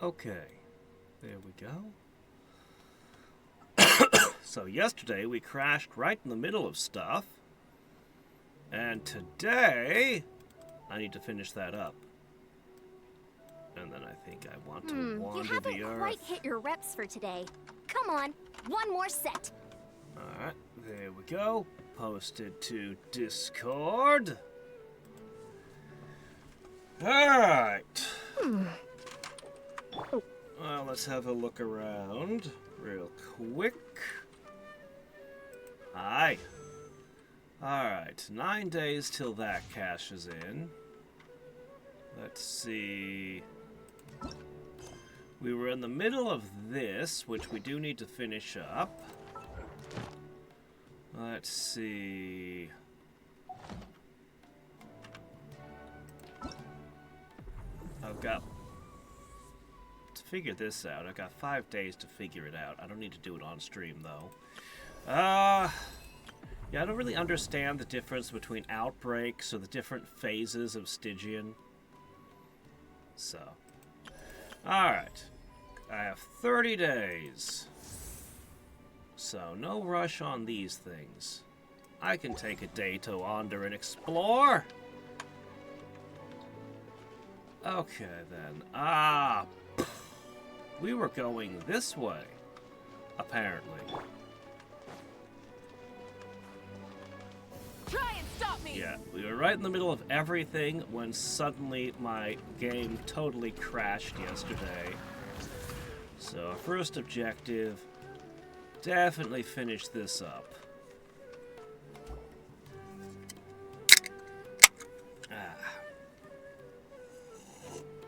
Okay, there we go. So yesterday we crashed right in the middle of stuff. And today, I need to finish that up. And then I think I want to wander You haven't the earth. quite hit your reps for today. Come on, one more set. Alright, there we go. Posted to Discord. Alright. Well, let's have a look around real quick. Hi. Alright, 9 days till that cashes in. Let's see. We were in the middle of this, which we do need to finish up. Let's see. I've got to figure this out. I've got 5 days to figure it out. I don't need to do it on stream, though. Yeah, I don't really understand the difference between outbreaks or the different phases of Stygian. So, alright. I have 30 days. So, no rush on these things. I can take a day to wander and explore. Okay, then. We were going this way, apparently. Try and stop me! Yeah, we were right in the middle of everything when suddenly my game totally crashed yesterday. So our first objective, definitely finish this up.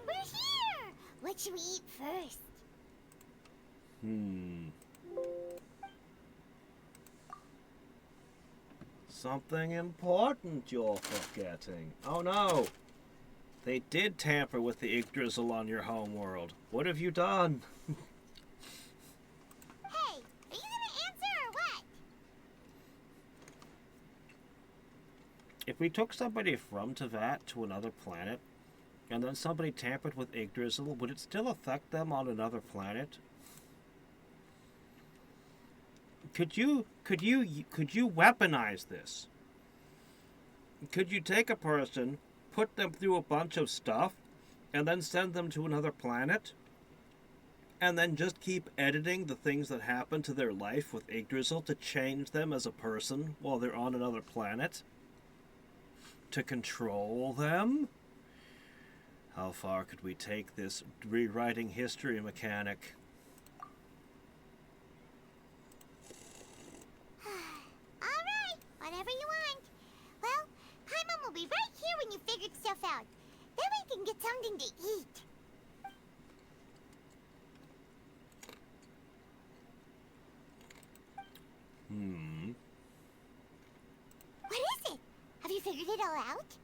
We're here! What should we eat first? Something important you're forgetting. Oh no! They did tamper with the Yggdrasil on your homeworld. What have you done? Hey, are you gonna answer or what? If we took somebody from Tevat to another planet, and then somebody tampered with Yggdrasil, would it still affect them on another planet? Could you weaponize this? Could you take a person, put them through a bunch of stuff, and then send them to another planet? And then just keep editing the things that happen to their life with Yggdrasil to change them as a person while they're on another planet? To control them? How far could we take this rewriting history mechanic? Alright, whatever you want. Well, Paimon will be right here when you figured stuff out. Then we can get something to eat. What is it? Have you figured it all out?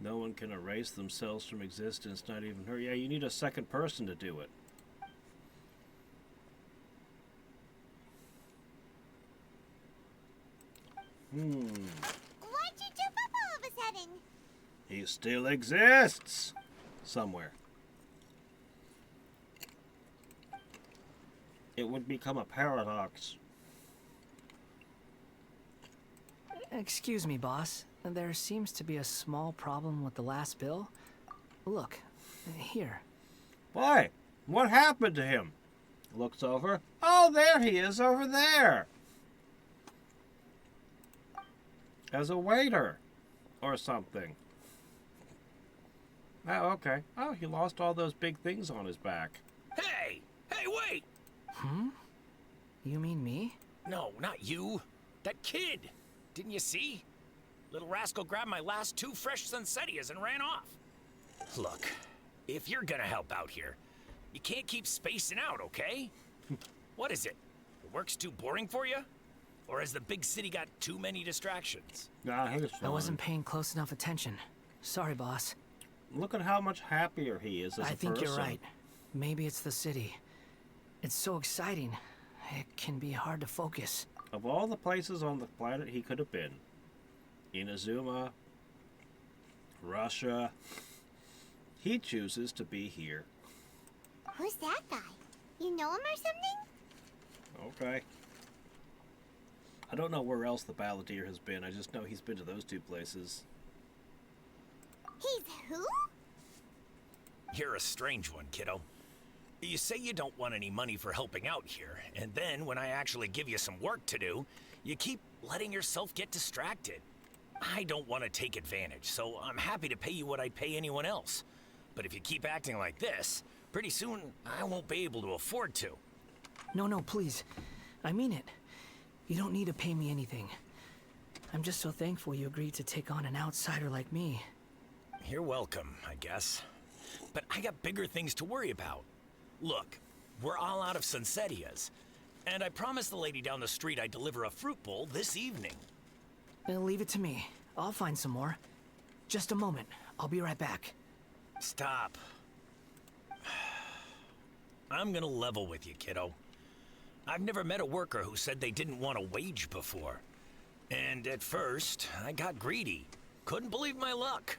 No one can erase themselves from existence, not even her. Yeah, you need a second person to do it. Why'd you jump up all of a sudden? He still exists! Somewhere. It would become a paradox. Excuse me, boss. There seems to be a small problem with the last bill. Look, here. Why? What happened to him? Looks over. Oh, there he is over there! As a waiter. Or something. Oh, okay. Oh, he lost all those big things on his back. Hey! Hey, wait! You mean me? No, not you. That kid! Didn't you see? Little rascal grabbed my last 2 fresh Sunsettias and ran off. Look, if you're gonna help out here, you can't keep spacing out, okay? What is it? The work's too boring for you? Or has the big city got too many distractions? Nah, he's I fine. wasn't paying close enough attention. Sorry, boss. Look at how much happier he is as a person. I think you're right. Maybe it's the city. It's so exciting. It can be hard to focus. Of all the places on the planet he could have been, Inazuma, Russia. He chooses to be here. Who's that guy? You know him or something? Okay. I don't know where else the balladeer has been. I just know he's been to those two places. He's who? You're a strange one, kiddo. You say you don't want any money for helping out here, and then when I actually give you some work to do, you keep letting yourself get distracted. I don't want to take advantage, so I'm happy to pay you what I'd pay anyone else. But if you keep acting like this, pretty soon I won't be able to afford to. No, please. I mean it. You don't need to pay me anything. I'm just so thankful you agreed to take on an outsider like me. You're welcome, I guess. But I got bigger things to worry about. Look, we're all out of Sunsettias, and I promised the lady down the street I'd deliver a fruit bowl this evening. Leave it to me. I'll find some more. Just a moment. I'll be right back. Stop. I'm gonna level with you, kiddo. I've never met a worker who said they didn't want a wage before. And at first, I got greedy. Couldn't believe my luck.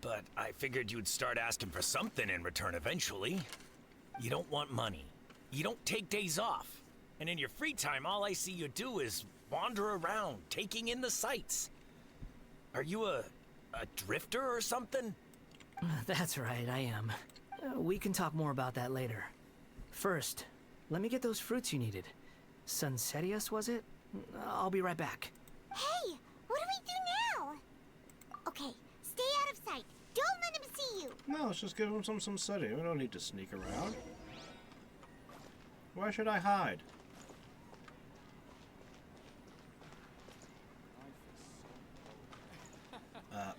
But I figured you'd start asking for something in return eventually. You don't want money. You don't take days off. And in your free time, all I see you do is wander around, taking in the sights. Are you a drifter or something? That's right, I am. We can talk more about that later. First, let me get those fruits you needed. Sunsettias, was it? I'll be right back. Hey, what do we do now? Okay, stay out of sight. Don't let him see you. No, let's just give him some study. We don't need to sneak around. Why should I hide?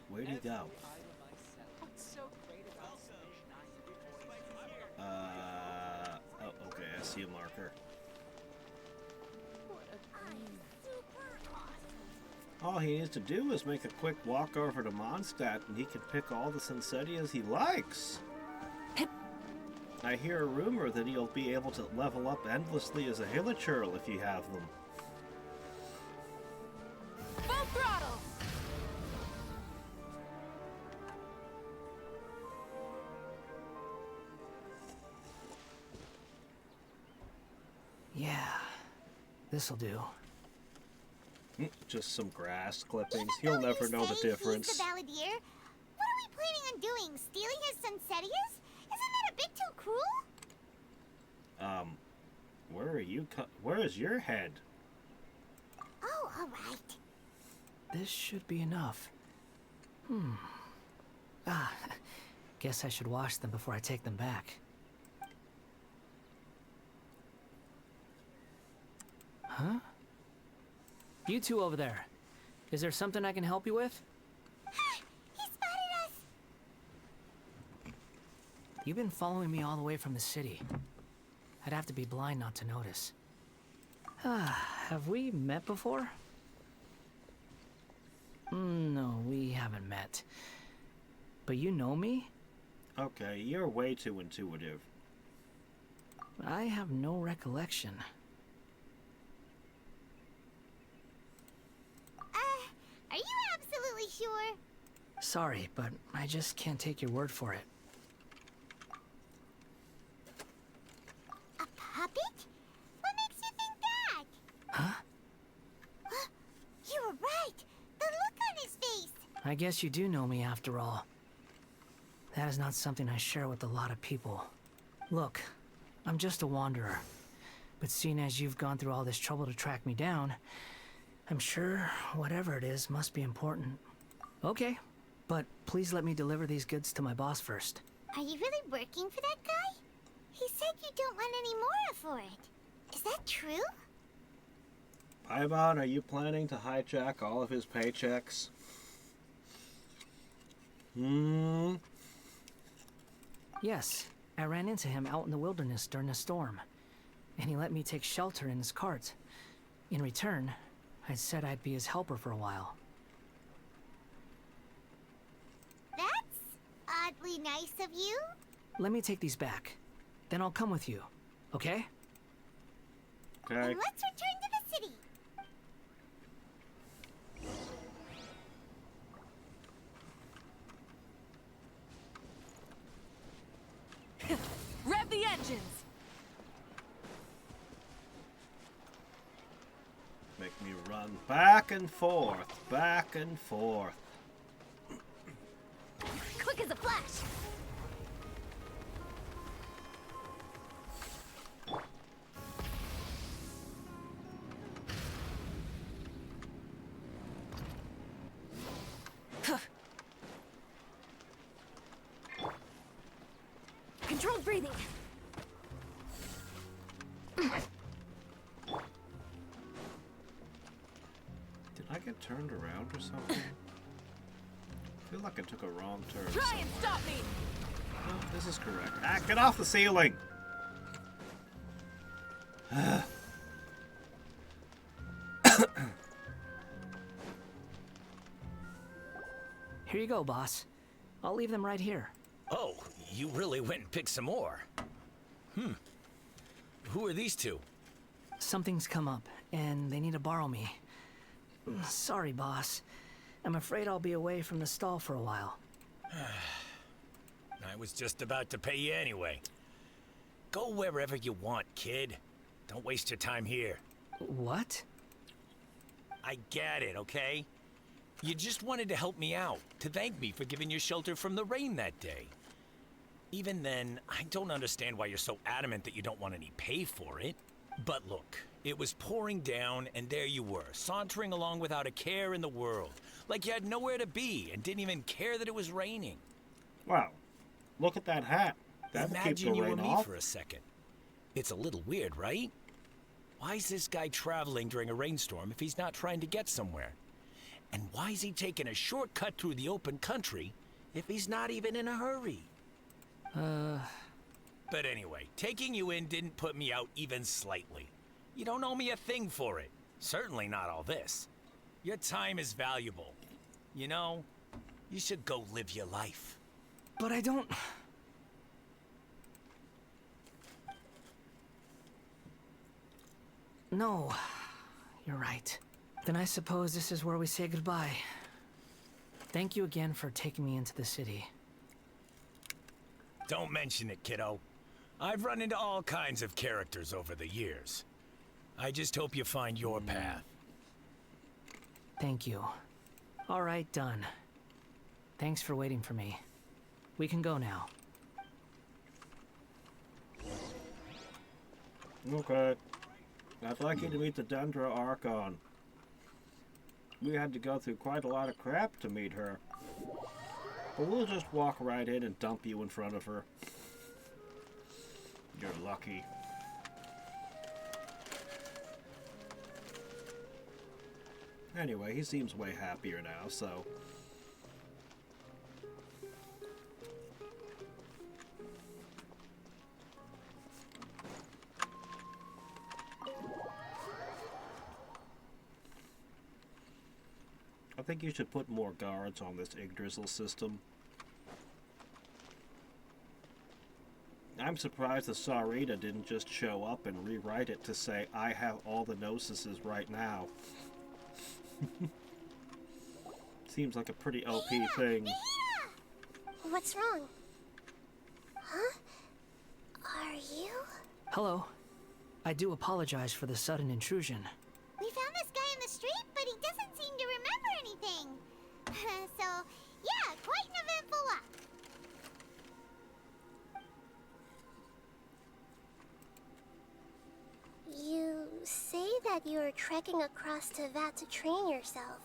Where'd he go? Oh, okay, I see a marker. All he needs to do is make a quick walk over to Mondstadt and he can pick all the Sunsettias he likes. I hear a rumor that he'll be able to level up endlessly as a hilichurl if you have them. Full throttle! Yeah, this'll do. Just some grass clippings. Even He'll though never you know the say difference. He's the balladeer, what are we planning on doing? Stealing his Sunsettias? Isn't that a bit too cruel? Where are you? Where is your head? Oh, all right. This should be enough. Guess I should wash them before I take them back. Huh? You two over there. Is there something I can help you with? He spotted us. You've been following me all the way from the city. I'd have to be blind not to notice. Have we met before? No, we haven't met. But you know me? Okay, you're way too intuitive. I have no recollection. Are you absolutely sure? Sorry, but I just can't take your word for it. A puppet? What makes you think that? Huh? You were right. The look on his face. I guess you do know me after all. That is not something I share with a lot of people. Look, I'm just a wanderer. But seeing as you've gone through all this trouble to track me down, I'm sure whatever it is must be important. Okay, but please let me deliver these goods to my boss first. Are you really working for that guy? He said you don't want any more for it. Is that true? Paimon, are you planning to hijack all of his paychecks? Yes, I ran into him out in the wilderness during a storm, and he let me take shelter in his cart. In return, I said I'd be his helper for a while. That's oddly nice of you. Let me take these back. Then I'll come with you, okay? Okay. And let's return to the city. illusions. Make me run back and forth, back and forth. Quick as a flash. Controlled breathing. Did I get turned around or something? I feel like I took a wrong turn. Try and stop me. No, this is correct. Ah, get off the ceiling! Here you go, boss. I'll leave them right here. Oh, you really went and picked some more. Who are these two? Something's come up, and they need to borrow me. Sorry, boss. I'm afraid I'll be away from the stall for a while. I was just about to pay you anyway. Go wherever you want, kid. Don't waste your time here. What? I get it, okay? You just wanted to help me out, to thank me for giving you shelter from the rain that day. Even then, I don't understand why you're so adamant that you don't want any pay for it. But look, it was pouring down, and there you were, sauntering along without a care in the world. Like you had nowhere to be, and didn't even care that it was raining. Wow. Look at that hat. That'll keep Imagine the you rain were me off. for a second. It's a little weird, right? Why is this guy traveling during a rainstorm if he's not trying to get somewhere? And why is he taking a shortcut through the open country if he's not even in a hurry? But anyway, taking you in didn't put me out even slightly. You don't owe me a thing for it. Certainly not all this. Your time is valuable. You know, you should go live your life. But I don't... No, you're right. Then I suppose this is where we say goodbye. Thank you again for taking me into the city. Don't mention it, kiddo. I've run into all kinds of characters over the years. I just hope you find your path. Thank you. All right, done. Thanks for waiting for me. We can go now. Okay. I'd like you to meet the Dendra Archon. We had to go through quite a lot of crap to meet her. But we'll just walk right in and dump you in front of her. You're lucky. Anyway, he seems way happier now, so... I think you should put more guards on this Yggdrasil system. I'm surprised the Sarita didn't just show up and rewrite it to say, I have all the Gnosises right now. Seems like a pretty OP thing. What's wrong? Huh? Are you? Hello. I do apologize for the sudden intrusion. We found this guy in the street, but he doesn't seem to remember anything. So, yeah, quite an eventful walk. You say that you're trekking across Teyvat to train yourself.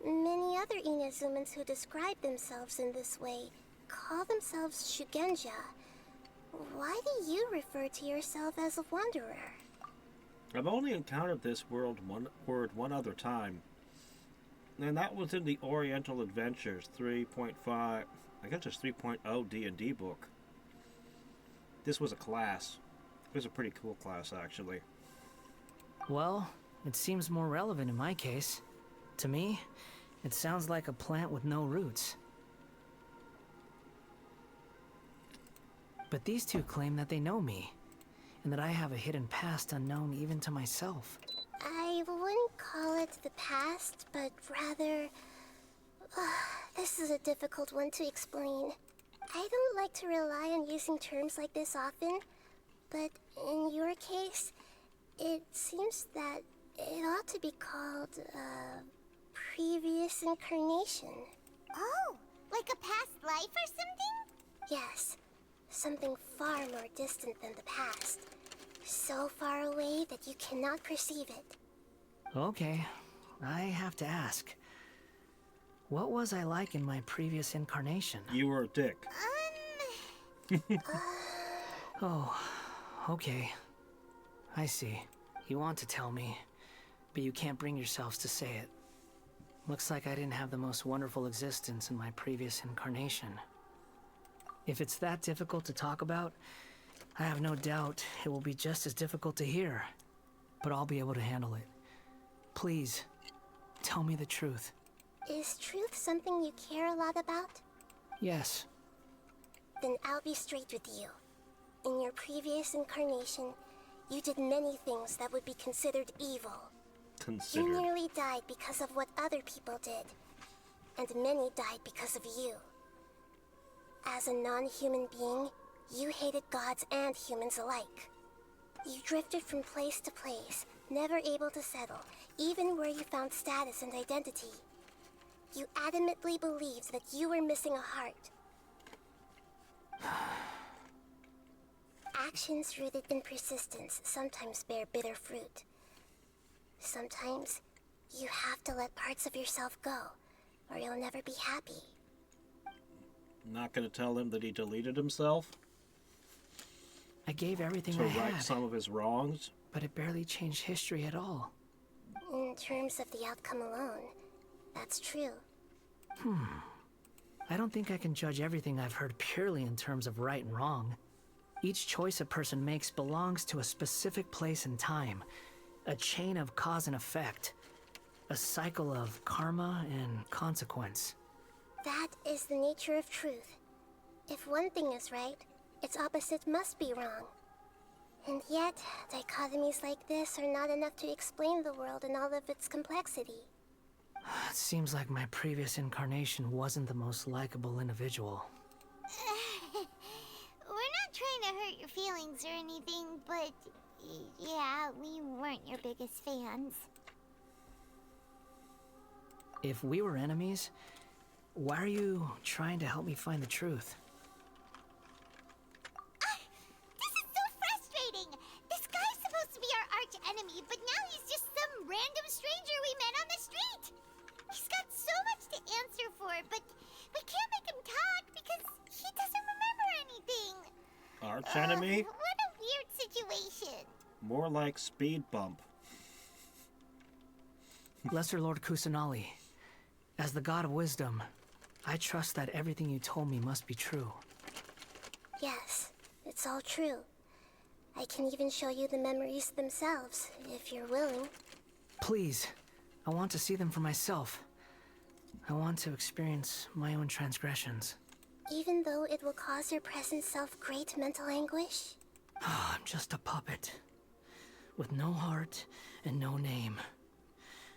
Many other Inazumans who describe themselves in this way call themselves Shugenja. Why do you refer to yourself as a wanderer? I've only encountered this word one other time. And that was in the Oriental Adventures 3.5, I guess it's 3.0 D&D book. This was a class. It was a pretty cool class, actually. Well, it seems more relevant in my case. To me, it sounds like a plant with no roots. But these two claim that they know me, and that I have a hidden past unknown even to myself. I wouldn't call it the past, but rather... this is a difficult one to explain. I don't like to rely on using terms like this often, but in your case, it seems that it ought to be called, previous incarnation. Oh, like a past life or something? Yes, something far more distant than the past. So far away that you cannot perceive it. Okay, I have to ask. What was I like in my previous incarnation? You were a dick. Oh, okay. I see. You want to tell me, but you can't bring yourselves to say it. Looks like I didn't have the most wonderful existence in my previous incarnation. If it's that difficult to talk about, I have no doubt it will be just as difficult to hear. But I'll be able to handle it. Please, tell me the truth. Is truth something you care a lot about? Yes. Then I'll be straight with you. In your previous incarnation, you did many things that would be considered evil. You Considered. nearly died because of what other people did, and many died because of you. As a non-human being, you hated gods and humans alike. You drifted from place to place, never able to settle, even where you found status and identity. You adamantly believed that you were missing a heart. Actions rooted in persistence sometimes bear bitter fruit. Sometimes, you have to let parts of yourself go, or you'll never be happy. Not gonna tell him that he deleted himself I gave everything to I right had, some of his wrongs. but it barely changed history at all. In terms of the outcome alone, that's true. I don't think I can judge everything I've heard purely in terms of right and wrong. Each choice a person makes belongs to a specific place and time, a chain of cause and effect, a cycle of karma and consequence. That is the nature of truth. If one thing is right, its opposite must be wrong. And yet, dichotomies like this are not enough to explain the world in all of its complexity. It seems like my previous incarnation wasn't the most likable individual. We're not trying to hurt your feelings or anything, but yeah, we weren't your biggest fans. If we were enemies, why are you trying to help me find the truth? This is so frustrating! This guy's supposed to be our arch enemy, but now he's just some random stranger we met on the street! He's got so much to answer for, but we can't make him talk because he doesn't remember anything! Arch enemy? What a weird situation! More like speed bump. Lesser Lord Kusanali, as the god of wisdom, I trust that everything you told me must be true. Yes, it's all true. I can even show you the memories themselves, if you're willing. Please, I want to see them for myself. I want to experience my own transgressions. Even though it will cause your present self great mental anguish? I'm just a puppet, with no heart and no name.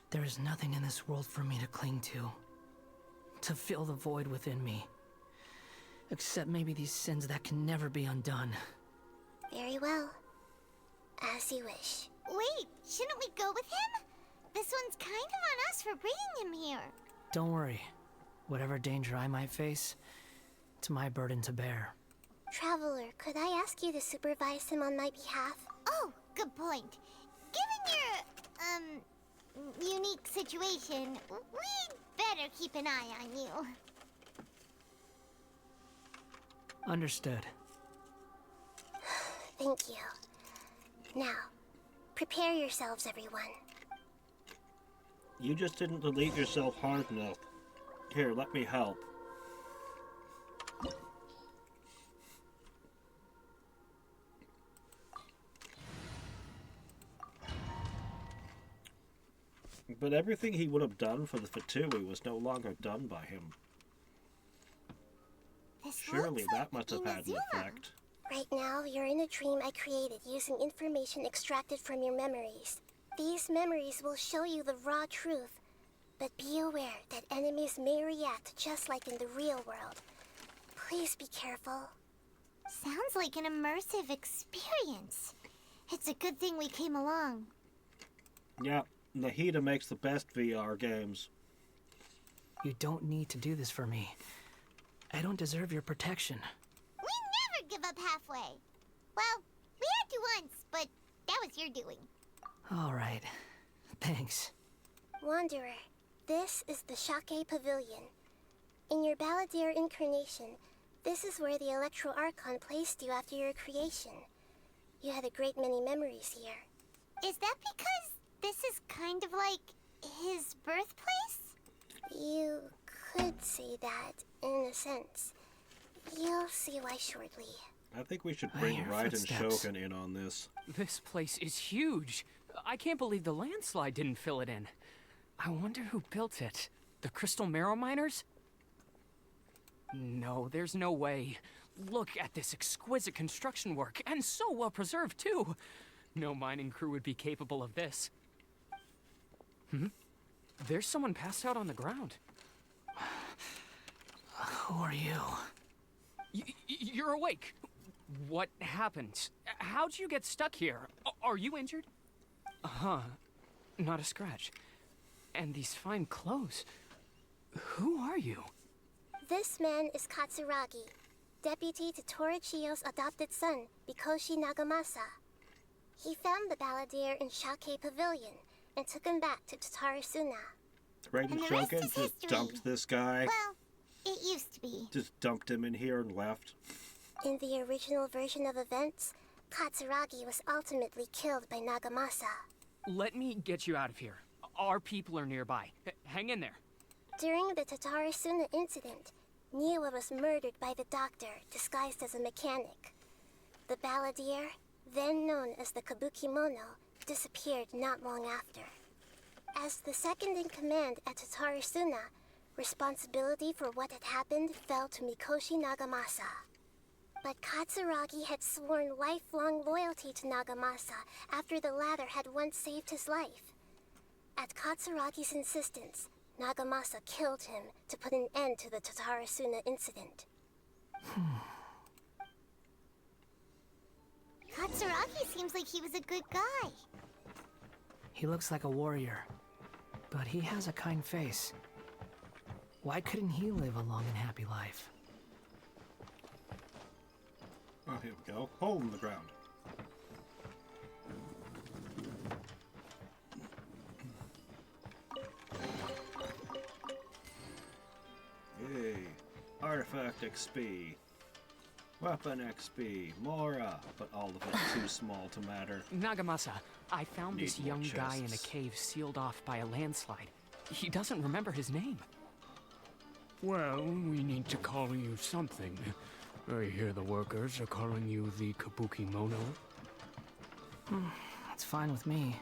There is nothing in this world for me to cling to fill the void within me. Except maybe these sins that can never be undone. Very well. As you wish. Wait, shouldn't we go with him? This one's kind of on us for bringing him here. Don't worry. Whatever danger I might face, it's my burden to bear. Traveler, could I ask you to supervise him on my behalf? Oh, good point. Given your, unique situation, we'd better keep an eye on you. Understood. Thank you. Now, prepare yourselves, everyone. You just didn't delete yourself hard enough. Here, let me help. But everything he would have done for the Fatui was no longer done by him. This Surely looks that like must have had an Inazuma. effect. Right now, you're in a dream I created using information extracted from your memories. These memories will show you the raw truth, but be aware that enemies may react just like in the real world. Please be careful. Sounds like an immersive experience. It's a good thing we came along. Yeah, Nahida makes the best VR games. You don't need to do this for me. I don't deserve your protection. We never give up halfway. Well, we had to once, but that was your doing. All right. Thanks. Wanderer, this is the Shake Pavilion. In your Balladeer incarnation, this is where the Electro Archon placed you after your creation. You had a great many memories here. Is that because this is kind of like his birthplace? You could say that, in a sense. You'll see why shortly. I think we should I bring hear Raiden footsteps. Shogun in on this. This place is huge. I can't believe the landslide didn't fill it in. I wonder who built it. The Crystal Marrow Miners? No, there's no way. Look at this exquisite construction work, and so well preserved, too. No mining crew would be capable of this. There's someone passed out on the ground. Who are you? You're awake. What happened? How'd you get stuck here? Are you injured? Huh. Not a scratch. And these fine clothes. Who are you? This man is Katsuragi, deputy to Torichiyo's adopted son, Mikoshi Nagamasa. He found the Balladeer in Shake Pavilion and took him back to Tatarasuna. Raiden And the rest Shogun is just history. dumped this guy. Well, it used to be. Just dumped him in here and left. In the original version of events, Katsuragi was ultimately killed by Nagamasa. Let me get you out of here. Our people are nearby. Hang in there. During the Tatarasuna incident, Niwa was murdered by the doctor disguised as a mechanic. The Balladeer, then known as the Kabukimono, disappeared not long after. As the second in command at Tatarasuna, responsibility for what had happened fell to Mikoshi Nagamasa. But Katsuragi had sworn lifelong loyalty to Nagamasa after the latter had once saved his life. At Katsuragi's insistence, Nagamasa killed him to put an end to the Tatarasuna incident. Katsuragi seems like he was a good guy. He looks like a warrior, but he has a kind face. Why couldn't he live a long and happy life? Oh, here we go. Hole in the ground. Yay. Artifact XP. Weapon XP. Mora. But all of it too small to matter. Nagamasa, I found this Need more young guy in a chests. cave sealed off by a landslide. He doesn't remember his name. Well, we need to call you something. I hear the workers are calling you the Kabukimono. It's fine with me.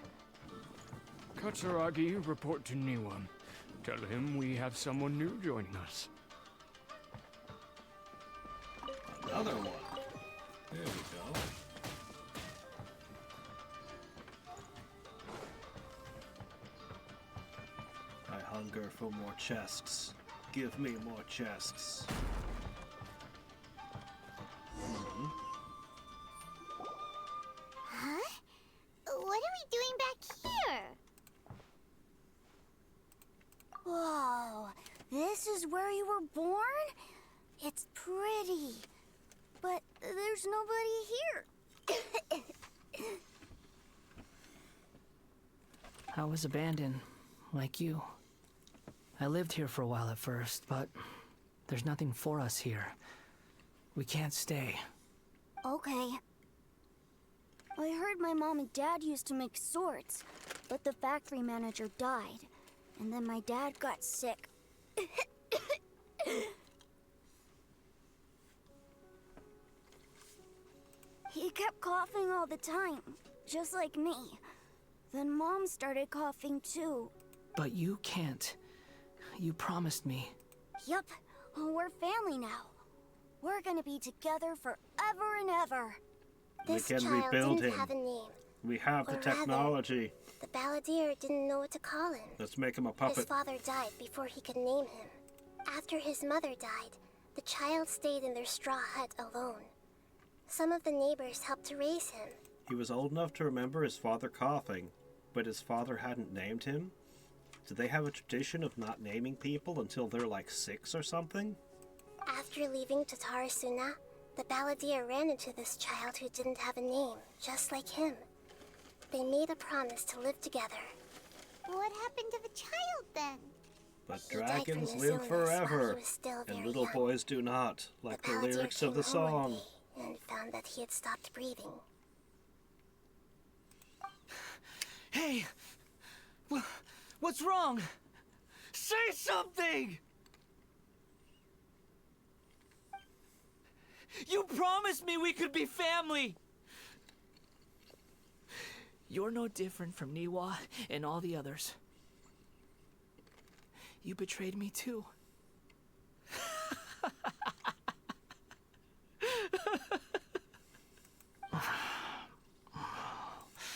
Katsuragi, report to Niwa. Tell him we have someone new joining us. Another one. There we go. I hunger for more chests. Give me more chests. Huh? What are we doing back here? Whoa, this is where you were born? It's pretty, but there's nobody here. I was abandoned, like you. I lived here for a while at first, but there's nothing for us here. We can't stay. Okay. I heard my mom and dad used to make swords, but the factory manager died, and then my dad got sick. He kept coughing all the time, just like me. Then Mom started coughing too. But you can't. You promised me. Yup, we're family now. We're gonna be together forever and ever. This can child rebuild didn't him. have a name. We have the Or rather, technology. The Balladeer didn't know what to call him. Let's make him a His puppet. father died before he could name him. After his mother died, The child stayed in their straw hut alone. Some of the neighbors helped to raise him. He was old enough to remember his father coughing, but his father hadn't named him? Do they have a tradition of not naming people until they're like 6 or something? After leaving Tatarasuna, the balladeer ran into this child who didn't have a name, just like him. They made a promise to live together. What happened to the child then? But He died dragons from live his illness while forever, he was still and very little young. boys do not, like the balladeer lyrics of came the home one song. day and found that he had stopped breathing. Hey! What's wrong? Say something! You promised me we could be family! You're no different from Niwa and all the others. You betrayed me too.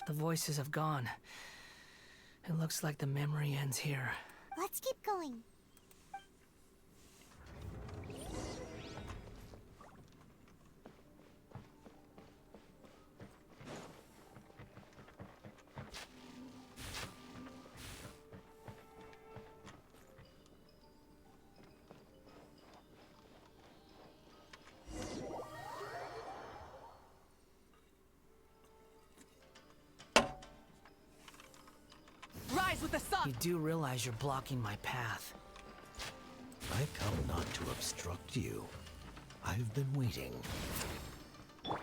The voices have gone. It looks like the memory ends here. Let's keep going. Rise with the sun! You do realize you're blocking my path. I come not to obstruct you. I've been waiting.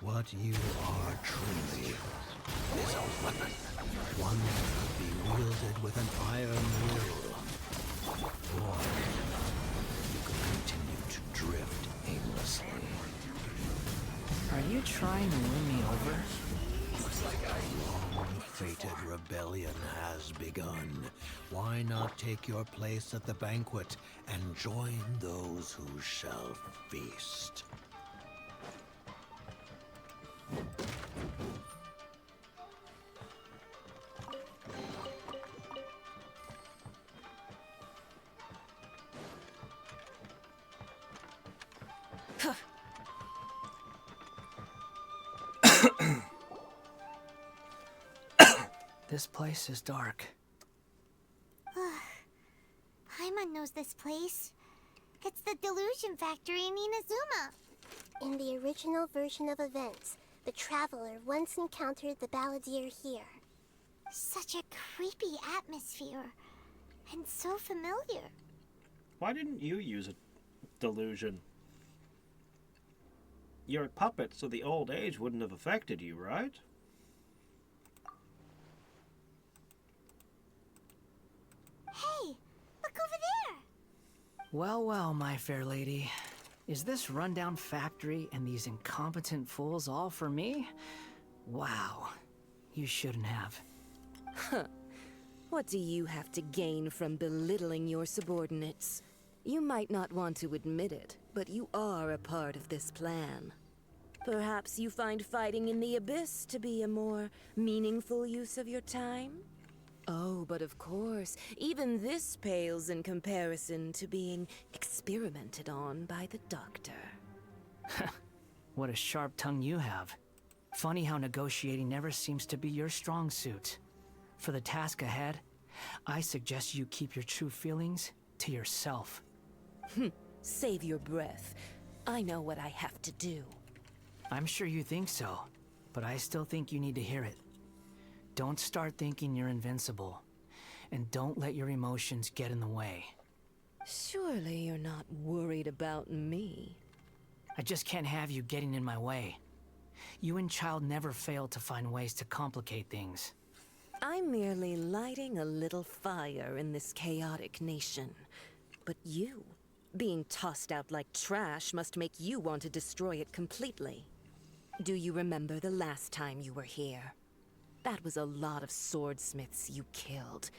What you are truly is a weapon. One that could be wielded with an iron will. Or you could continue to drift aimlessly. Are you trying to win me over? Long-fated rebellion has begun. Why not take your place at the banquet and join those who shall feast? This place is dark. Paimon knows this place. It's the Delusion Factory in Inazuma. In the original version of events, the Traveler once encountered the balladeer here. Such a creepy atmosphere. And so familiar. Why didn't you use a delusion? You're a puppet, so the old age wouldn't have affected you, right? Hey, look over there. Well, well, my fair lady. Is this rundown factory and these incompetent fools all for me? Wow. You shouldn't have. What do you have to gain from belittling your subordinates? You might not want to admit it, but you are a part of this plan. Perhaps you find fighting in the Abyss to be a more meaningful use of your time? Oh, but of course, even this pales in comparison to being experimented on by the Doctor. What a sharp tongue you have. Funny how negotiating never seems to be your strong suit. For the task ahead, I suggest you keep your true feelings to yourself. Save your breath. I know what I have to do. I'm sure you think so, but I still think you need to hear it. Don't start thinking you're invincible, and don't let your emotions get in the way. Surely you're not worried about me. I just can't have you getting in my way. You and Child never fail to find ways to complicate things. I'm merely lighting a little fire in this chaotic nation. But you, being tossed out like trash, must make you want to destroy it completely. Do you remember the last time you were here? That was a lot of swordsmiths you killed.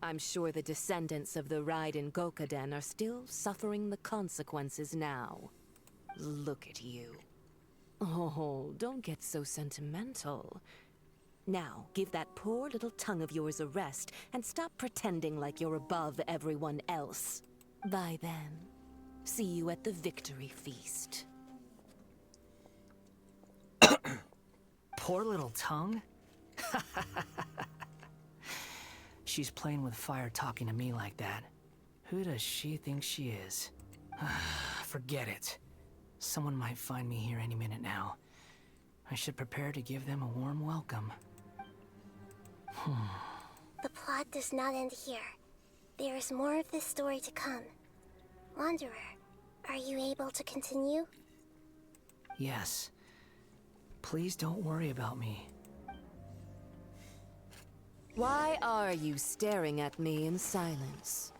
I'm sure the descendants of the Raiden Gokaden are still suffering the consequences now. Look at you. Oh, don't get so sentimental. Now, give that poor little tongue of yours a rest and stop pretending like you're above everyone else. By then, See you at the victory feast. Poor little tongue. She's playing with fire talking to me like that. Who does she think she is? Forget it. Someone might find me here any minute now. I should prepare to give them a warm welcome. The plot does not end here. There is more of this story to come. Wanderer, are you able to continue? Yes. Please don't worry about me. Why are you staring at me in silence?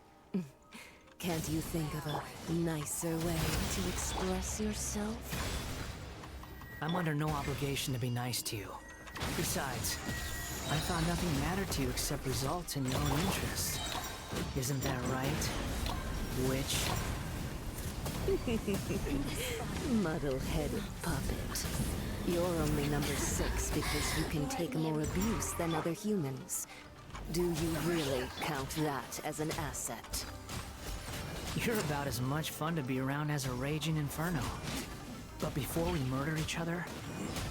Can't you think of a nicer way to express yourself? I'm under no obligation to be nice to you. Besides, I thought nothing mattered to you except results in your own interests. Isn't that right? Witch? Muddle-headed puppet. You're only number 6 because you can take more abuse than other humans. Do you really count that as an asset? You're about as much fun to be around as a raging inferno. But before we murder each other,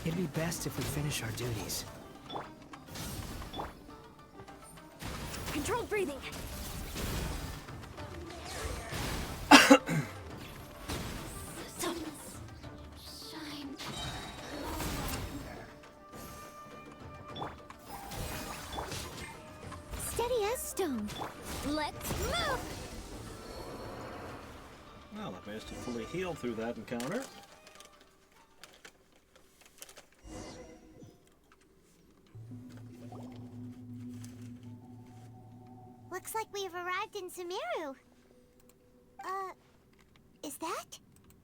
it'd be best if we finish our duties. Controlled breathing. Steady as stone. Let's move! Well, I managed to fully heal through that encounter. Looks like we've arrived in Sumeru. Is that?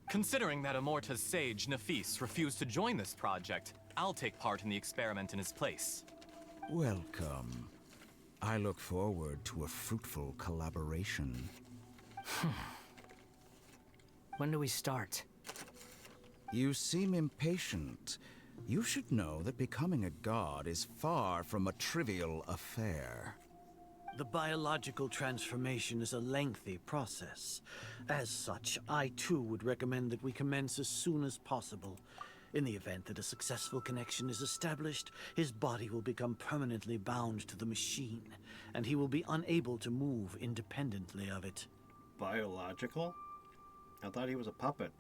Considering that Amorta's sage, Nafis, refused to join this project, I'll take part in the experiment in his place. Welcome. I look forward to a fruitful collaboration. When do we start? You seem impatient. You should know that becoming a god is far from a trivial affair. The biological transformation is a lengthy process. As such, I too would recommend that we commence as soon as possible. In the event that a successful connection is established, his body will become permanently bound to the machine, and he will be unable to move independently of it. Biological? I thought he was a puppet.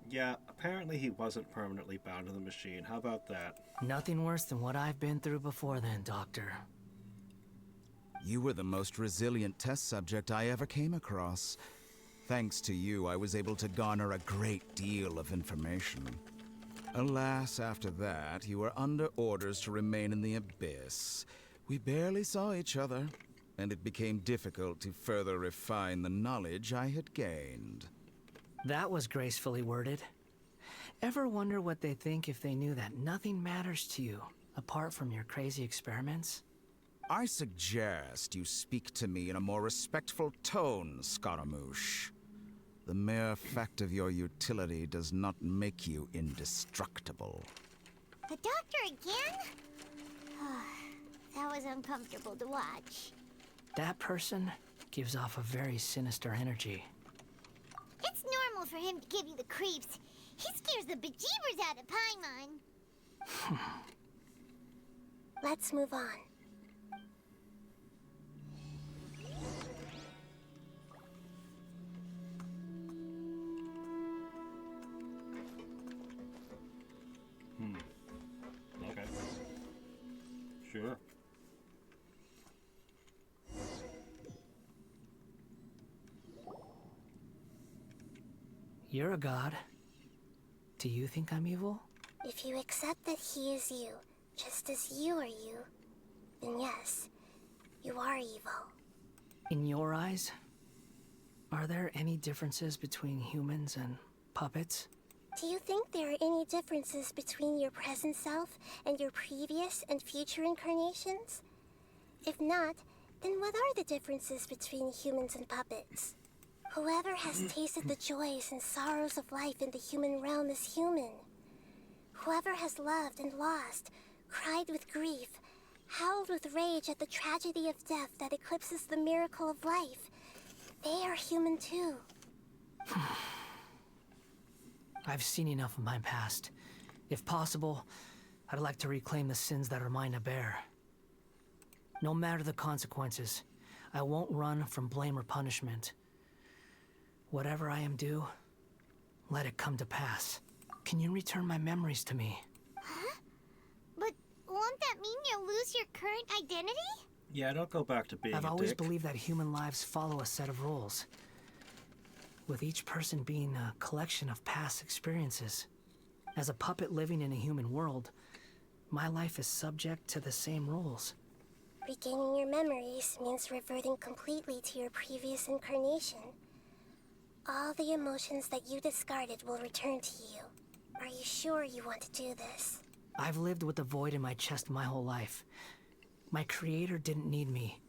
Yeah, apparently he wasn't permanently bound to the machine. How about that? Nothing worse than what I've been through before then, Doctor. You were the most resilient test subject I ever came across. Thanks to you, I was able to garner a great deal of information. Alas, after that, you were under orders to remain in the Abyss. We barely saw each other, and it became difficult to further refine the knowledge I had gained. That was gracefully worded. Ever wonder what they think if they knew that nothing matters to you, apart from your crazy experiments? I suggest you speak to me in a more respectful tone, Scaramouche. The mere fact of your utility does not make you indestructible. The doctor again? That was uncomfortable to watch. That person gives off a very sinister energy. It's normal for him to give you the creeps. He scares the bejeebers out of Paimon. Let's move on. Okay. Sure. You're a god. Do you think I'm evil? If you accept that he is you, just as you are you, then yes, you are evil. In your eyes, are there any differences between humans and puppets? Do you think there are any differences between your present self and your previous and future incarnations? If not, then what are the differences between humans and puppets? Whoever has tasted the joys and sorrows of life in the human realm is human. Whoever has loved and lost, cried with grief, howled with rage at the tragedy of death that eclipses the miracle of life. They are human too. I've seen enough of my past. If possible, I'd like to reclaim the sins that are mine to bear. No matter the consequences, I won't run from blame or punishment. Whatever I am due, let it come to pass. Can you return my memories to me? Huh? But won't that mean you'll lose your current identity? Yeah, don't go back to being I've a always dick. believed that human lives follow a set of rules, with each person being a collection of past experiences. As a puppet living in a human world, my life is subject to the same rules. Regaining your memories means reverting completely to your previous incarnation. All the emotions that you discarded will return to you. Are you sure you want to do this? I've lived with the void in my chest my whole life. My creator didn't need me.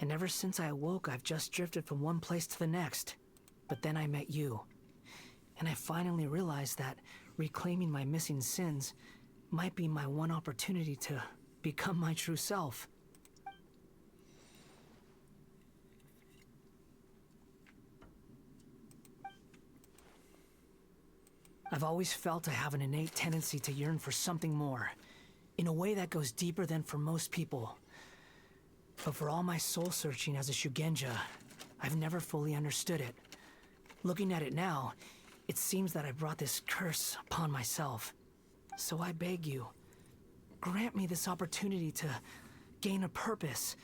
And ever since I awoke, I've just drifted from one place to the next. But then I met you. And I finally realized that reclaiming my missing sins might be my one opportunity to become my true self. I've always felt I have an innate tendency to yearn for something more, in a way that goes deeper than for most people. But for all my soul searching as a Shugenja, I've never fully understood it. Looking at it now, it seems that I brought this curse upon myself. So I beg you, grant me this opportunity to gain a purpose,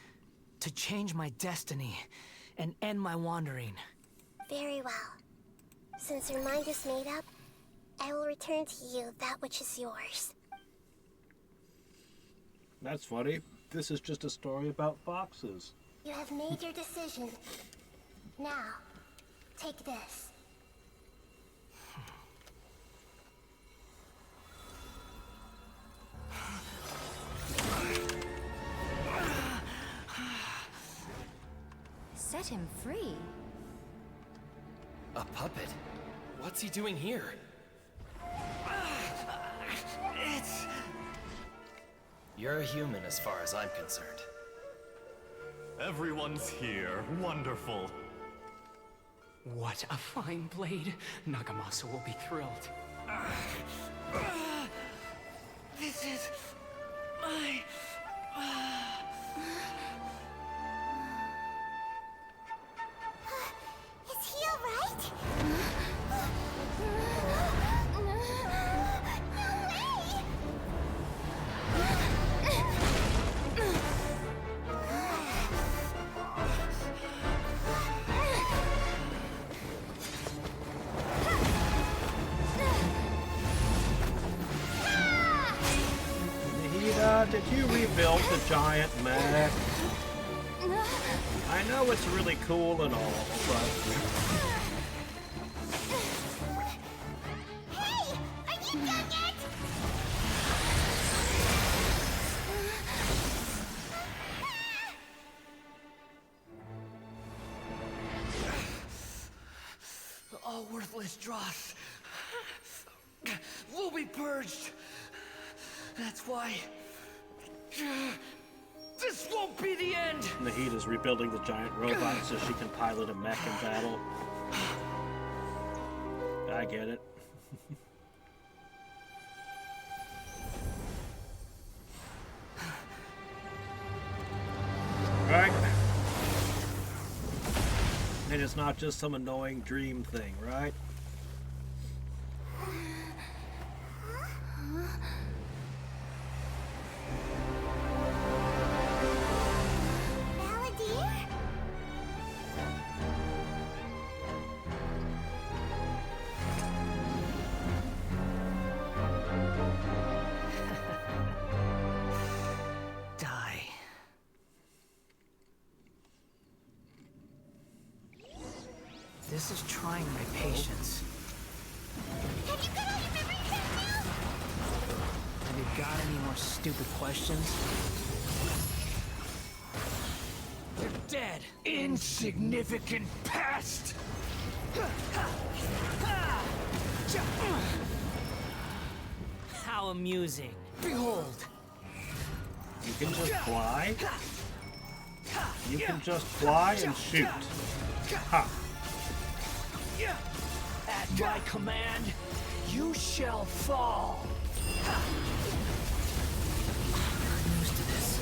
to change my destiny, and end my wandering. Very well. Since your mind is made up, I will return to you that which is yours. That's funny. This is just a story about foxes. You have made your decision. Now, take this. Set him free. A puppet? What's he doing here? You're a human as far as I'm concerned. Everyone's here. Wonderful. What a fine blade. Nagamasa will be thrilled. This is my... Is he alright? Did you rebuild the giant mech? I know it's really cool and all, but... Hey! Are you done yet? All worthless dross will be purged. That's why this won't be the end. Nahid is rebuilding the giant robot so she can pilot a mech in battle. I get it. Right? And it's not just some annoying dream thing, right? This is trying my patience. Have you got all your memories back now? Have you got any more stupid questions? You're dead. Insignificant pest! How amusing. Behold. You can just fly? You can just fly and shoot. Ha! At my command, you shall fall. I'm used to this.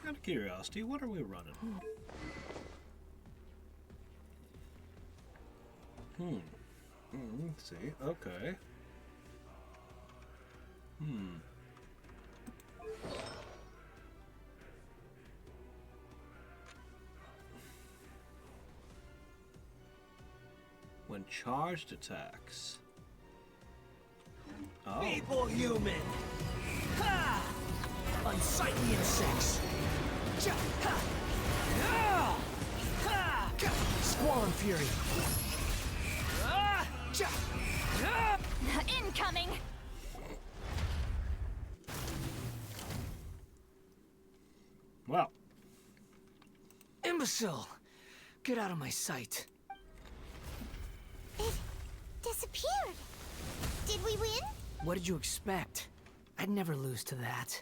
Out of curiosity, what are we running? Let's see. Okay. When charged attacks. Oh. Feeble human! Ha! Unsightly insects! Squall and fury! Incoming! Well. Imbecile! Get out of my sight. It disappeared. Did we win? What did you expect? I'd never lose to that.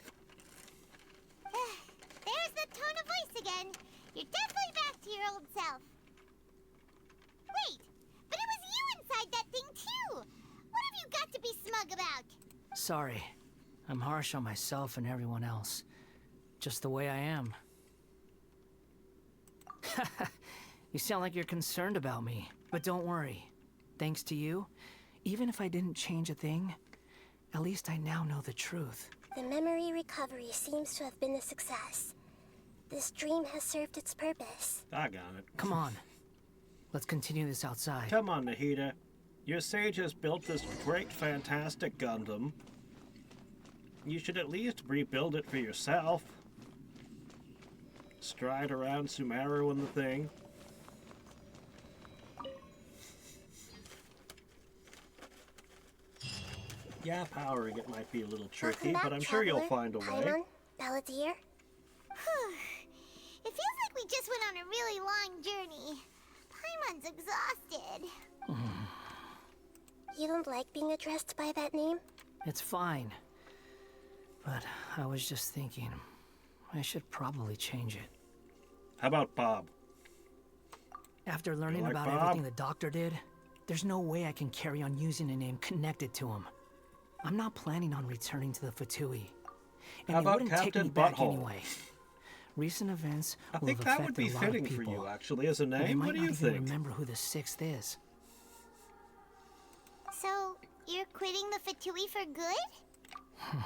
There's the tone of voice again. You're definitely back to your old self. Wait, but it was you inside that thing too. What have you got to be smug about? Sorry. I'm harsh on myself and everyone else. Just the way I am. You sound like you're concerned about me, but don't worry. Thanks to you, even if I didn't change a thing, at least I now know the truth. The memory recovery seems to have been a success. This dream has served its purpose. I got it. Come on. Let's continue this outside. Come on, Nahida. Your sage has built this great, fantastic Gundam. You should at least rebuild it for yourself. Stride around Sumeru and the thing. Yeah, powering it might be a little tricky, but I'm sure you'll find a way. Paimon, Balladeer. It feels like we just went on a really long journey. Paimon's exhausted. You don't like being addressed by that name? It's fine. But I was just thinking, I should probably change it. How about Bob? After learning like about Bob? everything the doctor did, there's no way I can carry on using a name connected to him. I'm not planning on returning to the Fatui. And How it about wouldn't take Captain me back Butthole? anyway. Recent events I will think have that affected would be a lot fitting of for people. you, actually, as a But we name. might What do not you even think? remember who the sixth is. So, you're quitting the Fatui for good?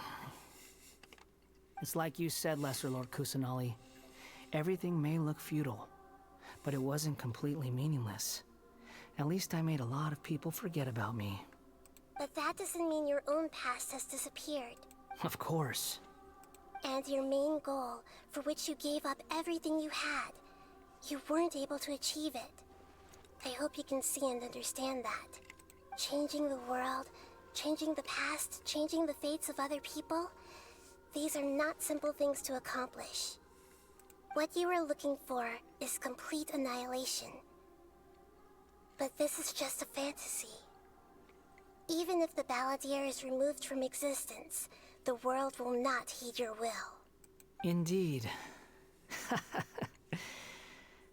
It's like you said, Lesser Lord Kusanali. Everything may look futile, but it wasn't completely meaningless. At least I made a lot of people forget about me. But that doesn't mean your own past has disappeared. Of course. And your main goal, for which you gave up everything you had, you weren't able to achieve it. I hope you can see and understand that. Changing the world, changing the past, changing the fates of other people, these are not simple things to accomplish. What you are looking for is complete annihilation. But this is just a fantasy. Even if the Balladeer is removed from existence, the world will not heed your will. Indeed.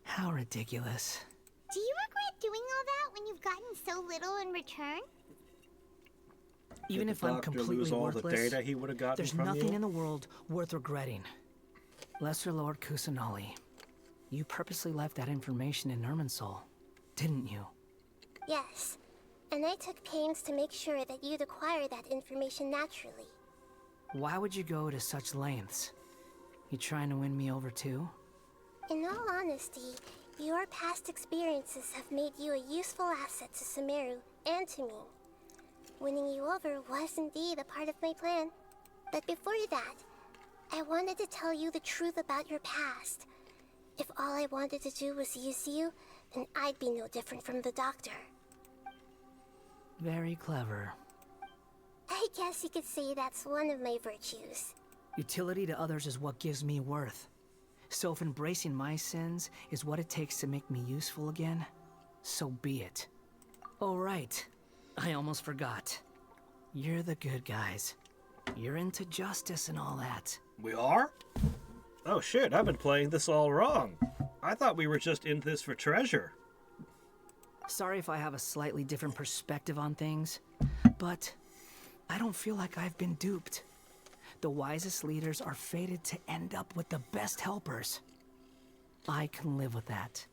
How ridiculous. Do you regret doing all that when you've gotten so little in return? Even Did if the I'm doctor completely lose all the worthless, data he would have gotten there's from nothing you? in the world worth regretting. Lesser Lord Kusanali, you purposely left that information in Irminsul, didn't you? Yes, and I took pains to make sure that you'd acquire that information naturally. Why would you go to such lengths? You trying to win me over too? In all honesty, your past experiences have made you a useful asset to Sumeru and to me. Winning you over was indeed a part of my plan. But before that, I wanted to tell you the truth about your past. If all I wanted to do was use you, then I'd be no different from the doctor. Very clever. I guess you could say that's one of my virtues. Utility to others is what gives me worth. So if embracing my sins is what it takes to make me useful again, so be it. Oh, right. I almost forgot. You're the good guys. You're into justice and all that. We are? Oh shit, I've been playing this all wrong. I thought we were just in this for treasure. Sorry if I have a slightly different perspective on things, but I don't feel like I've been duped. The wisest leaders are fated to end up with the best helpers. I can live with that.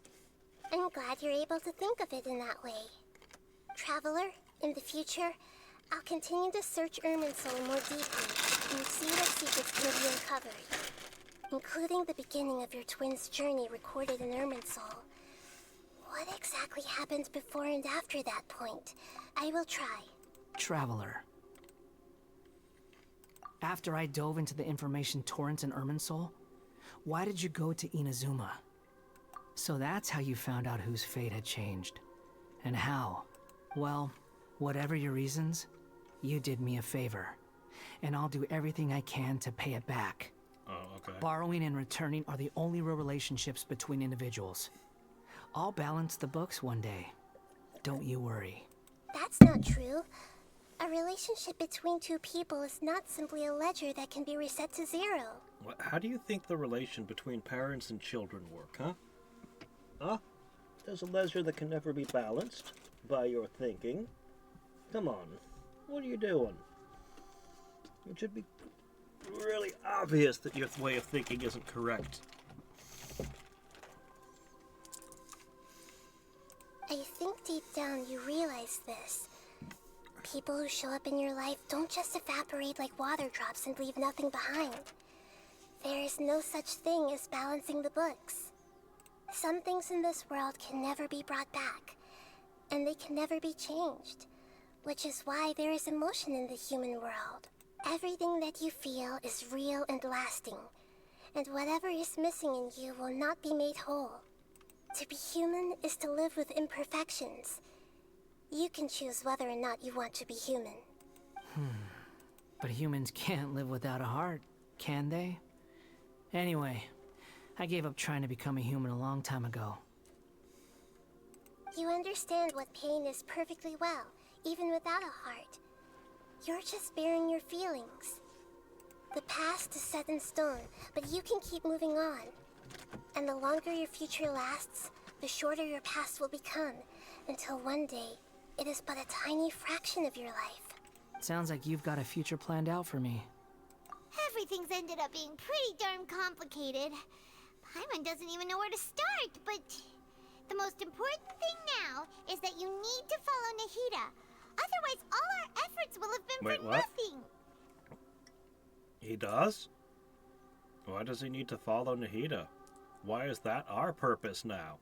I'm glad you're able to think of it in that way. Traveler, in the future, I'll continue to search Irminsul more deeply and see what secrets can be uncovered, including the beginning of your twins' journey recorded in Irminsul. What exactly happened before and after that point? I will try. Traveler. After I dove into the information torrent in Irminsul, why did you go to Inazuma? So that's how you found out whose fate had changed. And how? Well, whatever your reasons, you did me a favor. And I'll do everything I can to pay it back. Oh, okay. Borrowing and returning are the only real relationships between individuals. I'll balance the books one day. Don't you worry. That's not true. A relationship between two people is not simply a ledger that can be reset to zero. How do you think the relation between parents and children work, huh? Huh? There's a ledger that can never be balanced by your thinking. Come on, what are you doing? It should be really obvious that your way of thinking isn't correct. I think deep down you realize this. People who show up in your life don't just evaporate like water drops and leave nothing behind. There is no such thing as balancing the books. Some things in this world can never be brought back, and they can never be changed, which is why there is emotion in the human world. Everything that you feel is real and lasting, and whatever is missing in you will not be made whole. To be human is to live with imperfections. You can choose whether or not you want to be human. But humans can't live without a heart, can they? Anyway, I gave up trying to become a human a long time ago. You understand what pain is perfectly well, even without a heart. You're just bearing your feelings. The past is set in stone, but you can keep moving on. And the longer your future lasts, the shorter your past will become, until one day, it is but a tiny fraction of your life. Sounds like you've got a future planned out for me. Everything's ended up being pretty darn complicated. Paimon doesn't even know where to start, but the most important thing now is that you need to follow Nahida. Otherwise, all our efforts will have been for nothing. He does? Why does he need to follow Nahida? Why is that our purpose now?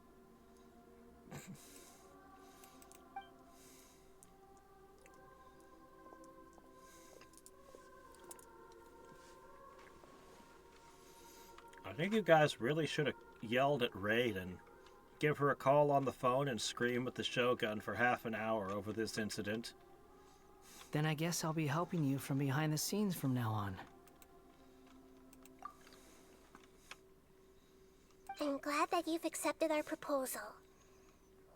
I think you guys really should have yelled at Raid and give her a call on the phone and scream at the Shogun for half an hour over this incident. Then I guess I'll be helping you from behind the scenes from now on. I'm glad that you've accepted our proposal.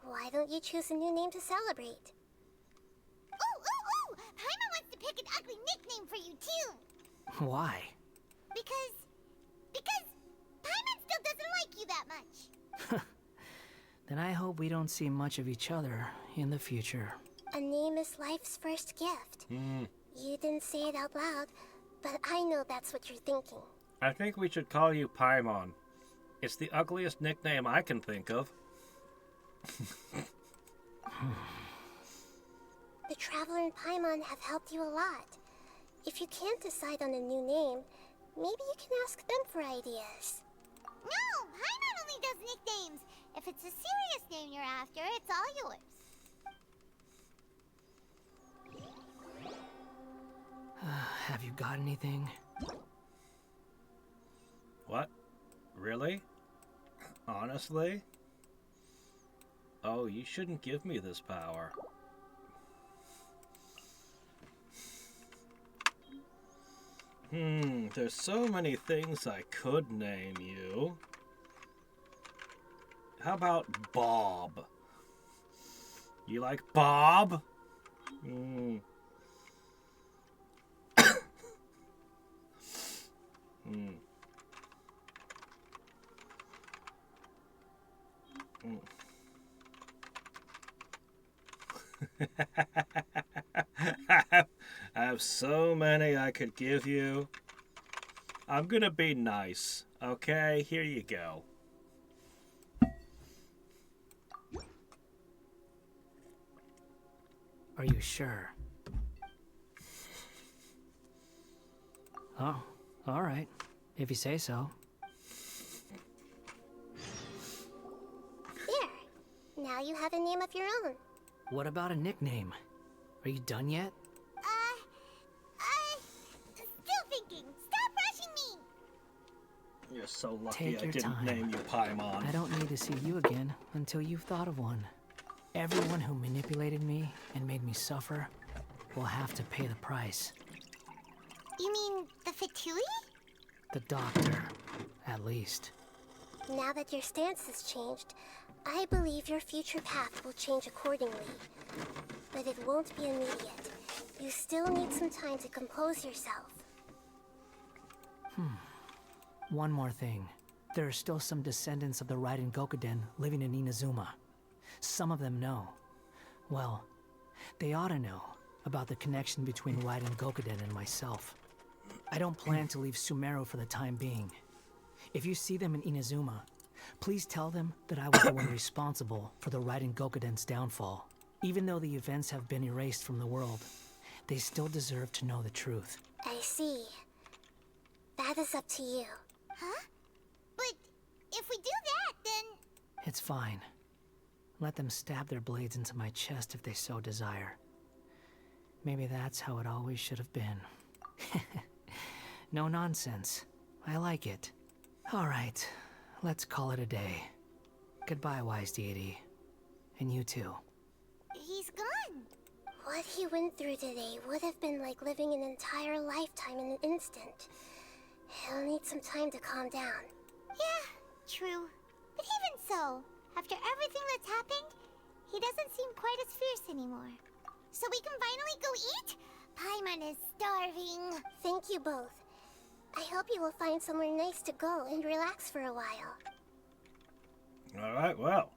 Why don't you choose a new name to celebrate? Ooh! Paimon wants to pick an ugly nickname for you, too! Why? Because Paimon still doesn't like you that much. Then I hope we don't see much of each other in the future. A name is life's first gift. You didn't say it out loud, but I know that's what you're thinking. I think we should call you Paimon. It's the ugliest nickname I can think of. The Traveler and Paimon have helped you a lot. If you can't decide on a new name, maybe you can ask them for ideas. No! Paimon only does nicknames. If it's a serious name you're after, it's all yours. Have you got anything? What? Really? Honestly? Oh, you shouldn't give me this power. There's so many things I could name you. How about Bob? You like Bob? Mm. Mm. Mm. I have so many I could give you. I'm gonna be nice, okay? Here you go. Are you sure? Oh, all right. If you say so. There. Now you have a name of your own. What about a nickname? Are you done yet? Still thinking. Stop rushing me! You're so lucky Take I your didn't time. name you Paimon. I don't need to see you again until you've thought of one. Everyone who manipulated me and made me suffer will have to pay the price. You mean the Fatui? The doctor, at least. Now that your stance has changed, I believe your future path will change accordingly. But it won't be immediate. You still need some time to compose yourself. One more thing. There are still some descendants of the Raiden Gokuden living in Inazuma. Some of them know. Well, they ought to know about the connection between Raiden Gokuden and myself. I don't plan to leave Sumeru for the time being. If you see them in Inazuma, please tell them that I was the one responsible for the Raiden Gokuden's downfall. Even though the events have been erased from the world, they still deserve to know the truth. I see. That is up to you. Huh? But if we do that, then... It's fine. Let them stab their blades into my chest if they so desire. Maybe that's how it always should have been. No nonsense. I like it. All right, let's call it a day. Goodbye, wise deity. And you too. He's gone. What he went through today would have been like living an entire lifetime in an instant. He'll need some time to calm down. Yeah, true. But even so, after everything that's happened, he doesn't seem quite as fierce anymore. So we can finally go eat? Paimon is starving. Thank you both. I hope you will find somewhere nice to go and relax for a while. All right, well.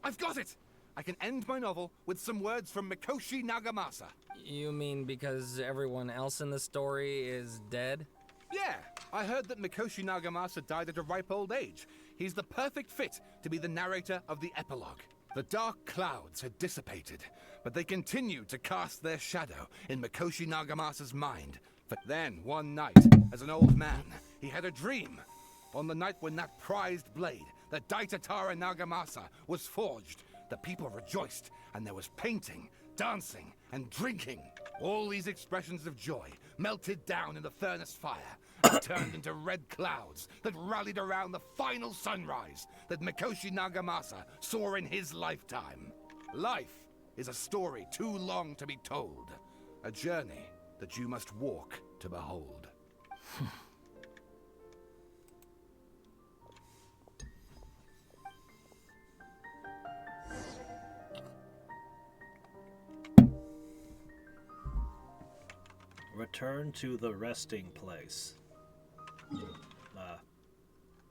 I've got it! I can end my novel with some words from Mikoshi Nagamasa. You mean because everyone else in the story is dead? Yeah, I heard that Mikoshi Nagamasa died at a ripe old age. He's the perfect fit to be the narrator of the epilogue. The dark clouds had dissipated, but they continued to cast their shadow in Mikoshi Nagamasa's mind. But then, one night, as an old man, he had a dream. On the night when that prized blade, the Daitatara Nagamasa, was forged, the people rejoiced, and there was painting, dancing, and drinking. All these expressions of joy melted down in the furnace fire and turned into red clouds that rallied around the final sunrise that Mikoshi Nagamasa saw in his lifetime. Life is a story too long to be told, a journey that you must walk to behold. Return to the resting place.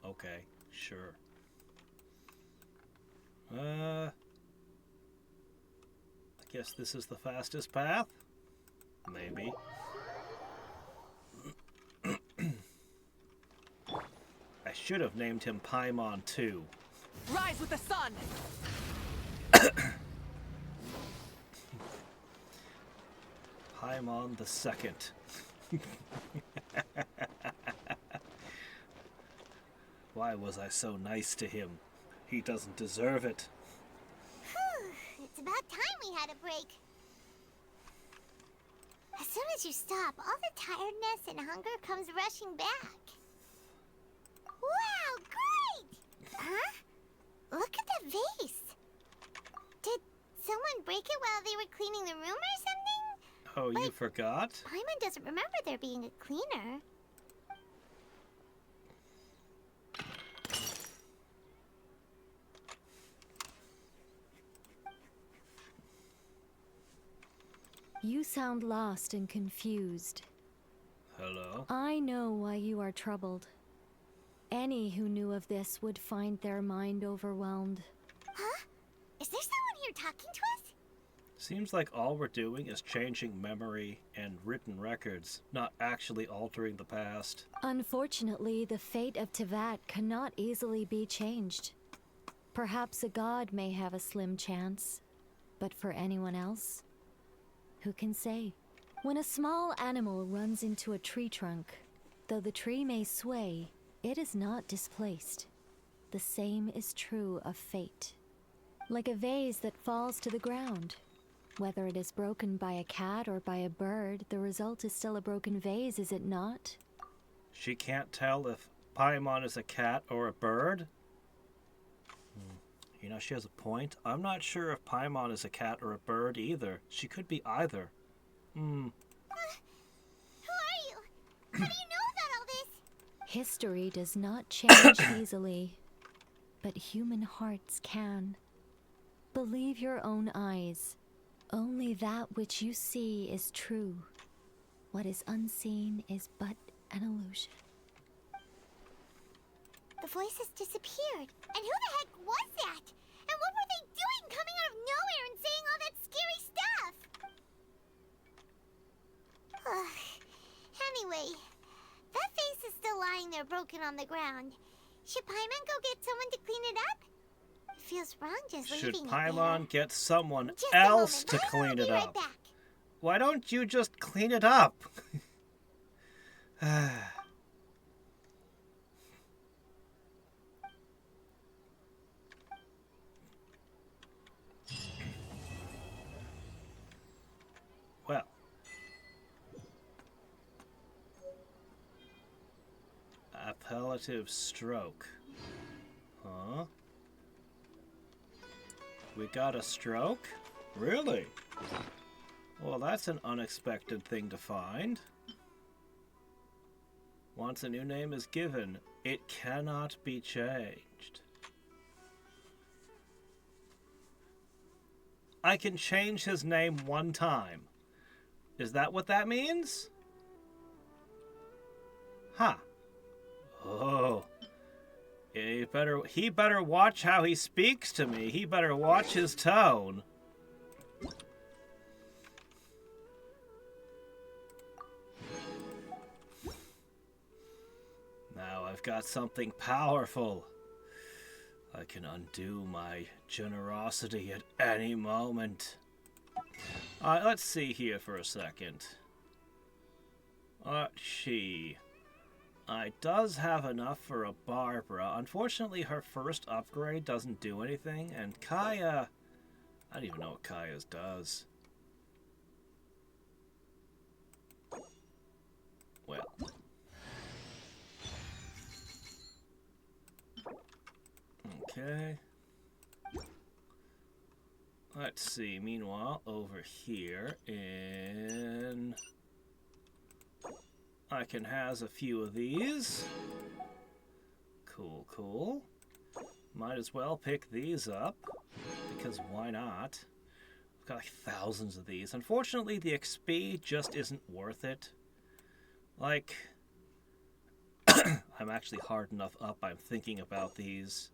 Okay, sure. I guess this is the fastest path? Maybe. I should have named him Paimon too. Rise with the sun! Paimon the Second. Why was I so nice to him? He doesn't deserve it. It's about time we had a break. As soon as you stop, all the tiredness and hunger comes rushing back. Wow, great! Huh? Look at that vase. Did someone break it while they were cleaning the room or something? Oh, you forgot? Paimon doesn't remember there being a cleaner. You sound lost and confused. Hello? I know why you are troubled. Any who knew of this would find their mind overwhelmed. Huh? Is there someone here talking to us? Seems like all we're doing is changing memory and written records, not actually altering the past. Unfortunately, the fate of Tevat cannot easily be changed. Perhaps a god may have a slim chance, but for anyone else, who can say? When a small animal runs into a tree trunk, though the tree may sway, it is not displaced. The same is true of fate. Like a vase that falls to the ground. Whether it is broken by a cat or by a bird, the result is still a broken vase, is it not? She can't tell if Paimon is a cat or a bird? You know, she has a point. I'm not sure if Paimon is a cat or a bird either. She could be either. Who are you? How do you know about all this? History does not change easily, but human hearts can. Believe your own eyes. Only that which you see is true. What is unseen is but an illusion. The voices disappeared. And who the heck was that? And what were they doing coming out of nowhere and saying all that scary stuff? Anyway, that face is still lying there broken on the ground. Should Paimon go get someone to clean it up? It feels wrong just Should leaving Paimon it get someone Just else a to moment. clean I'll it be right up? back. Why don't you just clean it up? Well. Appellative stroke. Huh? We got a stroke? Really? Well, that's an unexpected thing to find. Once a new name is given, it cannot be changed. I can change his name one time. Is that what that means? Huh. Oh. He better watch how he speaks to me. He better watch his tone. Now I've got something powerful. I can undo my generosity at any moment. Let's see here for a second. I does have enough for a Barbara. Unfortunately, her first upgrade doesn't do anything, and Kaya... I don't even know what Kaya's does. Well... Okay. Let's see. Meanwhile, over here in... I can has a few of these. Cool, cool. Might as well pick these up, because why not? I've got like thousands of these. Unfortunately, the XP just isn't worth it. Like, I'm actually hard enough up, I'm thinking about these.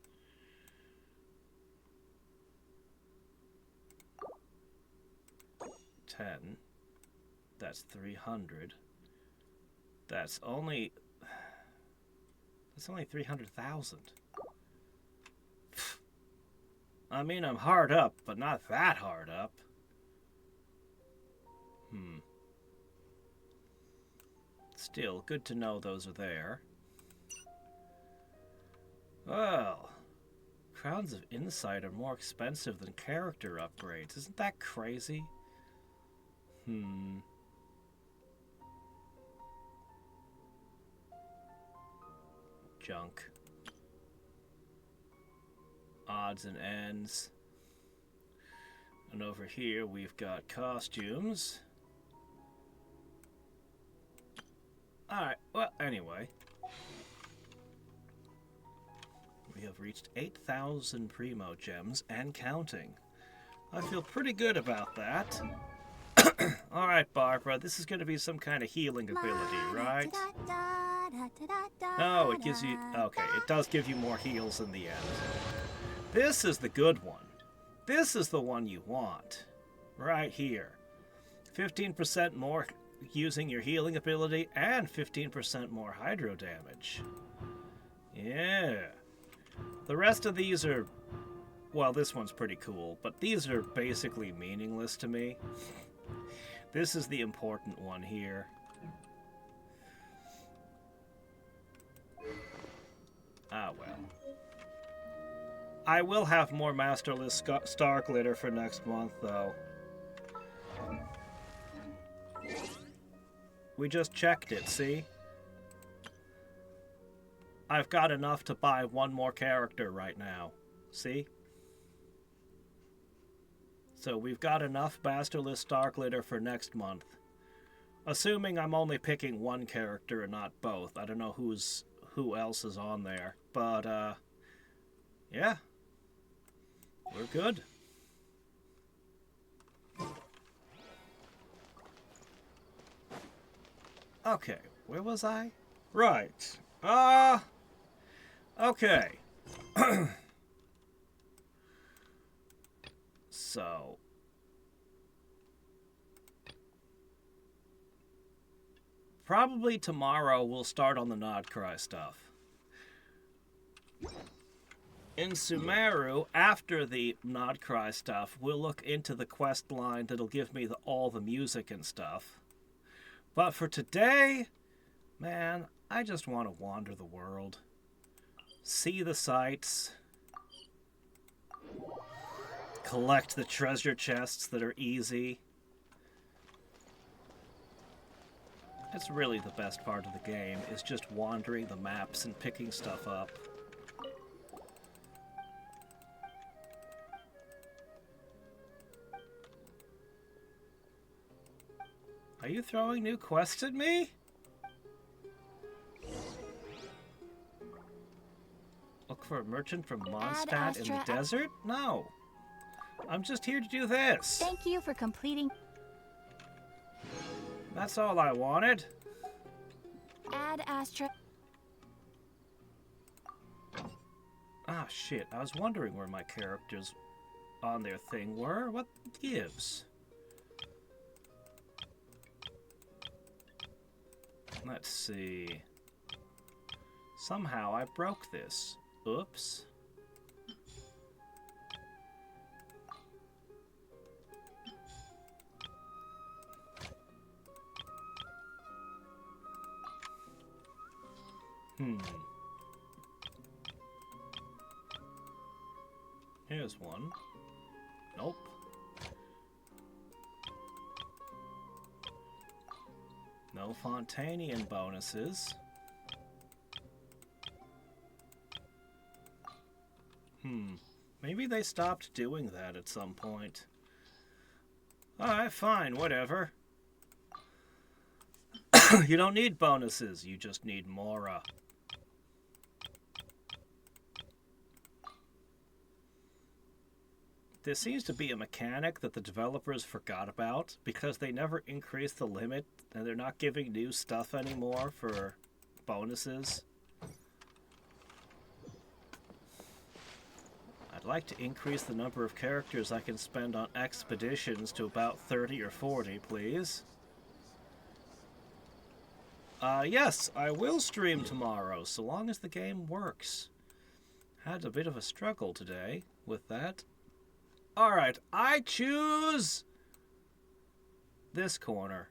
That's 300. That's only 300,000. I mean, I'm hard up, but not that hard up. Still, good to know those are there. Well, Crowns of Insight are more expensive than character upgrades. Isn't that crazy? Junk. Odds and ends. And over here we've got costumes. Alright, well, anyway. We have reached 8,000 Primo Gems and counting. I feel pretty good about that. Alright, Barbara, this is going to be some kind of healing ability, right? No, it gives you... Okay, it does give you more heals in the end. This is the good one. This is the one you want. Right here. 15% more using your healing ability and 15% more hydro damage. Yeah. The rest of these are... Well, this one's pretty cool, but these are basically meaningless to me. This is the important one here. Ah, well. I will have more Masterless Star Glitter for next month, though. We just checked it, see? I've got enough to buy one more character right now. See? So we've got enough Masterless Star Glitter for next month. Assuming I'm only picking one character and not both. I don't know who else is on there. But, yeah. We're good. Okay, where was I? Right. Okay. So... Probably tomorrow we'll start on the Nodcry stuff. In Sumeru, after the Nodcry stuff, we'll look into the quest line that'll give me all the music and stuff. But for today, man, I just want to wander the world. See the sights. Collect the treasure chests that are easy. It's really the best part of the game, is just wandering the maps and picking stuff up. Are you throwing new quests at me? Look for a merchant from Mondstadt in the desert? No. I'm just here to do this. Thank you for completing. That's all I wanted. Add Astra. Ah, shit. I was wondering where my characters on their thing were. What gives? Let's see. Somehow I broke this. Oops. Here's one. Nope. No Fontanian bonuses. Maybe they stopped doing that at some point. Alright, fine, whatever. You don't need bonuses, you just need Mora. There seems to be a mechanic that the developers forgot about because they never increased the limit and they're not giving new stuff anymore for bonuses. I'd like to increase the number of characters I can spend on expeditions to about 30 or 40, please. Yes, I will stream tomorrow, so long as the game works. Had a bit of a struggle today with that. Alright, I choose this corner.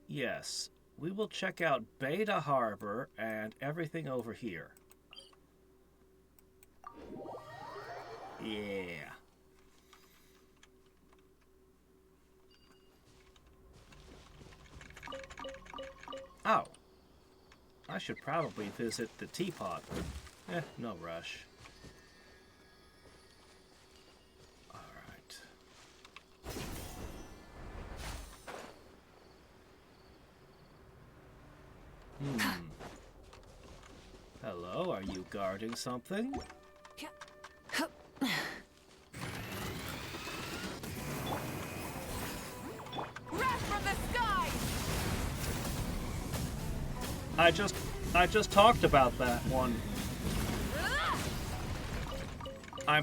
Yes, we will check out Beta Harbor and everything over here. Yeah. Oh. I should probably visit the teapot. No rush. guarding something. Wrath from the sky! I just talked about that one. I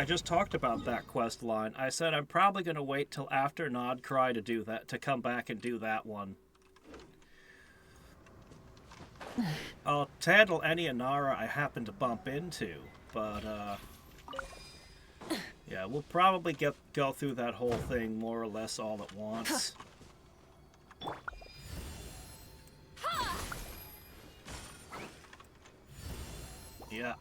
just talked about that quest line. I said I'm probably gonna wait till after Nodcry to do that, to come back and do that one. I'll handle any Inara I happen to bump into, but yeah, we'll probably go through that whole thing more or less all at once. Yeah.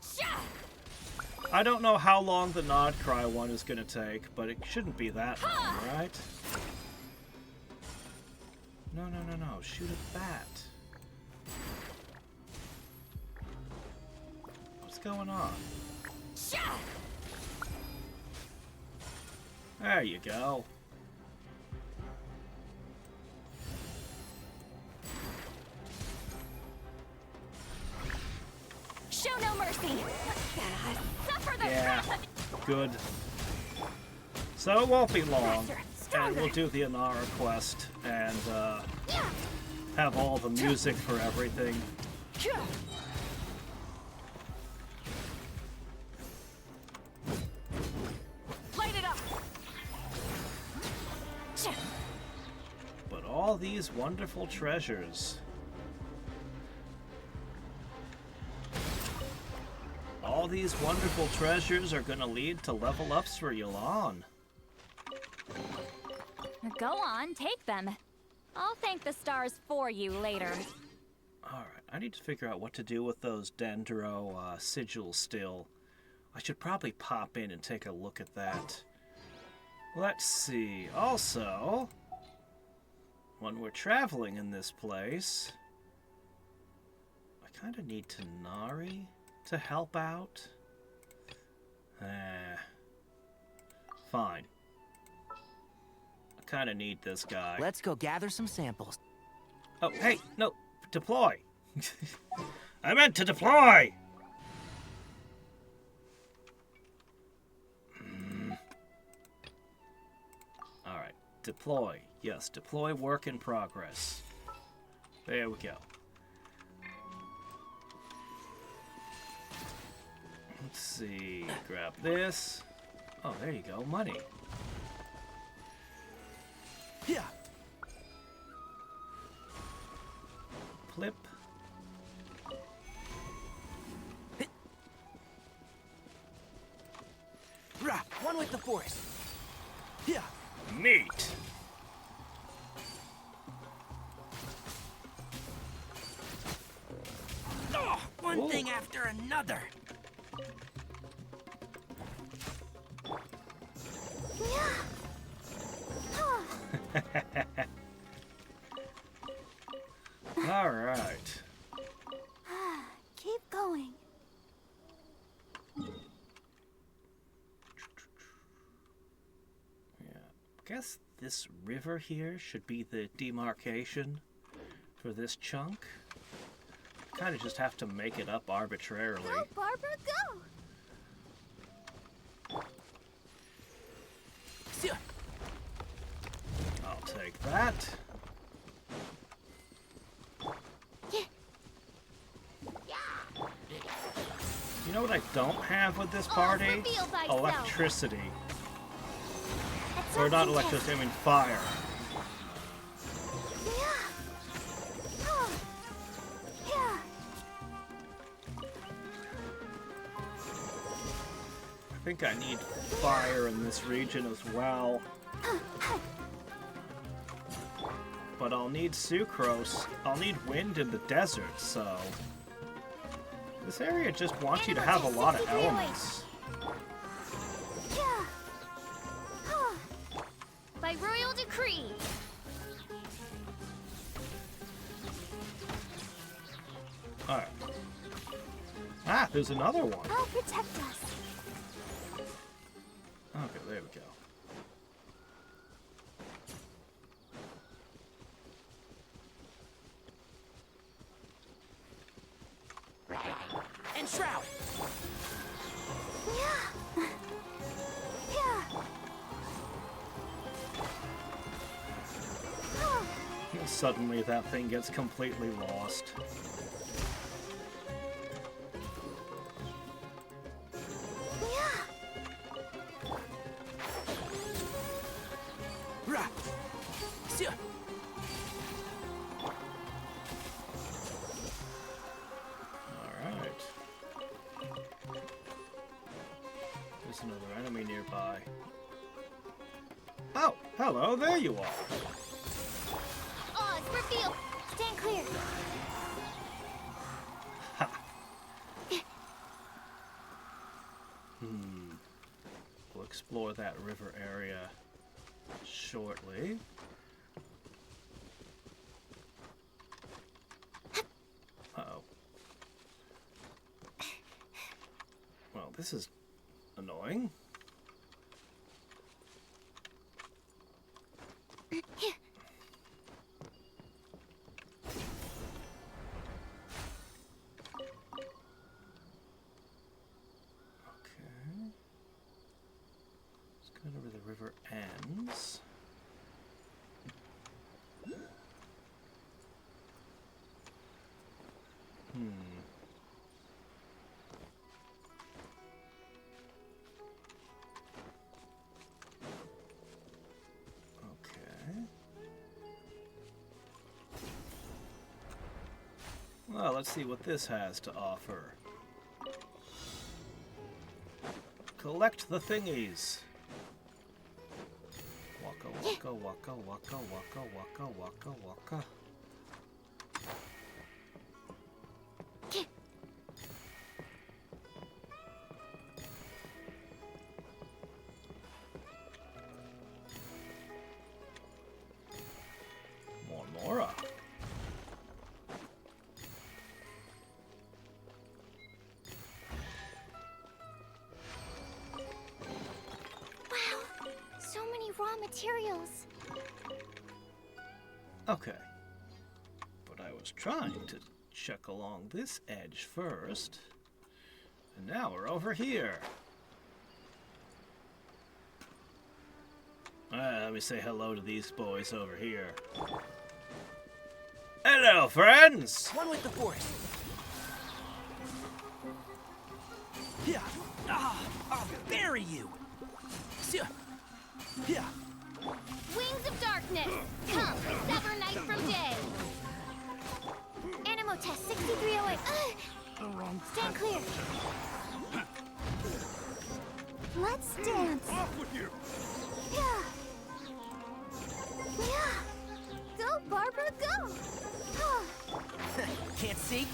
I don't know how long the Nodcry one is gonna take, but it shouldn't be that long, right? No, no, no, no. Shoot a bat. What's going on? There you go. Show no mercy. Suffer the Yeah, wrath of good. So it won't be long, and we'll do the Inara quest and have all the music for everything. Light it up. But all these wonderful treasures. All these wonderful treasures are gonna lead to level ups for Yelan. Go on, take them. I'll thank the stars for you later. Alright, I need to figure out what to do with those Dendro sigils still. I should probably pop in and take a look at that. Let's see. Also, when we're traveling in this place, I kind of need Tanari to help out. Fine. I kind of need this guy. Let's go gather some samples. Oh, hey, no, deploy. I meant to deploy. All right, deploy. Yes, deploy work in progress. There we go. Let's see, grab this. Oh, there you go, money. Yeah. Flip. One with the force. Yeah. Neat. Oh, one thing after another. All right. Keep going. Yeah. Guess this river here should be the demarcation for this chunk. Kind of just have to make it up arbitrarily. Go, Barbara, go! I'll take that. You know what I don't have with this party? reveal thyself. Electricity. Or not electricity, I mean fire. I think I need fire in this region as well. But I'll need sucrose. I'll need wind in the desert, so... This area just wants you to have a lot of elements. By royal decree. Alright. Ah, there's another one. I'll protect us. Okay, there we go. Iron Shroud! Yeah. Yeah. Oh. Suddenly that thing gets completely lost. Alright. There's another enemy nearby. Oh, hello, there you are. Oh, it's revealed. Stand clear. Ha. We'll explore that river area shortly. Uh-oh. Well, this is annoying. Where the river ends. Okay. Well, let's see what this has to offer. Collect the thingies. Waka waka waka waka waka waka waka waka. More Mora. Wow, so many raw materials. Okay. But I was trying to check along this edge first. And now we're over here. Let me say hello to these boys over here. Hello, friends! One with the force. Yeah. I'll bury you. Yeah. Wings of darkness, come, sever night from day. Animo test 6308. Stand clear. Let's dance. Off with you! Yeah. Yeah. Go, Barbara, go. Can't see?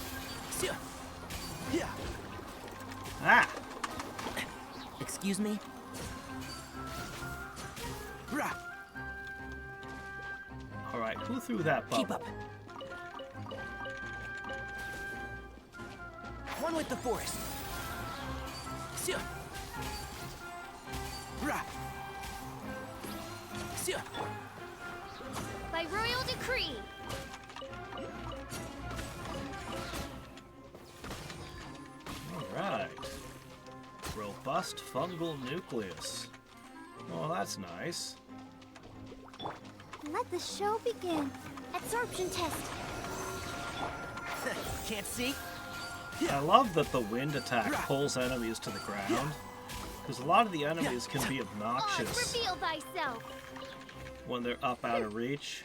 Yeah. Ah! Excuse me? Alright, who threw that bubble? Keep up. One with the forest. By royal decree. Alright. Robust fungal nucleus. Oh, that's nice. Let the show begin. Absorption test. Can't see? I love that the wind attack pulls enemies to the ground. Because a lot of the enemies can be obnoxious Reveal thyself. when they're up out of reach.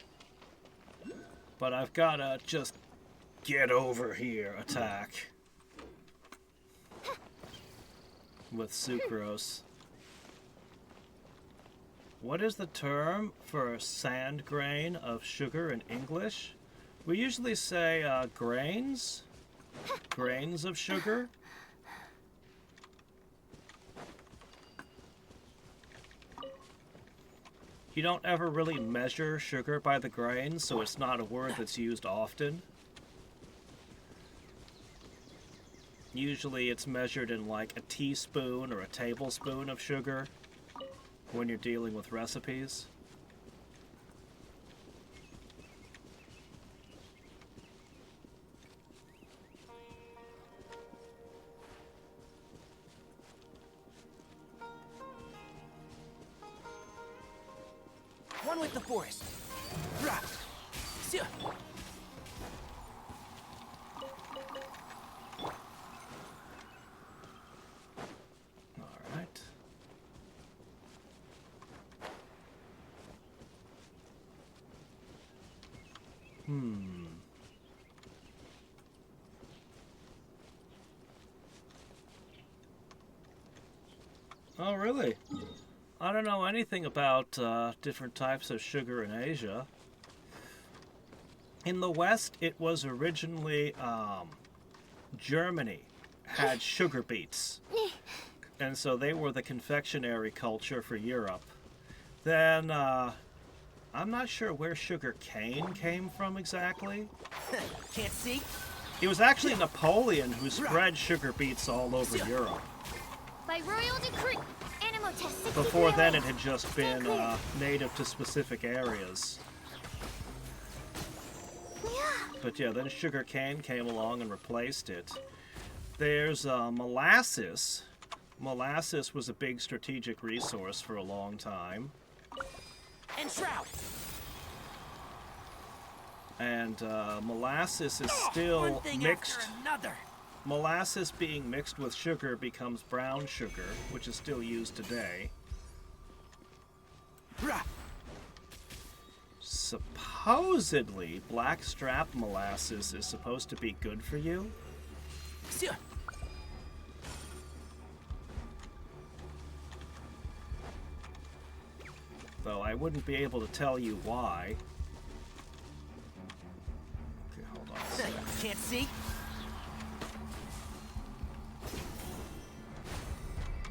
But I've gotta just get over here attack. With sucrose. What is the term for sand grain of sugar in English? We usually say grains. Grains of sugar. You don't ever really measure sugar by the grains, so it's not a word that's used often. Usually it's measured in like a teaspoon or a tablespoon of sugar when you're dealing with recipes. One with the forest. Rah. Sia. All right. Oh, really? I don't know anything about different types of sugar in Asia. In the West, it was originally Germany had sugar beets. And so they were the confectionery culture for Europe. Then, I'm not sure where sugar cane came from exactly. Can't see? It was actually Napoleon who spread sugar beets all over Europe. By royal decree, Animal Test 6308. Before then, it had just been native to specific areas. But yeah, then sugar cane came along and replaced it. There's molasses. Molasses was a big strategic resource for a long time. And shroud. And molasses is still One thing mixed. after another. Molasses being mixed with sugar becomes brown sugar, which is still used today. Rah. Supposedly, blackstrap molasses is supposed to be good for you. Sia. Though I wouldn't be able to tell you why. Okay, hold on a second. Can't see?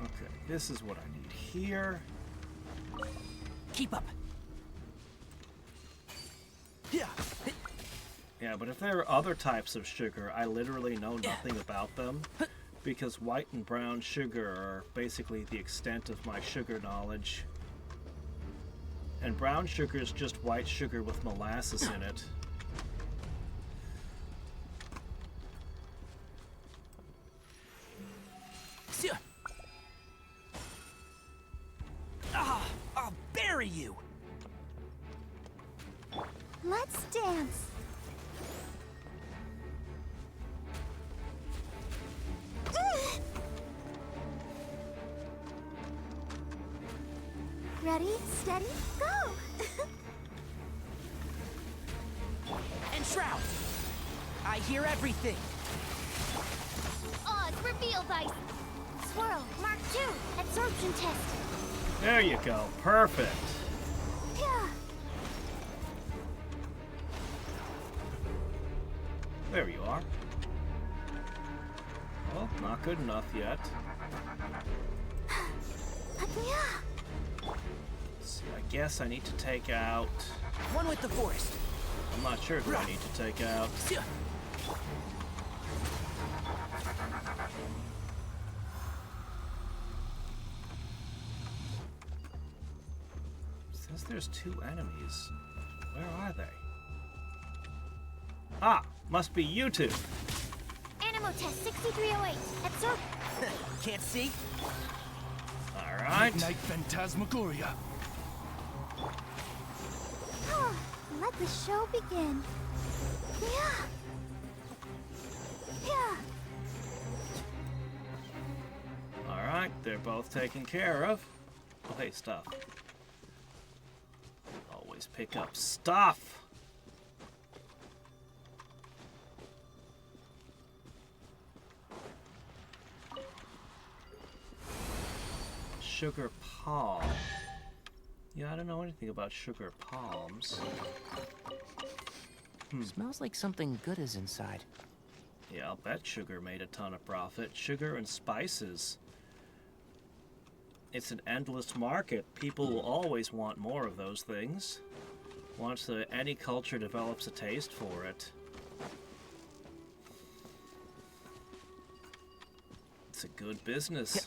Okay, this is what I need here. Keep up. Yeah. Yeah, but if there are other types of sugar, I literally know nothing about them. Because white and brown sugar are basically the extent of my sugar knowledge. And brown sugar is just white sugar with molasses in it. Sia. Ah, I'll bury you. Let's dance. Ready, steady, go! And shroud. I hear everything. Oz, reveal vice. Swirl, Mark 2, absorption test. There you go. Perfect. Yeah. There you are. Well, not good enough yet. So I guess I need to take out... One with the forest. I'm not sure who I need to take out. It says there's 2 enemies. Where are they? Ah, must be you 2. Animal Test 6308. Absorb. Can't see? Alright. Midnight Phantasmagoria. Let the show begin. Yeah. Yeah. Alright, they're both taken care of. Oh, hey, stuff. Always pick up stuff. Sugar palm. Yeah, I don't know anything about sugar palms. Smells like something good is inside. Yeah, I'll bet sugar made a ton of profit. Sugar and spices. It's an endless market. People will always want more of those things. Once any culture develops a taste for it. It's a good business.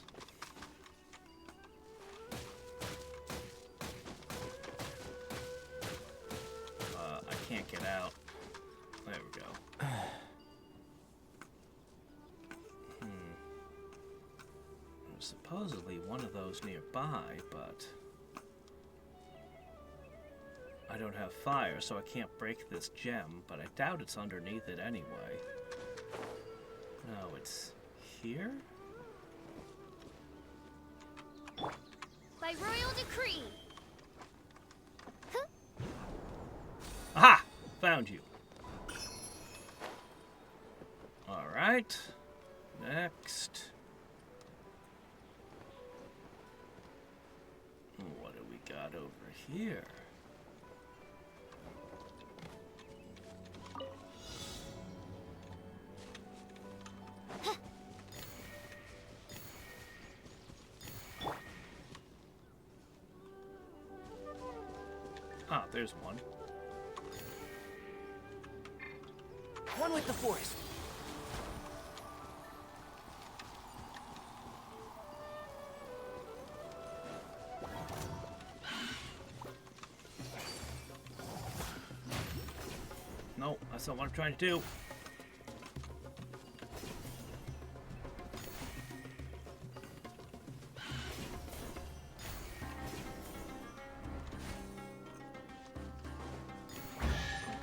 I can't get out. There we go. There's supposedly one of those nearby, but... I don't have fire, so I can't break this gem, but I doubt it's underneath it anyway. No, it's here? By royal decree. Aha! Found you. Alright. Next. What do we got over here? Ah, there's one. One with the forest. No, that's not what I'm trying to do.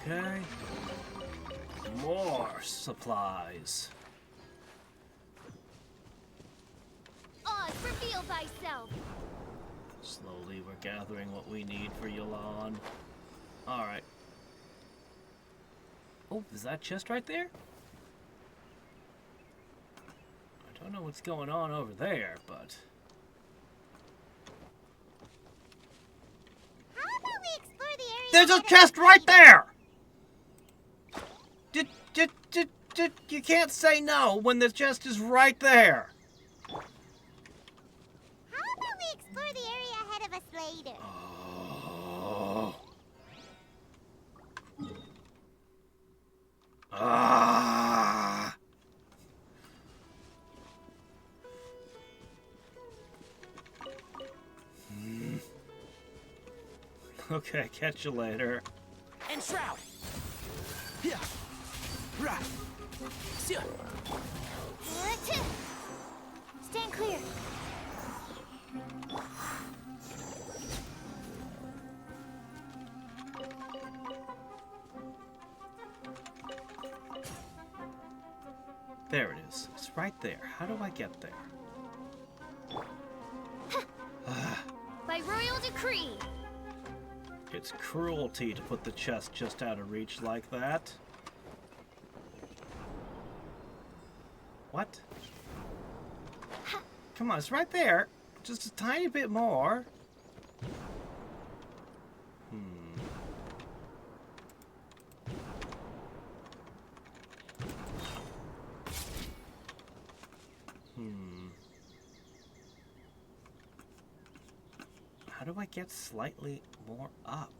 Okay. More supplies. Oz, reveal thyself. Slowly, we're gathering what we need for Yolan. Alright. Oh, is that chest right there? I don't know what's going on over there, but... How about we explore the area? There's a chest right there! You can't say no when the chest is right there. How about we explore the area ahead of us later? Oh. Ah. Okay, catch you later. And Shroud. Yeah. Right. Stand clear. There it is. It's right there. How do I get there? By royal decree. It's cruelty to put the chest just out of reach like that. What? Come on, it's right there. Just a tiny bit more. How do I get slightly more up?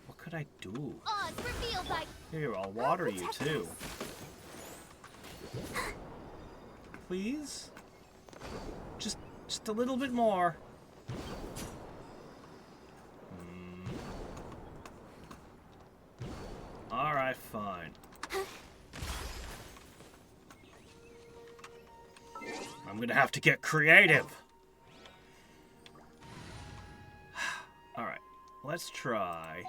What could I do? Oz, reveal thy... Here, I'll water you too. Please? Just a little bit more. Alright, fine. I'm gonna have to get creative. Alright, let's try.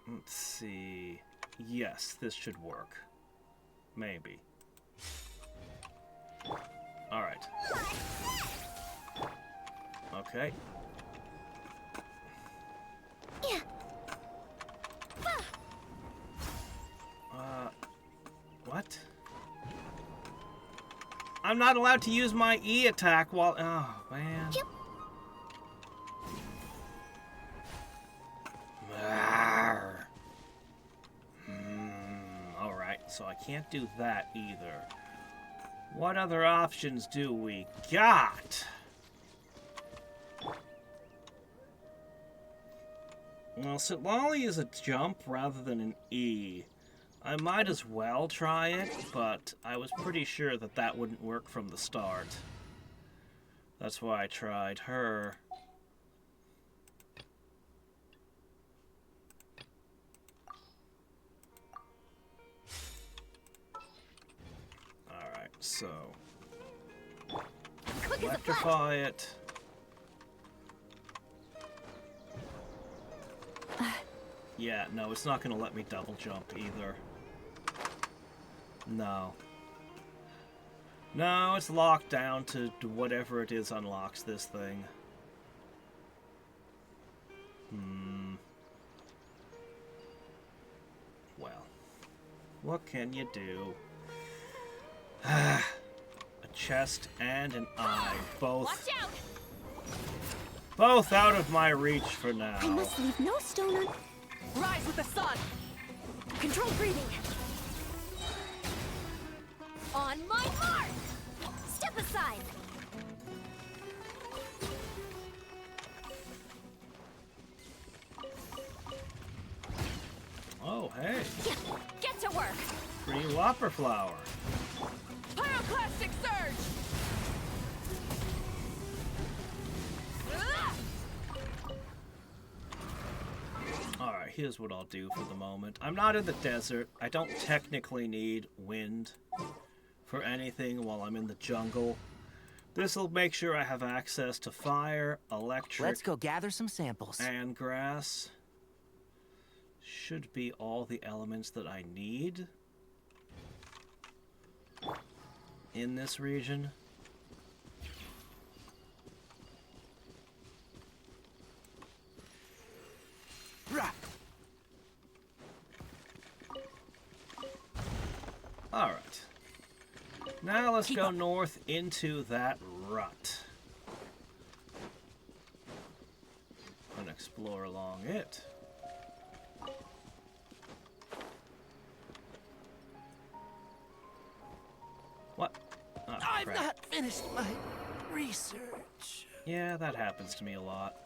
Let's see. Yes, this should work. Maybe. Alright. Okay. What? I'm not allowed to use my E attack while... Oh, man. Alright, so I can't do that either. What other options do we got? Well, Sitlali is a jump rather than an E. I might as well try it, but I was pretty sure that that wouldn't work from the start. That's why I tried her. Alright, so... electrify it. Yeah, no, it's not going to let me double jump either. No. No, it's locked down to whatever it is unlocks this thing. Well, what can you do? A chest and an eye, both out of my reach for now. I must leave no stone un... Rise with the sun! Controlled breathing. On my mark! Step aside! Oh, hey. Get to work! Free Whopper Flower. Pyroclastic surge! Alright, here's what I'll do for the moment. I'm not in the desert. I don't technically need wind for anything while I'm in the jungle. This'll make sure I have access to fire, electric... Let's go gather some samples. ...and grass. Should be all the elements that I need in this region. Alright. Now let's go north into that rut. And explore along it. What? Oh, I've crap. not finished my research. Yeah, that happens to me a lot.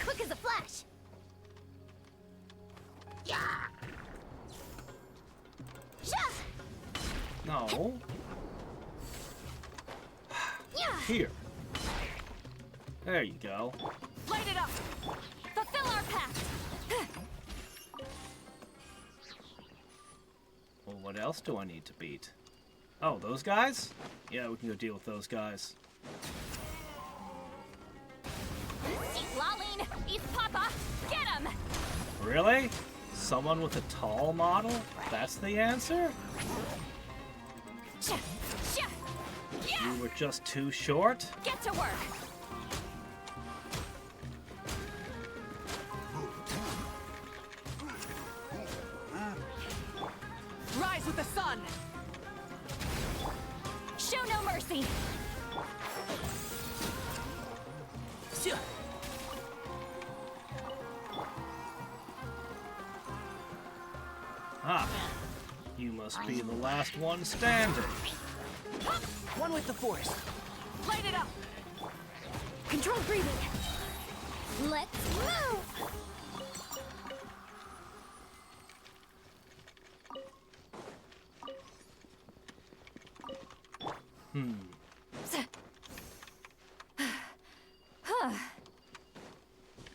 Quick as a flash! Yeah! No. Yeah! Here. There you go. Light it up! Fulfill our pact! Well, what else do I need to beat? Oh, those guys? Yeah, we can go deal with those guys. Laline! East Papa! Get him! Really? Someone with a tall model? That's the answer? You were just too short? Get to work! Rise with the sun! Show no mercy! Ah, you must be the last one standing. One with the force. Light it up! Controlled breathing. Let's move!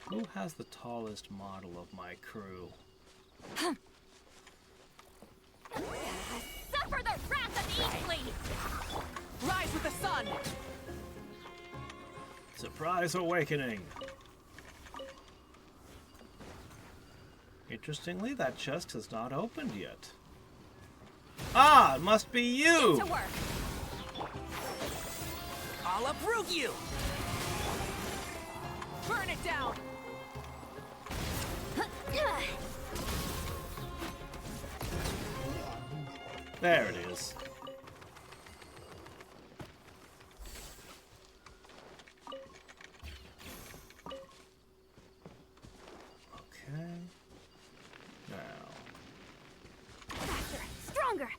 Who has the tallest model of my crew? Suffer the wrath of Eastly! Rise with the sun! Surprise awakening! Interestingly, that chest has not opened yet. Ah, it must be you! Get to work! I'll uproot you! Burn it down! There it is. Okay. Now. Faster! Stronger!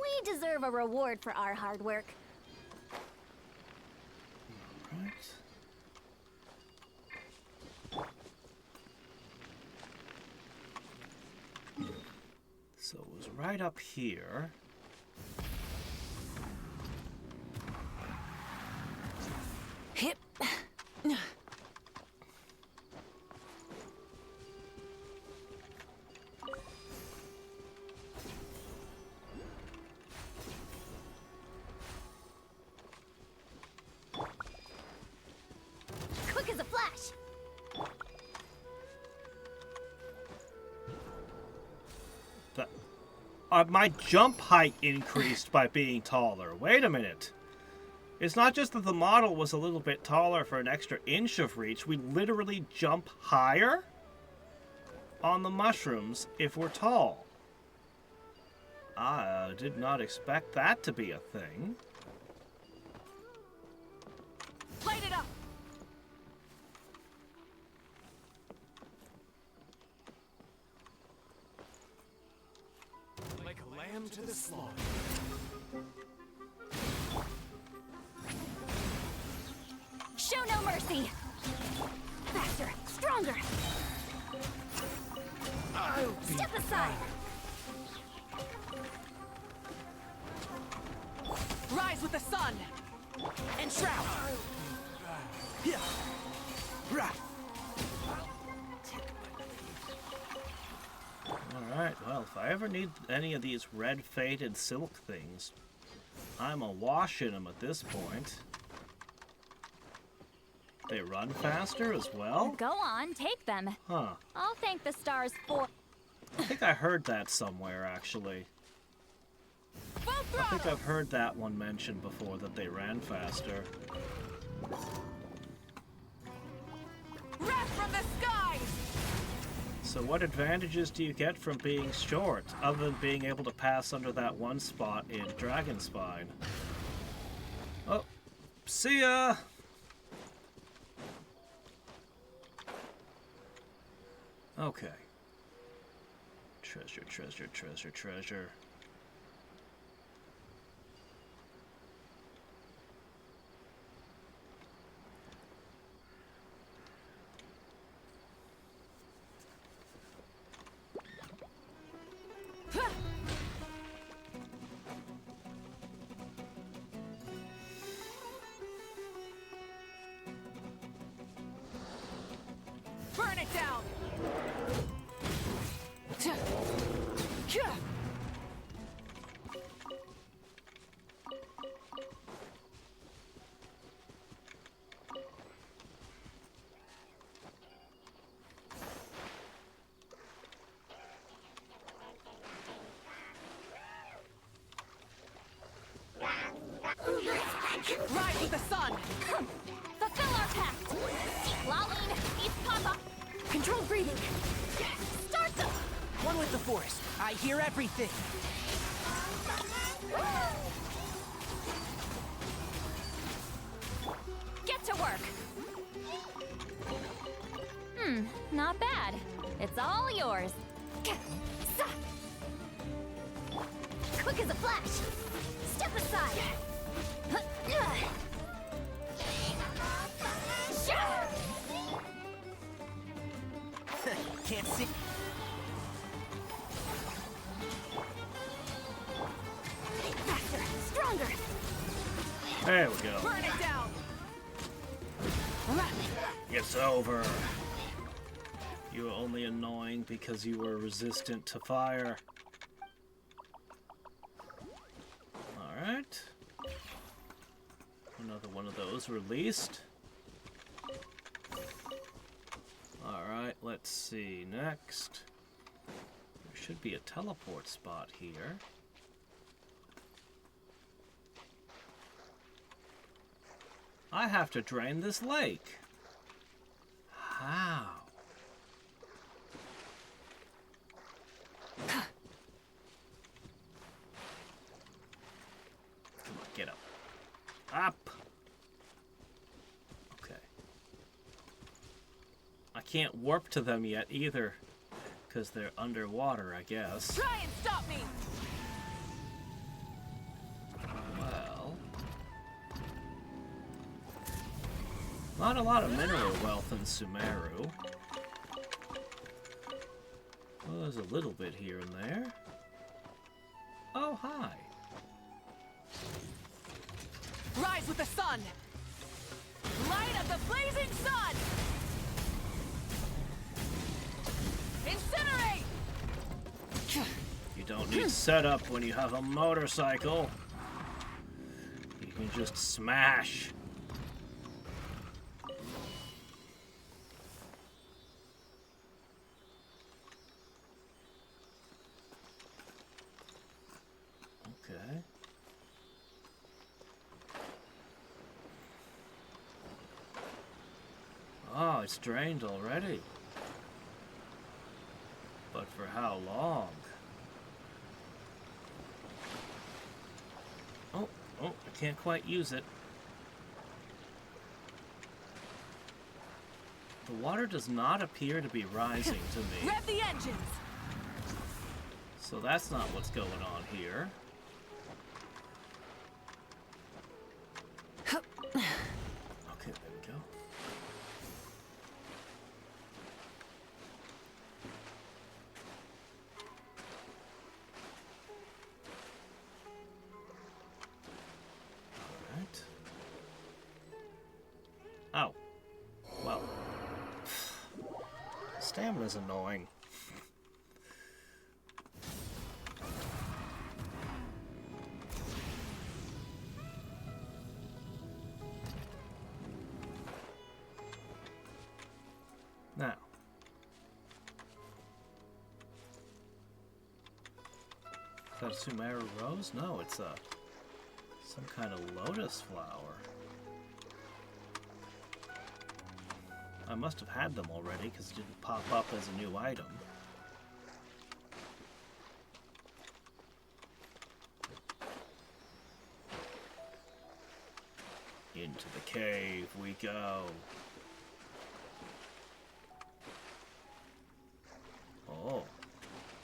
We deserve a reward for our hard work. Right. So it was right up here. splash! My jump height increased by being taller. Wait a minute. It's not just that the model was a little bit taller for an extra inch of reach. We literally jump higher on the mushrooms if we're tall. I did not expect that to be a thing. Light it up! Like a lamb to the slaughter. Show no mercy! Faster, stronger! Step aside! Rise with the sun! And shroud! Yeah. Alright, well, if I ever need any of these red-faded silk things, I'm awash in them at this point. They run faster as well? Go on, take them. Huh. I'll thank the stars for... I think I heard that somewhere, actually. I think I've heard that one mentioned before, that they ran faster. Wrath from the skies! So what advantages do you get from being short, other than being able to pass under that one spot in Dragon Spine? Oh, see ya! Okay. Treasure, treasure, treasure, treasure. Burn it down! Rise with the sun! Fulfill our pact! Lolling, east papa! Controlled breathing! Start them! One with the force. I hear everything. Get to work! Not bad. It's all yours. Quick as a flash! Step aside! Can't see. Faster, stronger! There we go. Burn it down! It's over. You were only annoying because you were resistant to fire. Alright. Another one of those released. Alright, let's see. Next. There should be a teleport spot here. I have to drain this lake. How? Come on, get up. Up! Okay. I can't warp to them yet either, because they're underwater, I guess. Try and stop me! Well... not a lot of mineral wealth in Sumeru. Well, there's a little bit here and there. Oh, hi. Rise with the sun! Light of the blazing sun! Incinerate! You don't need setup when you have a motorcycle. You can just smash. Oh, it's drained already. But for how long? Oh, I can't quite use it. The water does not appear to be rising to me. Rev the engines! So that's not what's going on here. Okay, there we go. Alright. Oh. Well. Stamina's annoying. Now. Is that a Sumeru rose? No, it's some kind of lotus flower. I must have had them already because it didn't pop up as a new item. Into the cave we go. Oh,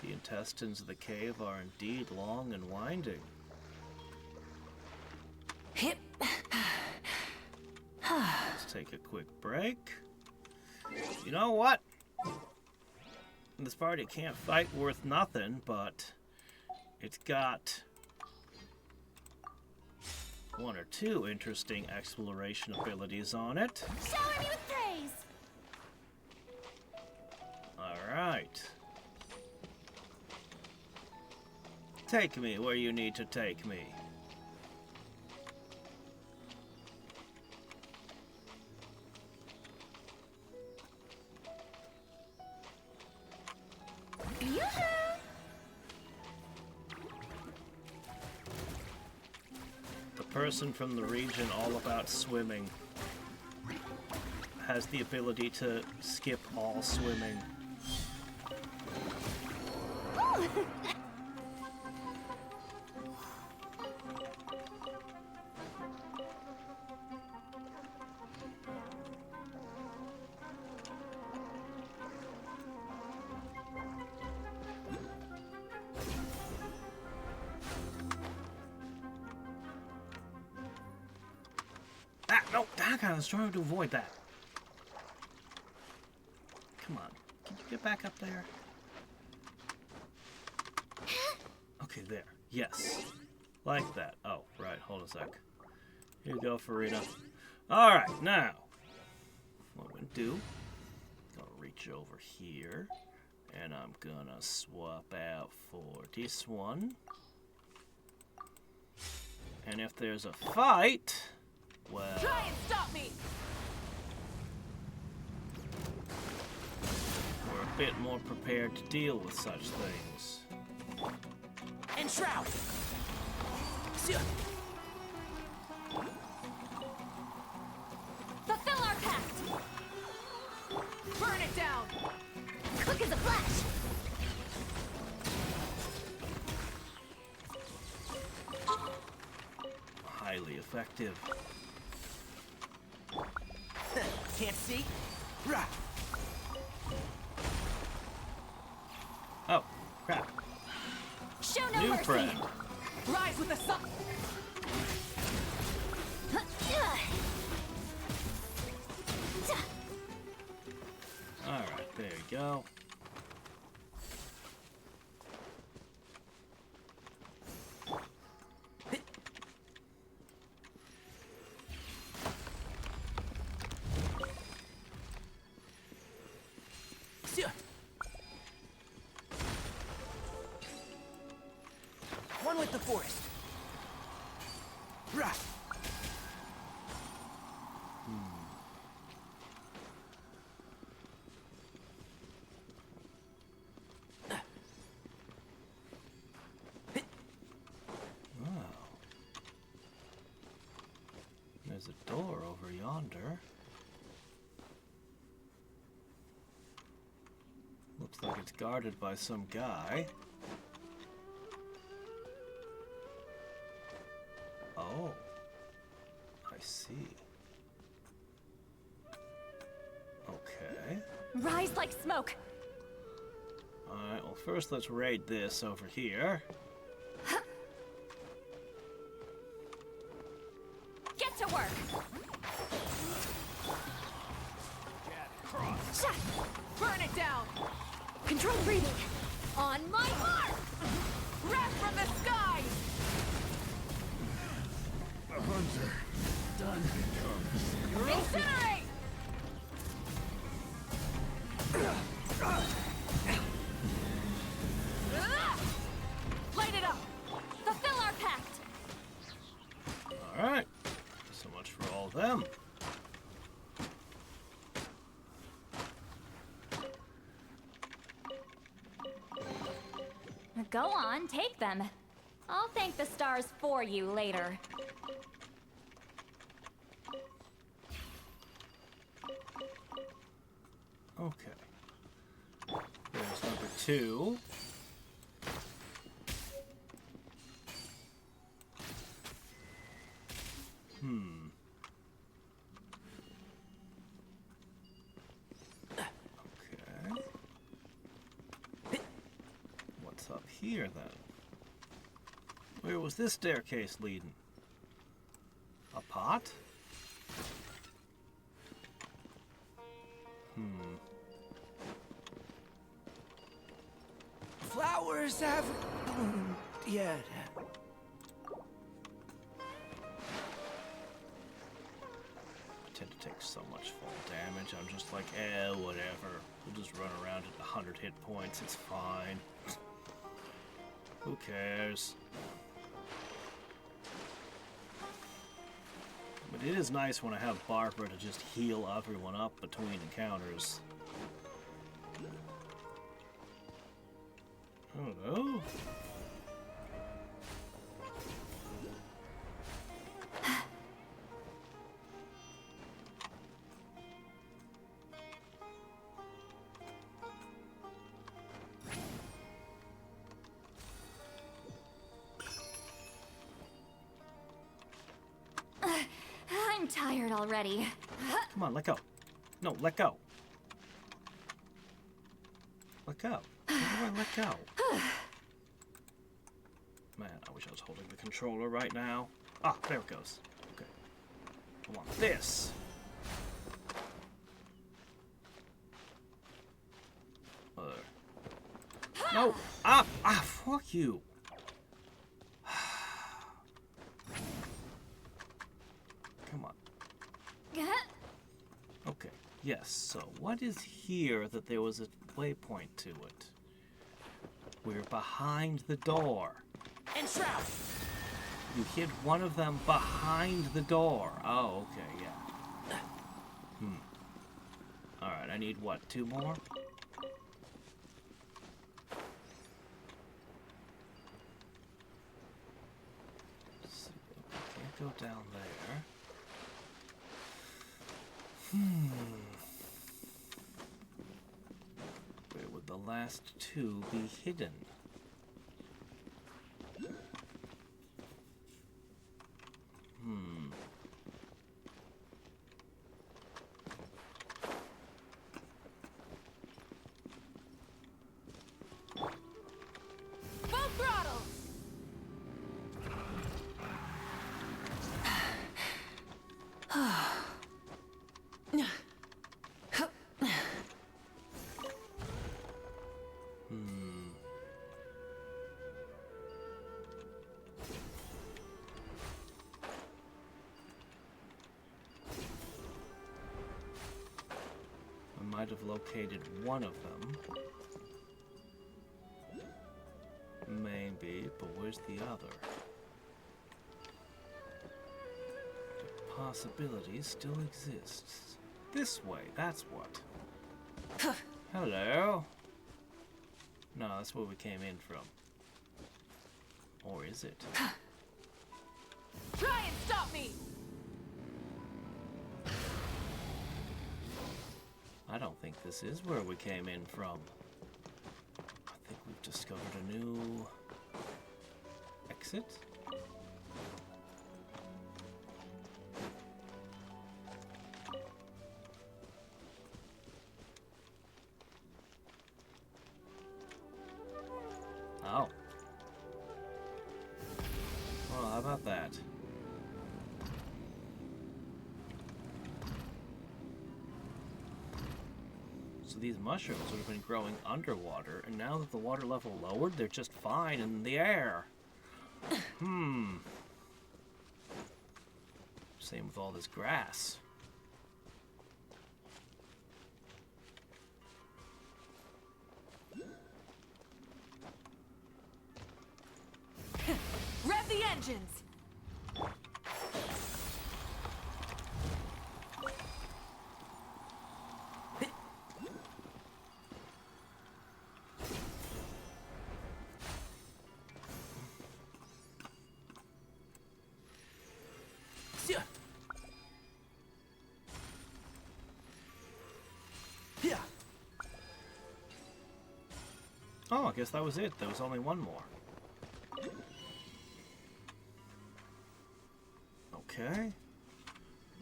the intestines of the cave are indeed long and winding. Let's take a quick break. You know what? This party can't fight worth nothing, but it's got one or two interesting exploration abilities on it. Shower me with praise! Alright. Take me where you need to take me. The person from the region all about swimming has the ability to skip all swimming. No, I was trying to avoid that. Come on, can you get back up there? Okay, there. Yes. Like that. Oh, right, hold a sec. Here you go, Farina. Alright, now. What I'm gonna do, gonna reach over here, and I'm gonna swap out for this one. And if there's a fight, well... Try and stop me! We're a bit more prepared to deal with such things. Enshroud! Fulfill our pact! Burn it down! Quick as a flash! Highly effective. Can't see? Oh, crap. Show no New mercy! friend. Rise with the sun! Alright, there you go. One with the forest. There's a door over yonder. Looks like it's guarded by some guy. Oh. I see. Okay. Rise like smoke. Alright, well first let's raid this over here. Get to work. Burn it down! Control breathing. On my mark! Wrath from the skies! The hunter. Done. Incinerate! Light it up. Fulfill our pact. Alright. So much for all of them. Go on, take them. I'll thank the stars for you later. Okay. There's number 2. Okay. What's up here then? Where was this staircase leading? A pot? Flowers haven't bloomed yet. I tend to take so much fall damage. I'm just like, whatever. We'll just run around at 100 hit points. It's fine. Who cares? But it is nice when I have Barbara to just heal everyone up between encounters. Hello? I'm tired already. Come on, let go. No, let go. Let go. How do I let go? Man, I wish I was holding the controller right now. Ah, there it goes. Okay. I want this. No! Ah! Ah, fuck you! Come on. Okay, yes, so what is here that there was a waypoint to it? We're behind the door. Entrap! You hit one of them behind the door. Oh, okay, yeah. Alright, I need what, 2 more? Let's see, can't go down there. Where would the last 2 be hidden? Full throttle! I might have located one of them. Maybe, but where's the other? The possibility still exists. This way, that's what. Hello? No, that's where we came in from. Or is it? Try and stop me! I don't think this is where we came in from. discovered a new exit. Oh. Well, how about that? So these mushrooms would have been growing underwater, and now that the water level lowered, they're just fine in the air. Same with all this grass. Rev the engines! Oh, I guess that was it. There was only one more. Okay.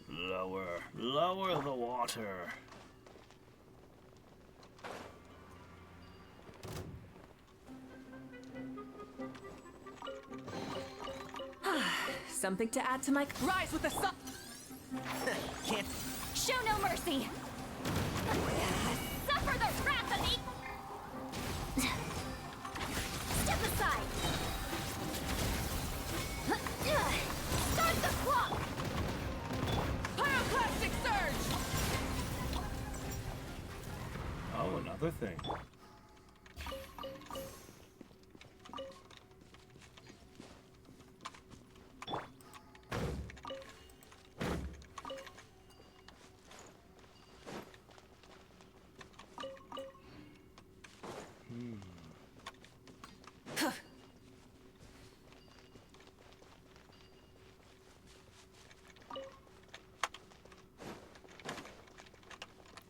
Lower. Lower the water. Something to add to my... Rise with the sun! Can't... Show no mercy! Suffer the wrath of me! Step aside! Start the clock! Pyroclastic surge! Oh, another thing.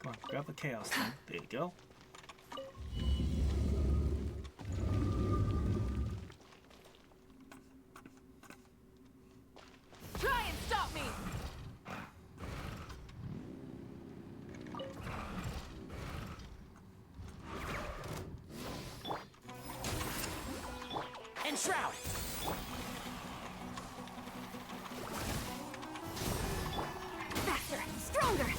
Come on, grab the chaos thing. There you go. Try and stop me! Enshroud! Faster! Stronger!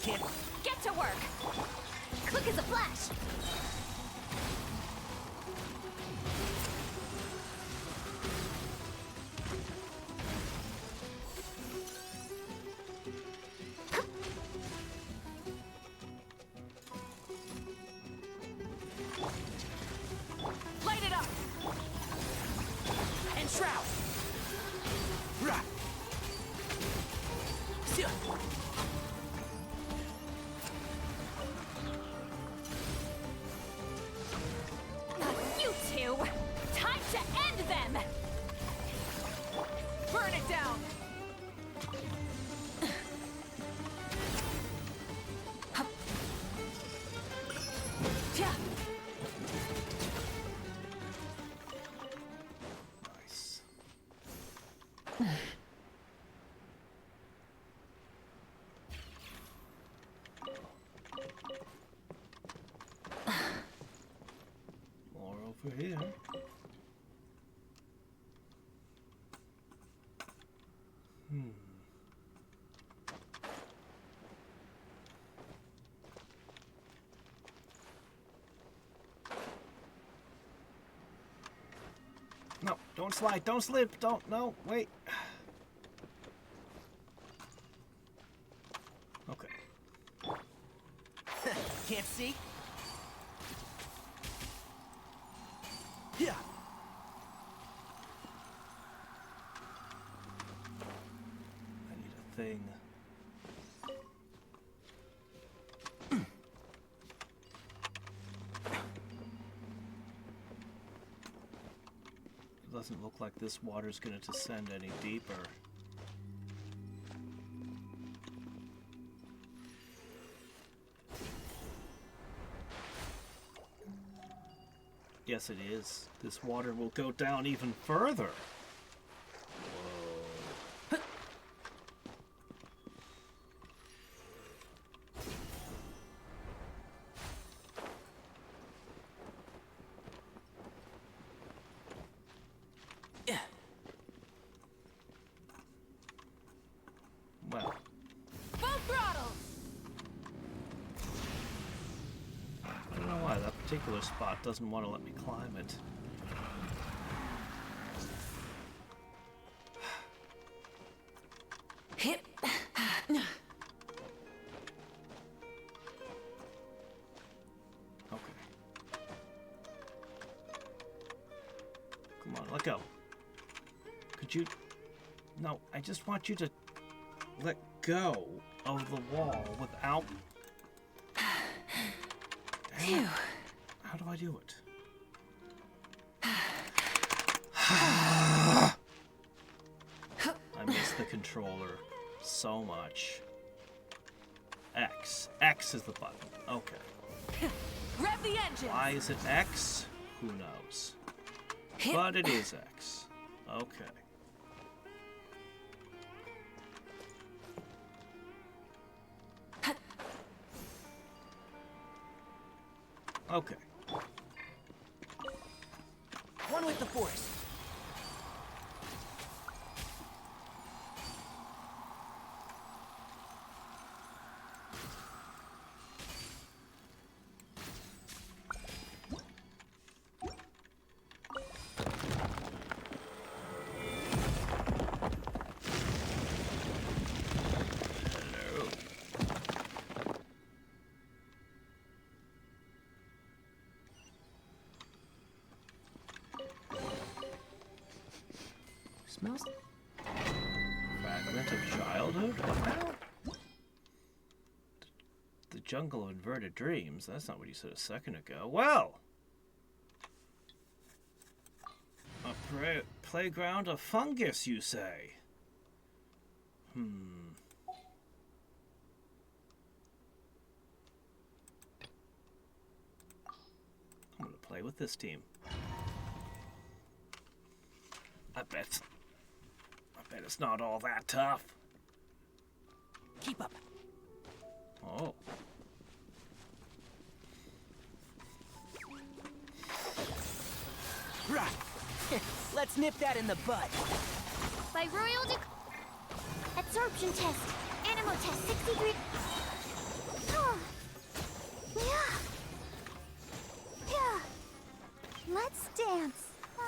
Can't... Get to work! Quick as a flash! Light it up! Enshroud! Rah! Sia! You two! Time to end them! Burn it down! Nice. More over here. No, don't slide, don't slip, don't, no, wait. Okay. Can't see? Yeah. I need a thing. doesn't look like this water's gonna descend any deeper. Yes, it is. This water will go down even further. Whoa. Well. Full throttle! I don't know why that particular spot doesn't want to let me climb it. Hit. Okay. Come on, let go. Could you... No, I just want you to let go of the wall without... Damn it. How do I do it? I miss the controller so much. X. X is the button. Okay. Rev the engine. Why is it X? Who knows? But it is X. Okay. Okay. One with the Force. Smells. Fragment of childhood? What now? The jungle of inverted dreams. That's not what you said a second ago. Well! A playground of fungus, you say? I'm gonna play with this team. I bet it's not all that tough. Keep up. Oh. Right. Let's nip that in the bud. By royal absorption test. Animal test 63. Oh. Yeah. Yeah. Let's dance. La,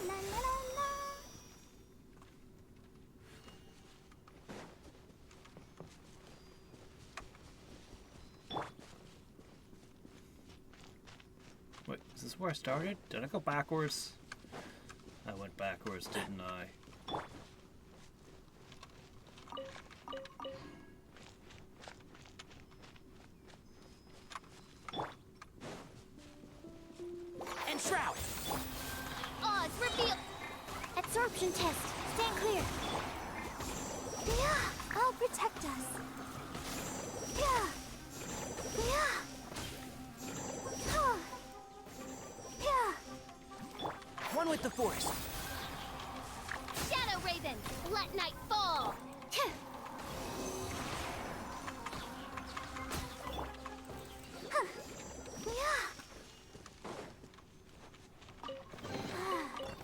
la, la, la. Wait, is this where I started? Did I go backwards? I went backwards, didn't I? And shroud. Oz, reveal. Absorption test. Stand clear. Yeah, I'll protect us. Yeah. Yeah. Oh. Yeah. One with the Force. Shadow Raven, let night fall.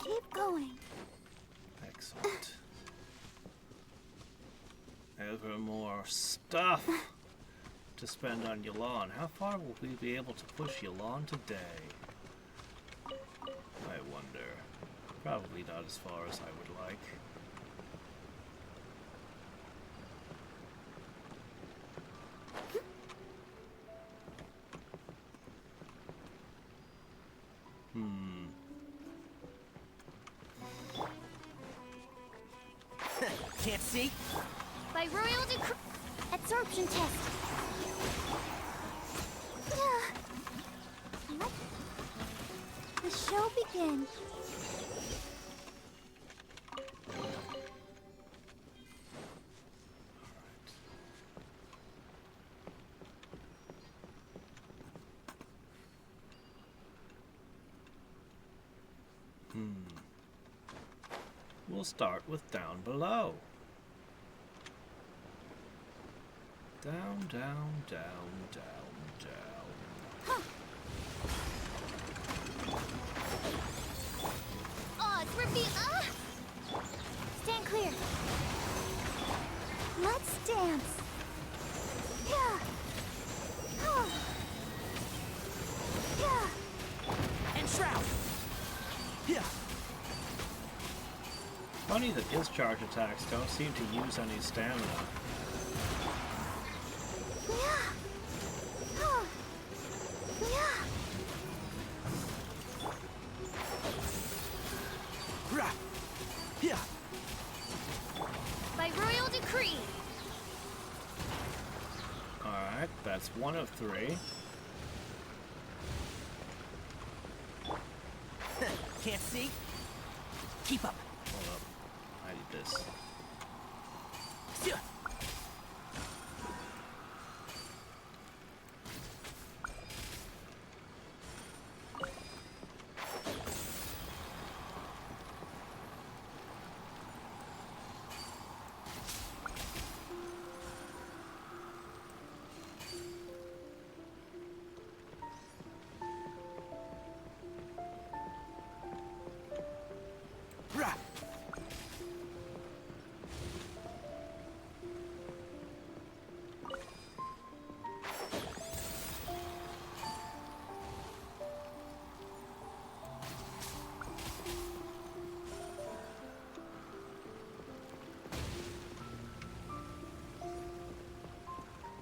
Keep going. Excellent. Ever more stuff to spend on Yulon. How far will we be able to push Yulon today? I wonder. Probably not as far as I would like. Can't see? By royal decree. Absorption test. Let the show begin. We'll start with down below. Down, down, down, down, down. Huh. Odds reveal. Stand clear. Let's dance. Yeah. Yeah. And shroud. Yeah. Funny that his charge attacks don't seem to use any stamina. By royal decree. Alright, that's one of three. Can't see? Keep up. Hold up. I need this.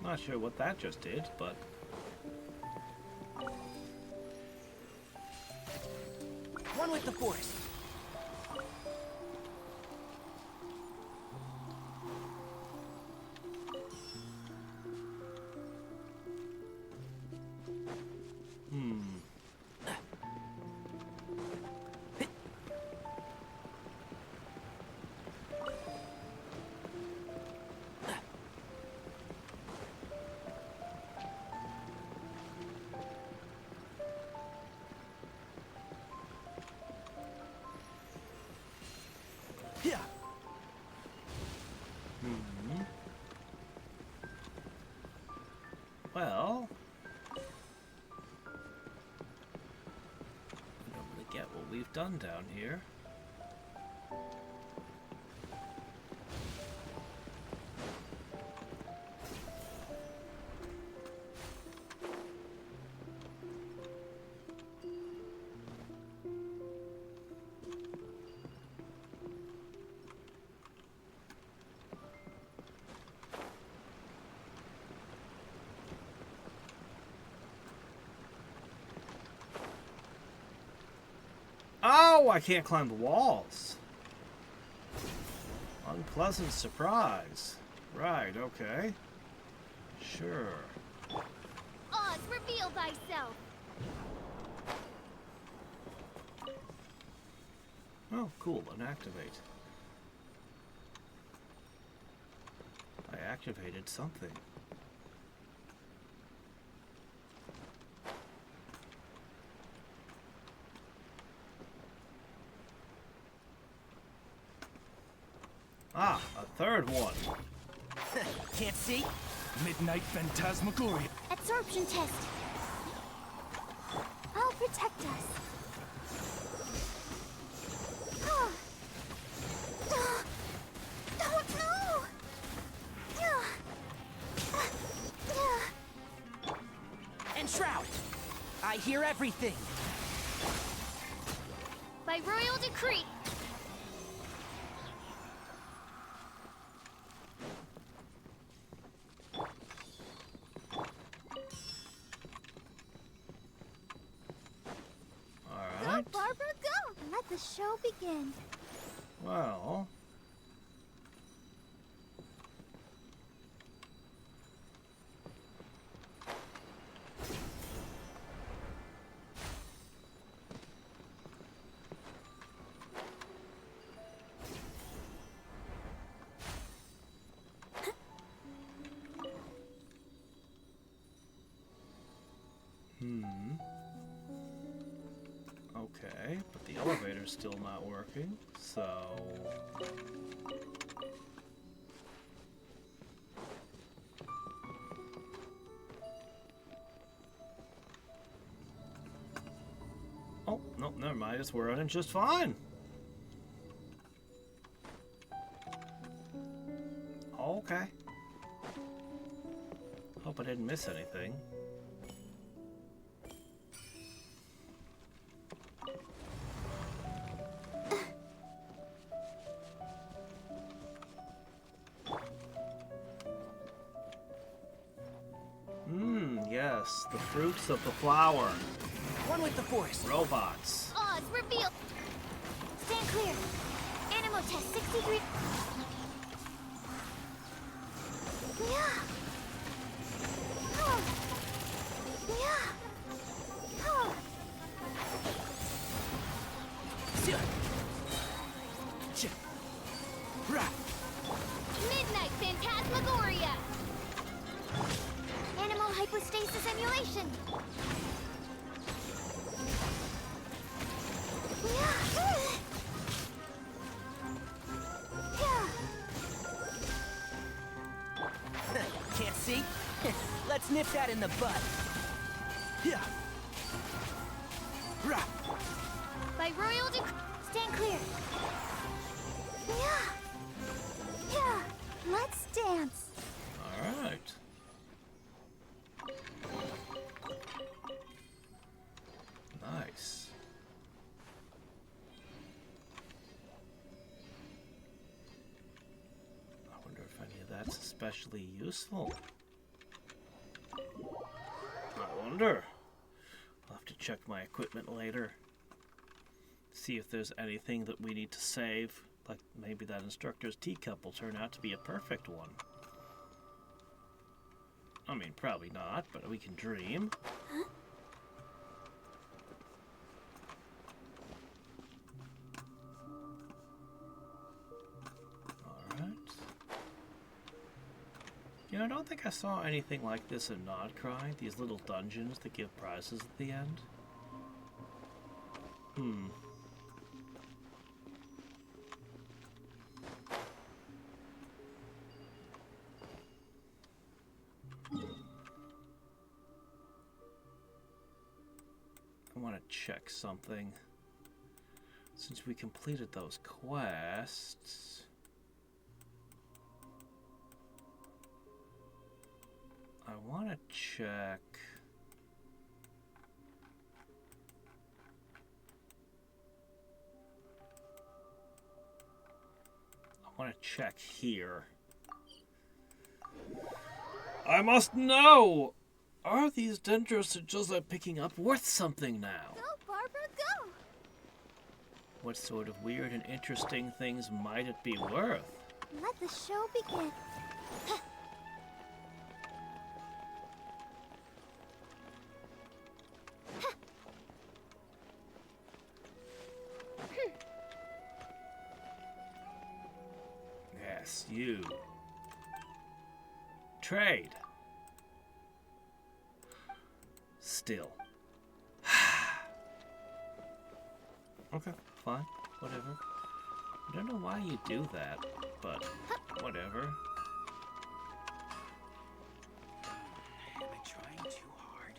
Not sure what that just did, but One with the force. Yeah. well, I don't really get what we've done down here. Oh, I can't climb the walls. Unpleasant surprise. Right, okay. Sure. Oz, reveal thyself. Oh, cool, and activate. I activated something. Ah, a third one. Can't see? Midnight Phantasmagoria. Absorption test. I'll protect us. Oh no! And shroud. I hear everything. By royal decree. Go, Barbara, go! Let the show begin. Well... Okay, but the elevator's timer's still not working, so... Oh, no, never mind. It's running just fine. Okay. Hope I didn't miss anything. Yes, the fruits of the flower. One with the force. Robots. Oz, reveal. Stand clear. Animal test 63. Yeah. Oh. Yeah. Oh. Midnight Phantasmagoria. Animal hypostasis emulation. Can't see? Let's nip that in the bud. Yeah. By royal stand clear. Yeah. Yeah. Let's dance. All right. Nice. I wonder if any of that's especially useful. I wonder. I'll have to check my equipment later. See if there's anything that we need to save. Like maybe that instructor's teacup will turn out to be a perfect one. I mean, probably not, but we can dream. Huh? Alright. You know, I don't think I saw anything like this in Nodcry. These little dungeons that give prizes at the end. I want to check something. Since we completed those quests... I want to check... I want to check here. I must know! Are these dendro sigils I'm picking up worth something now? Go, Barbara, go! What sort of weird and interesting things might it be worth? Let the show begin. Yes, you. Trade. Still. Okay, fine. Whatever. I don't know why you do that, but whatever. Am I trying too hard?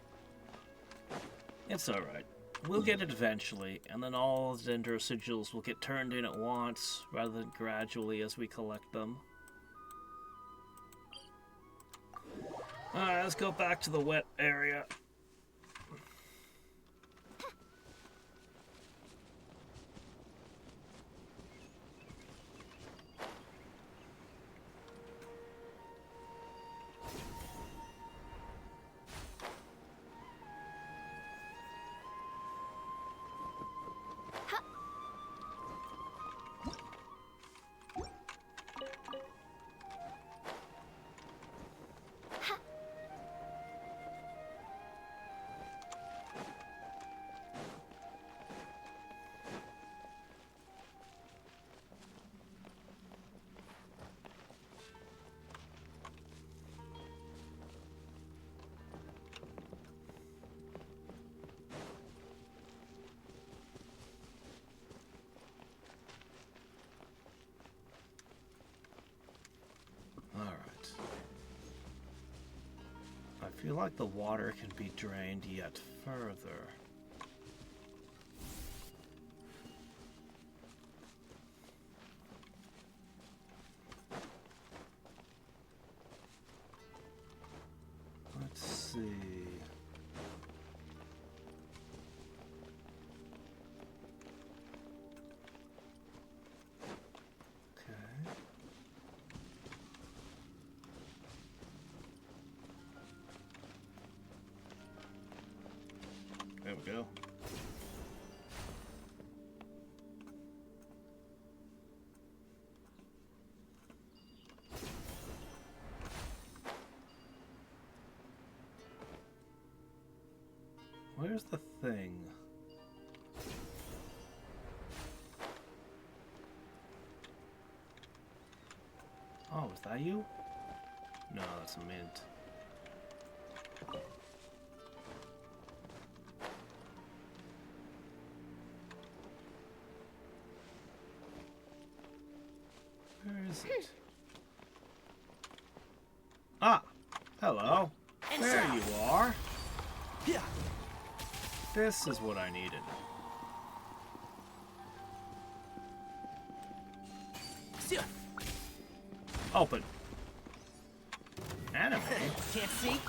It's alright. We'll get it eventually, and then all the dendro sigils will get turned in at once, rather than gradually as we collect them. Alright, let's go back to the wet area. I feel like the water can be drained yet further. Let's see. Okay. There we go. Where's the thing? Oh, is that you? No, that's a mint. Where is it? Ah! Hello! There you are! Yeah. This is what I needed. Open. Anime? Can't see?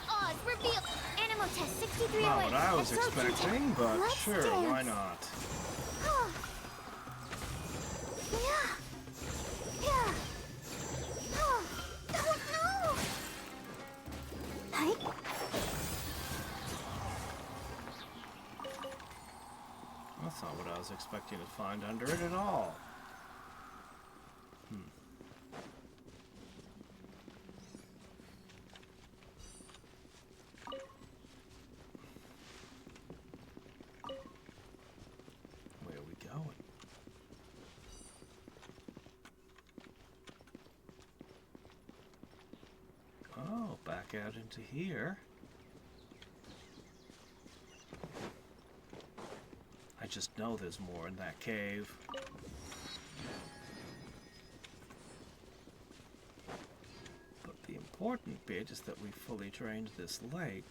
Oz, reveal! Animal test 6308. Not what I was That's so expecting, but Let's sure, dance. why not? Yeah. Yeah. Oh, no! Hi. That's not what I was expecting to find under it at all. Where are we going? Oh, back out into here. I just know there's more in that cave. But the important bit is that we fully drained this lake.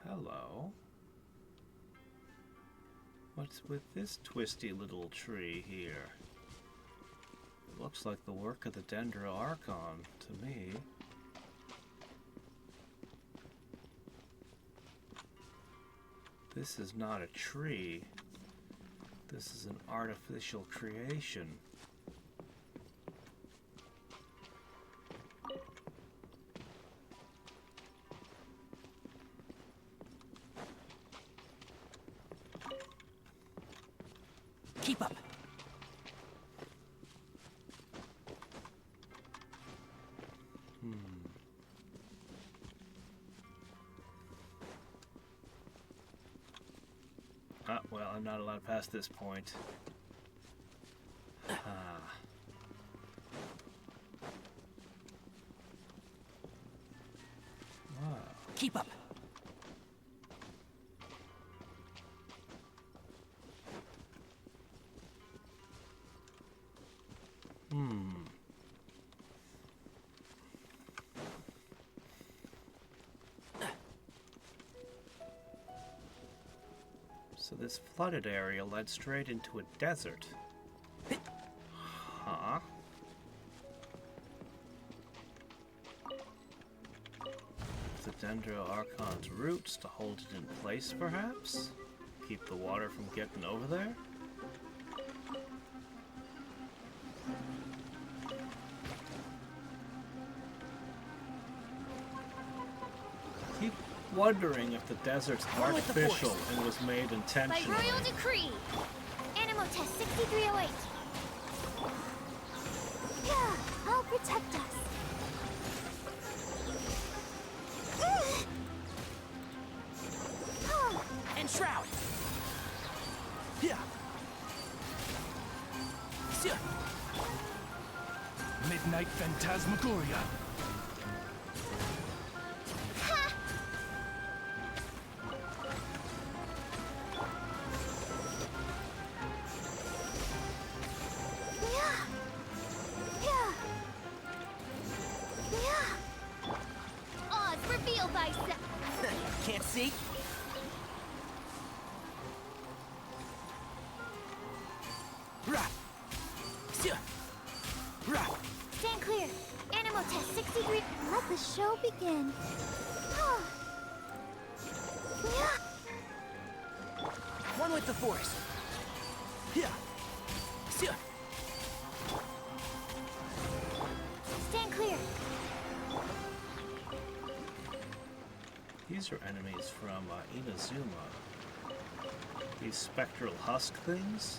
Hello. What's with this twisty little tree here? It looks like the work of the Dendroarchon to me. This is not a tree. This is an artificial creation. Keep up. Well, I'm not allowed past this point. Wow. Keep up. So this flooded area led straight into a desert. Huh? The Dendroarchon's roots to hold it in place, perhaps? Keep the water from getting over there? Keep wondering if the desert's artificial and was made By intentionally. royal decree, Animal test 6308. Yeah, I'll protect us. And shroud. Yeah. Midnight Phantasmagoria. see? Stand clear. Animal test 63. Let the show begin. One with the force. Stand clear. These are enemies from Inazuma. These spectral husk things.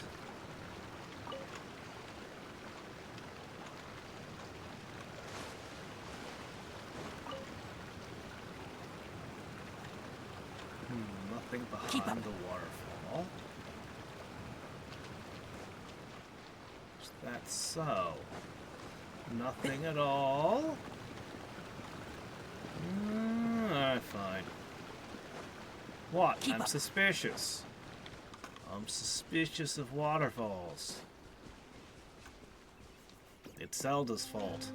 Nothing behind the waterfall. Is that so? Nothing at all? Alright, fine. What? I'm suspicious. I'm suspicious of waterfalls. It's Zelda's fault.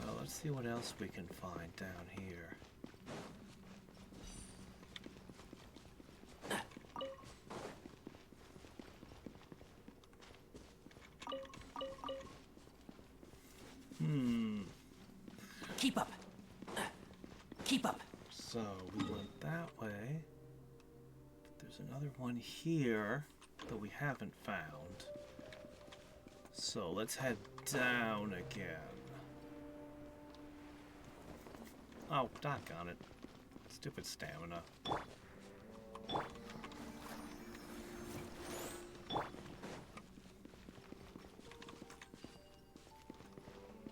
Well, let's see what else we can find down here. Keep up. Keep up. So we went that way. There's another one here that we haven't found. So let's head down again. Oh, doggone it. Stupid stamina.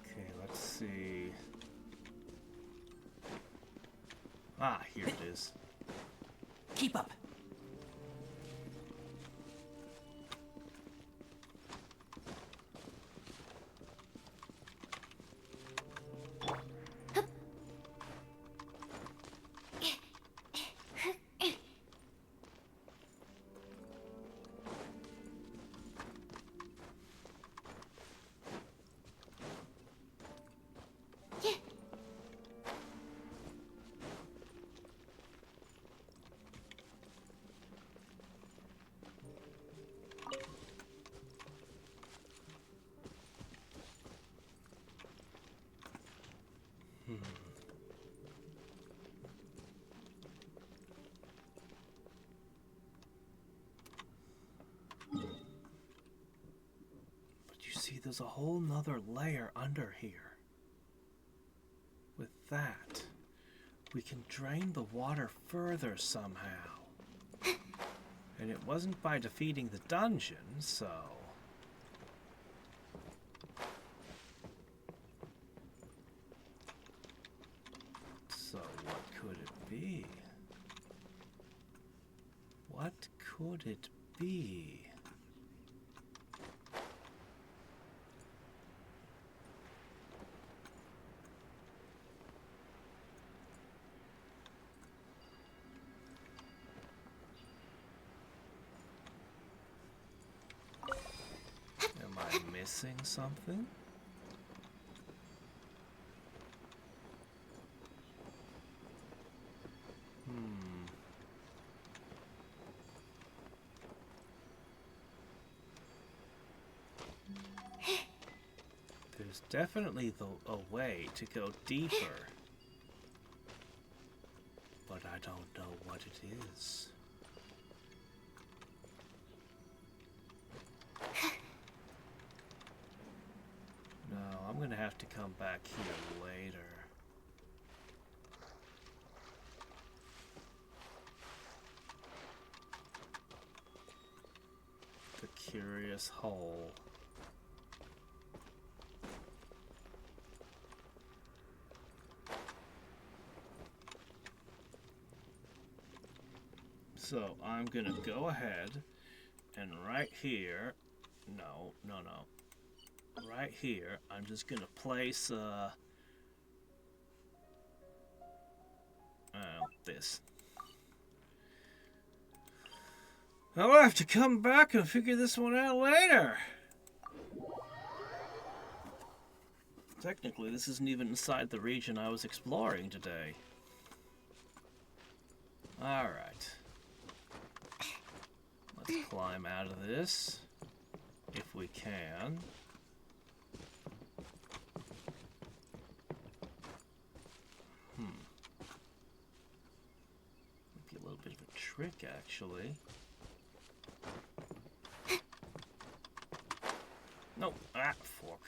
Okay, let's see. Ah, here it is. Keep up. But you see, there's a whole nother layer under here. With that, we can drain the water further somehow. And it wasn't by defeating the dungeon, so... So what could it be? What could it be? Am I missing something? There's definitely a way to go deeper. But I don't know what it is. No, I'm gonna have to come back here later. The curious hole. So I'm gonna go ahead and right here, no, right here, I'm just gonna place This. I'll have to come back and figure this one out later. Technically, this isn't even inside the region I was exploring today. Alright. Let's climb out of this, if we can. Might be a little bit of a trick, actually. No, fork.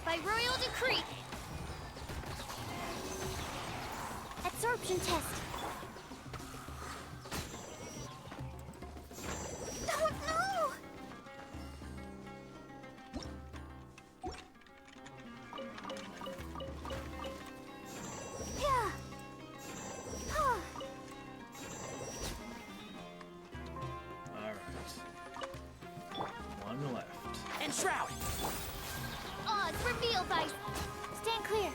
By royal decree. Absorption test. Oh no! Yeah. Oh. Alright. One left. And shroud. Odds reveal by. Stand clear.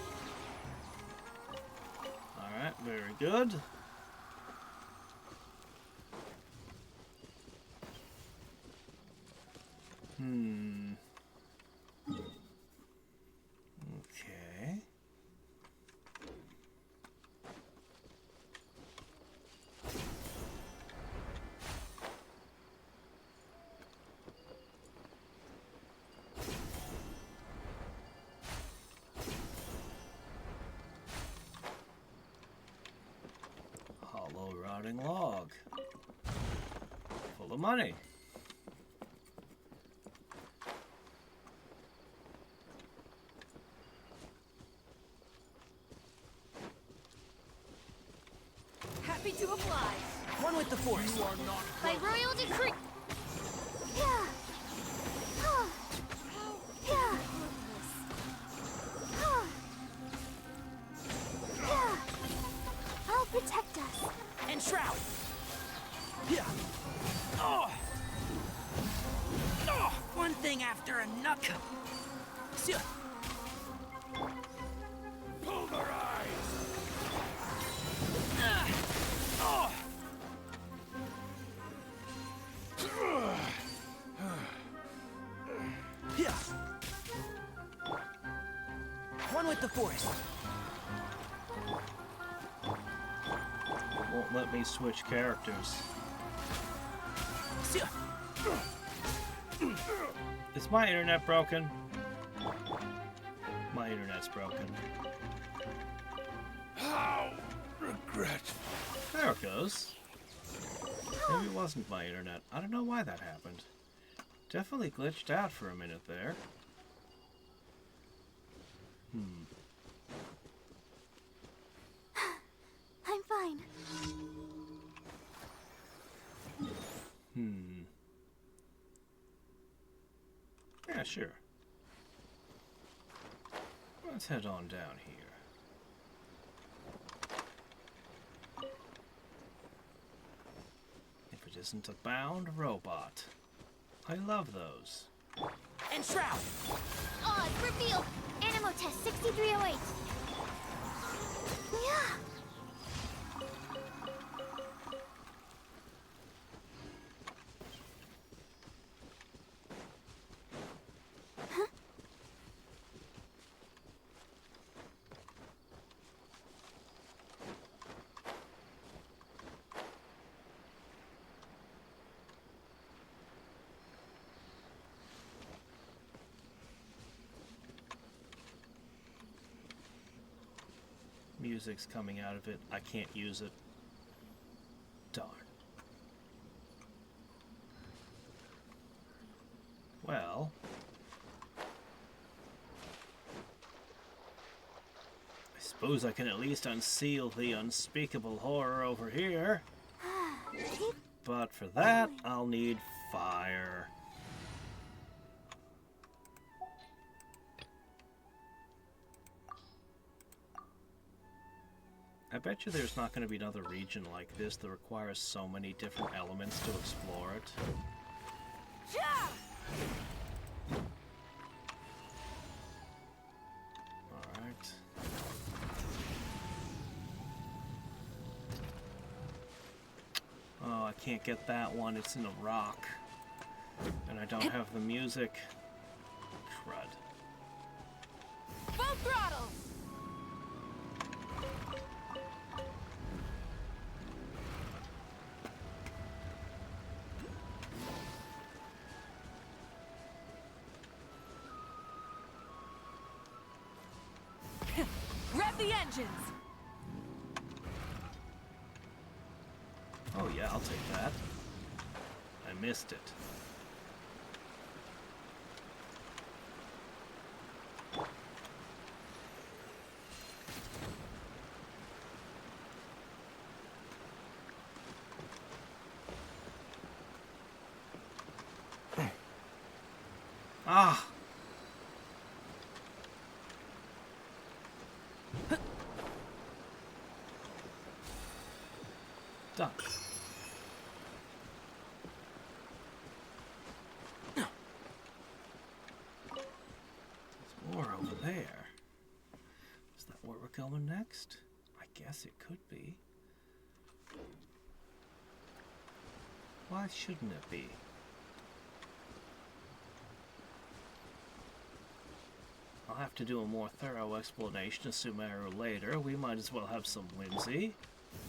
Alright, very good. Okay. Hollow rotting log. Full of money. Happy to oblige. One with the force. By royal decree. Yeah. Oh. Yeah. Oh. Yeah. I'll protect us. And shroud. Yeah. Oh. Oh. One thing after another. Pulverize! Oh. Yeah. One with the force. Won't let me switch characters. Is my internet broken? My internet's broken. How regretful. There it goes. Maybe it wasn't my internet. I don't know why that happened. Definitely glitched out for a minute there. I'm fine. Yeah, sure. Let's head on down here. If it isn't a bound robot. I love those. And shroud. Odds reveal. Animo test 6308. Yeah. Music's coming out of it. I can't use it. Well, I suppose I can at least unseal the unspeakable horror over here. But for that, I'll need fire. I bet you there's not going to be another region like this that requires so many different elements to explore it. Alright. Oh, I can't get that one. It's in a rock. And I don't have the music. Crud. Full throttle! Rev the engines! Oh yeah, I'll take that. I missed it. Ah! Done. There's more over there. Is that where we're going next? I guess it could be. Why shouldn't it be? I'll have to do a more thorough explanation of Sumeru later. We might as well have some whimsy.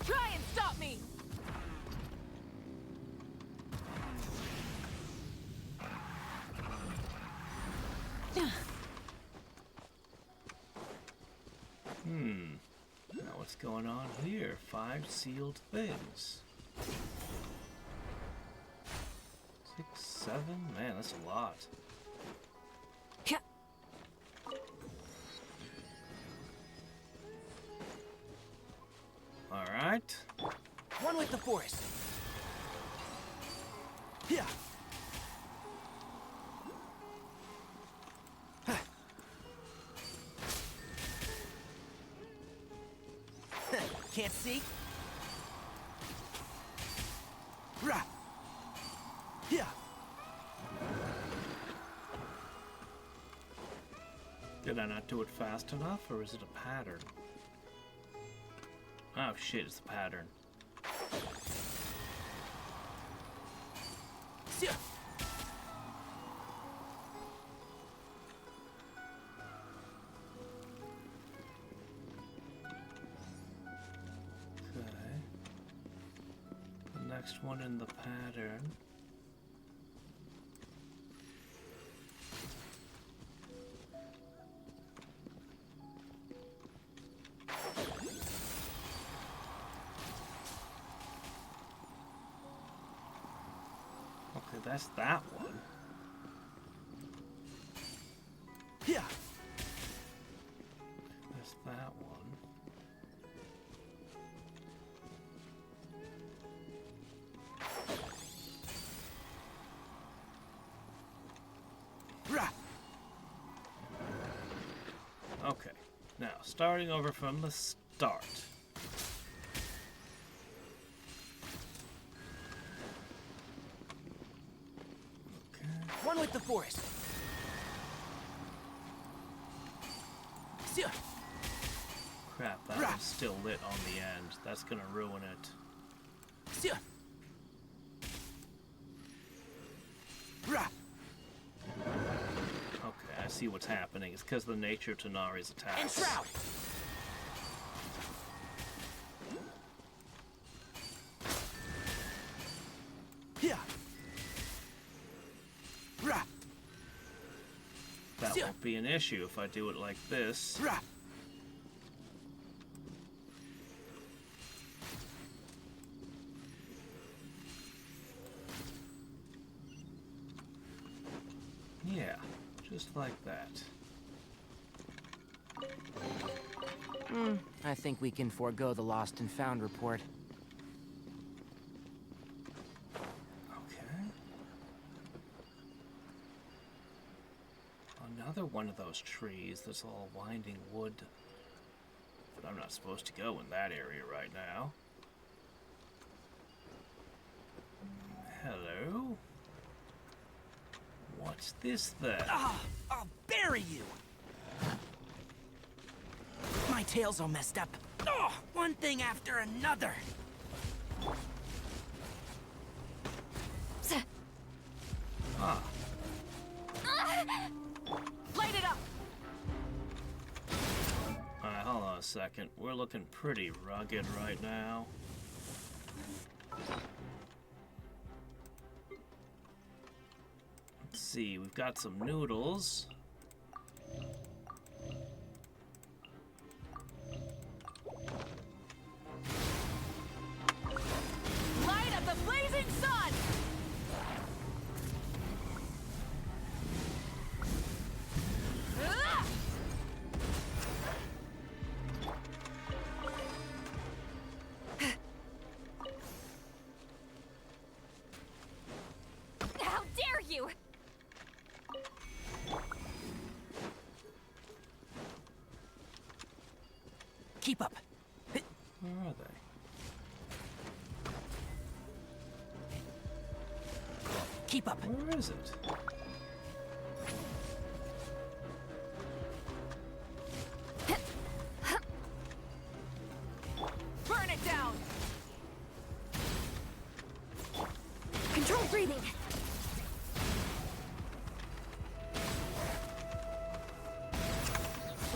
Try and stop me! Now what's going on here? 5 sealed things. 6, 7? Man, that's a lot. Alright. One with the force. Yeah. Can't see? Rah. Yeah. Did I not do it fast enough, or is it a pattern? Oh shit, it's a pattern. Okay. The next one in the pattern. Okay, that's that one. Yeah. That's that one. Rah. Okay, now starting over from the start. One with the force. Crap, that one's still lit on the end. That's gonna ruin it. Okay, I see what's happening. It's because of the nature of Tanari's attacks. Enshroud. Yeah. That won't be an issue if I do it like this. Yeah, just like that. I think we can forego the lost and found report. Okay. Another one of those trees that's all winding wood. But I'm not supposed to go in that area right now. Hello? What's this then? Ah, I'll bury you! My tail's all messed up. Oh, one thing after another. Ah. Light it up! Alright, hold on a second. We're looking pretty rugged right now. Let's see, we've got some noodles. Light of the blazing sun! Ah! How dare you! Keep up. Where are they? Keep up. Where is it? Burn it down! Control breathing.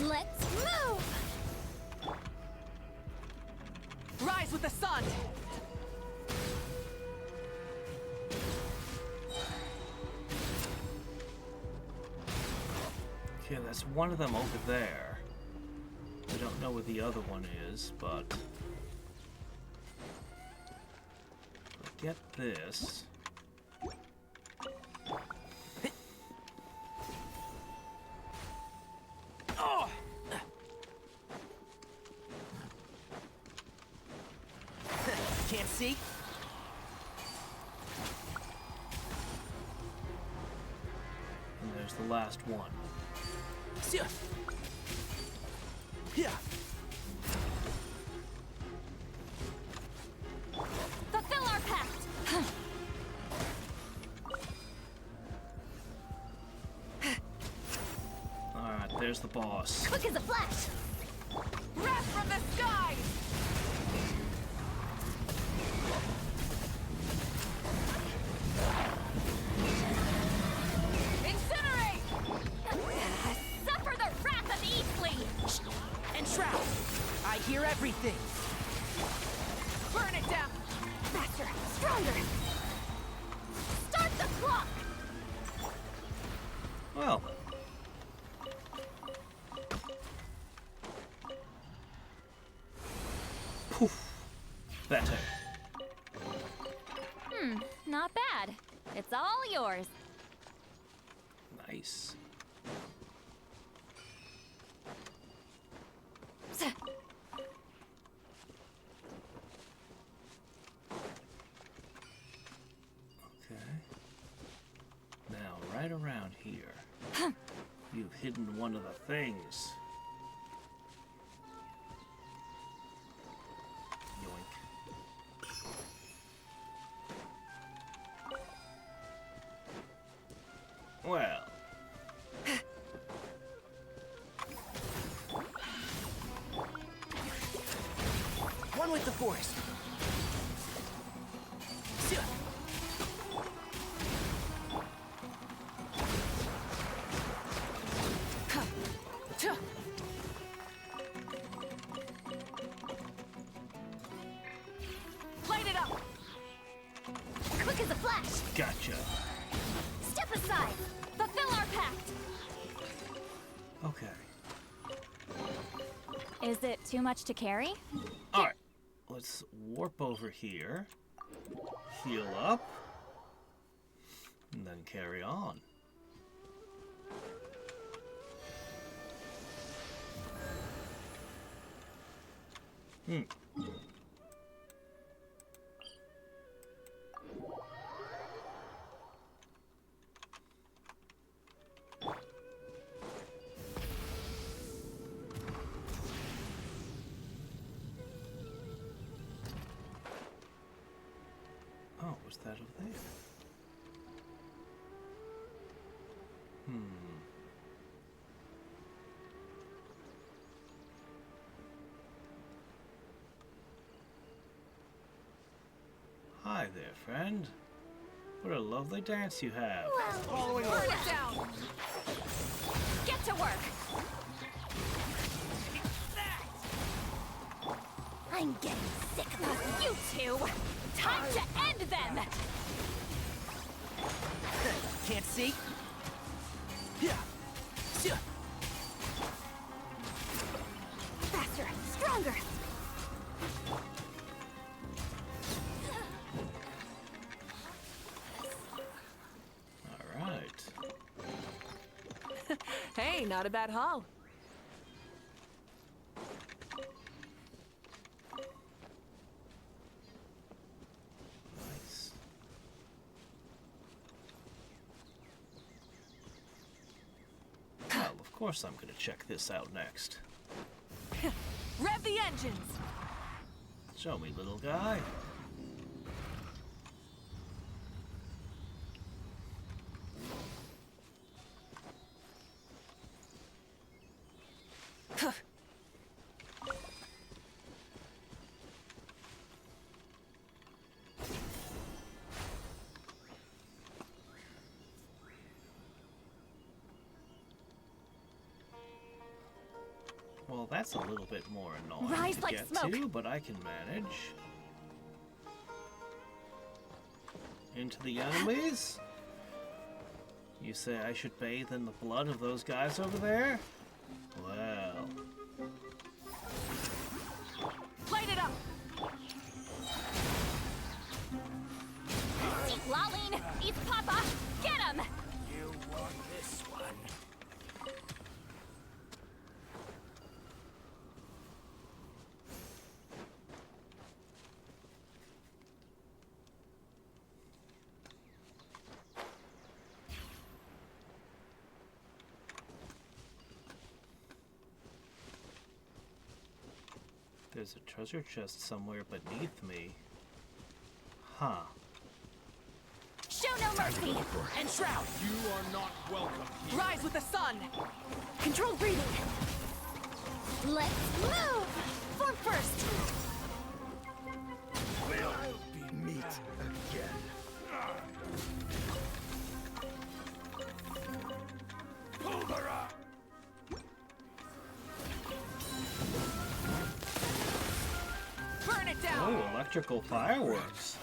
Let's move! Rise with the sun! Okay, that's one of them over there. I don't know where the other one is, but... Get this. Oh! Can't see? And there's the last one. Yeah. Fulfill our pact! Alright, there's the boss. Quick as a flash! Breath from the skies! Incinerate! Suffer the wrath of Eastly! And Shroud! I hear everything! Burn it down! Faster! Stronger! Start the clock! Well. Poof. Better. Not bad. It's all yours. Nice. Okay. Now, right around here, you've hidden one of the things. Yoink. Well. One with the forest. Light it up! Quick as a flash! Gotcha. Step aside! Fulfill our pact! Okay. Is it too much to carry? Alright. Let's warp over here. Heal up. And then carry on. Hmm. Oh, was that over there? Hmm. Hi there, friend. What a lovely dance you have. Burn it down! Get to work! I'm getting sick of it. You two! Time to end them! Can't see? Faster, stronger. All right. Hey, not a bad haul. Nice. Well, of course I'm gonna check this out next. Rev the engines! Show me, little guy. Well, that's a little bit more annoying Rise to like get smoke. to, but I can manage. Into the enemies? You say I should bathe in the blood of those guys over there? Well, Light it up! Eat Laline! Eat Papa! Get him! You want this one? there's a treasure chest somewhere beneath me. Huh. Show no mercy! And shroud! You are not welcome here. Rise with the sun! Control breathing! Let's move! Form first! Be meat again. Pull her up. Burn it down! Oh, electrical fireworks.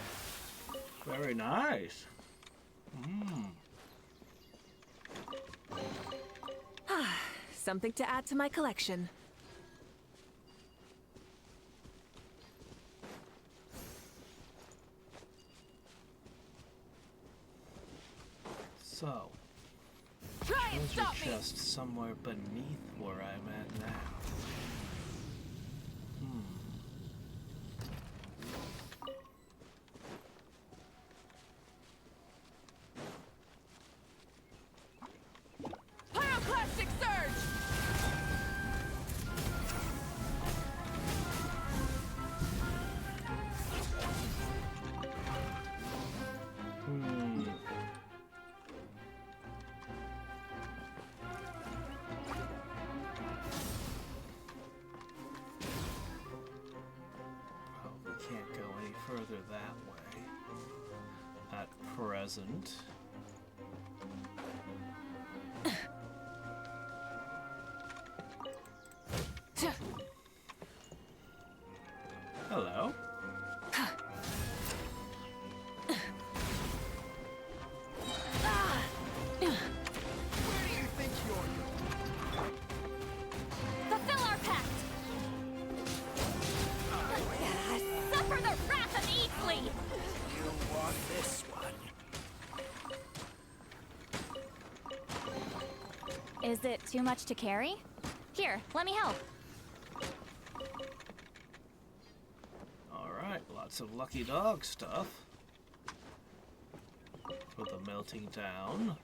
Very nice. Something to add to my collection. So, Try and treasure stop me! chest somewhere beneath where I'm at now. Pyroclastic surge! Probably can't go any further that way at present. Hello. Where do you think you're going? Fulfill our pact! Suffer the wrath of Eatly! You want this one? Is it too much to carry? Here, let me help. Lots of lucky dog stuff for the melting down.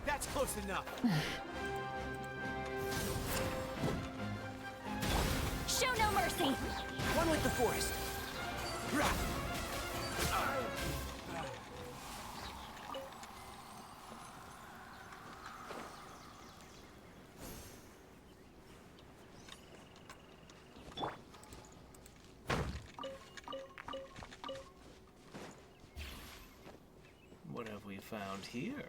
That's close enough. Show no mercy! One with the forest. What have we found here?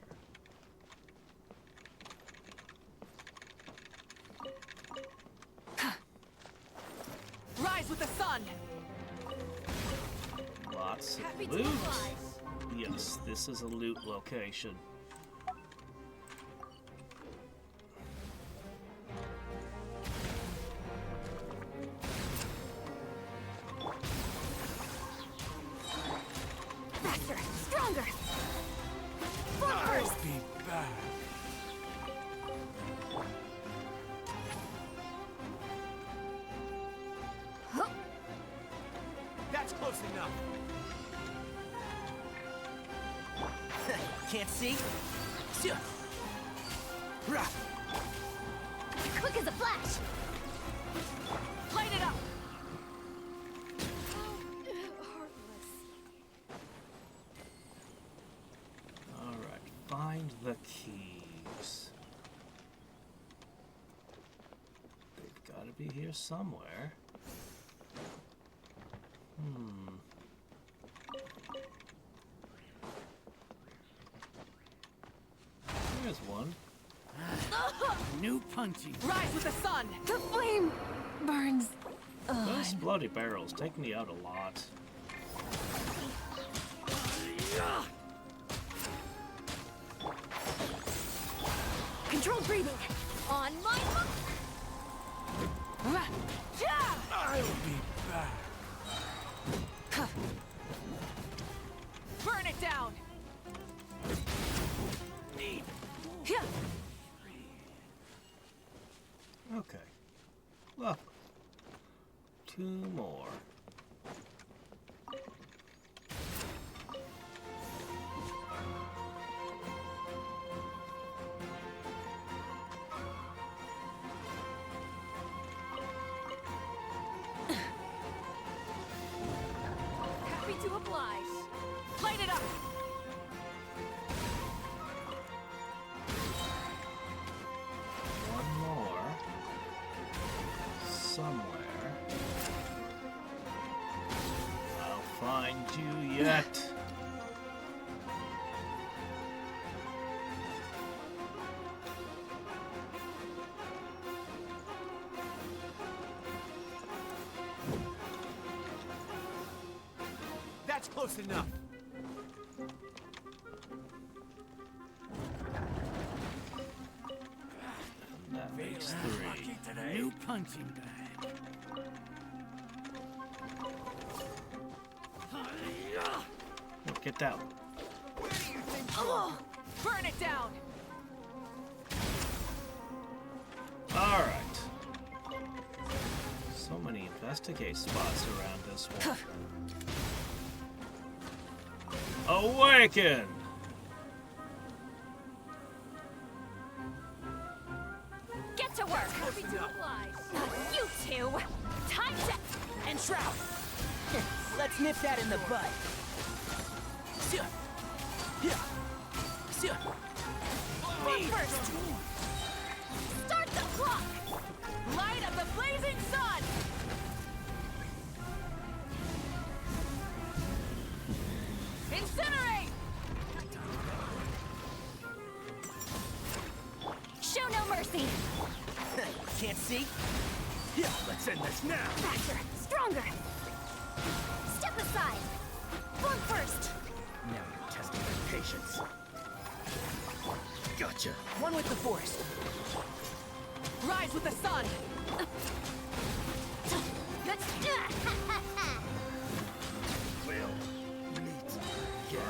Rise with the sun! Lots Happy of to loot. oblige. Yes, this is a loot location. Faster! Stronger! Forward! Be back. That's close enough. Can't see? Quick as a flash! Light it up! Alright, find the keys. They've got to be here somewhere. Here's one. New punching. Rise with the sun! The flame burns. Those bloody barrels take me out a lot. Controlled breathing! On my mark! I'll be back. Burn it down! Okay. Lovely. Two more. Happy to oblige. Light it up! One more. Somewhere. I'll find you yet. That's close enough. That makes three. New punching bag. Get down. Oh, burn it down! Alright. So many investigate spots around this one. Awaken! Get to work! Happy to oblige. You two! Time to... And Shroud. Let's nip that in the bud. Move first! Start the clock! Light of the blazing sun! Incinerate! Show no mercy! Can't see? Let's end this now. Faster! Stronger! Step aside! Form first! Now you're testing my patience. Gotcha. One with the forest. Rise with the sun!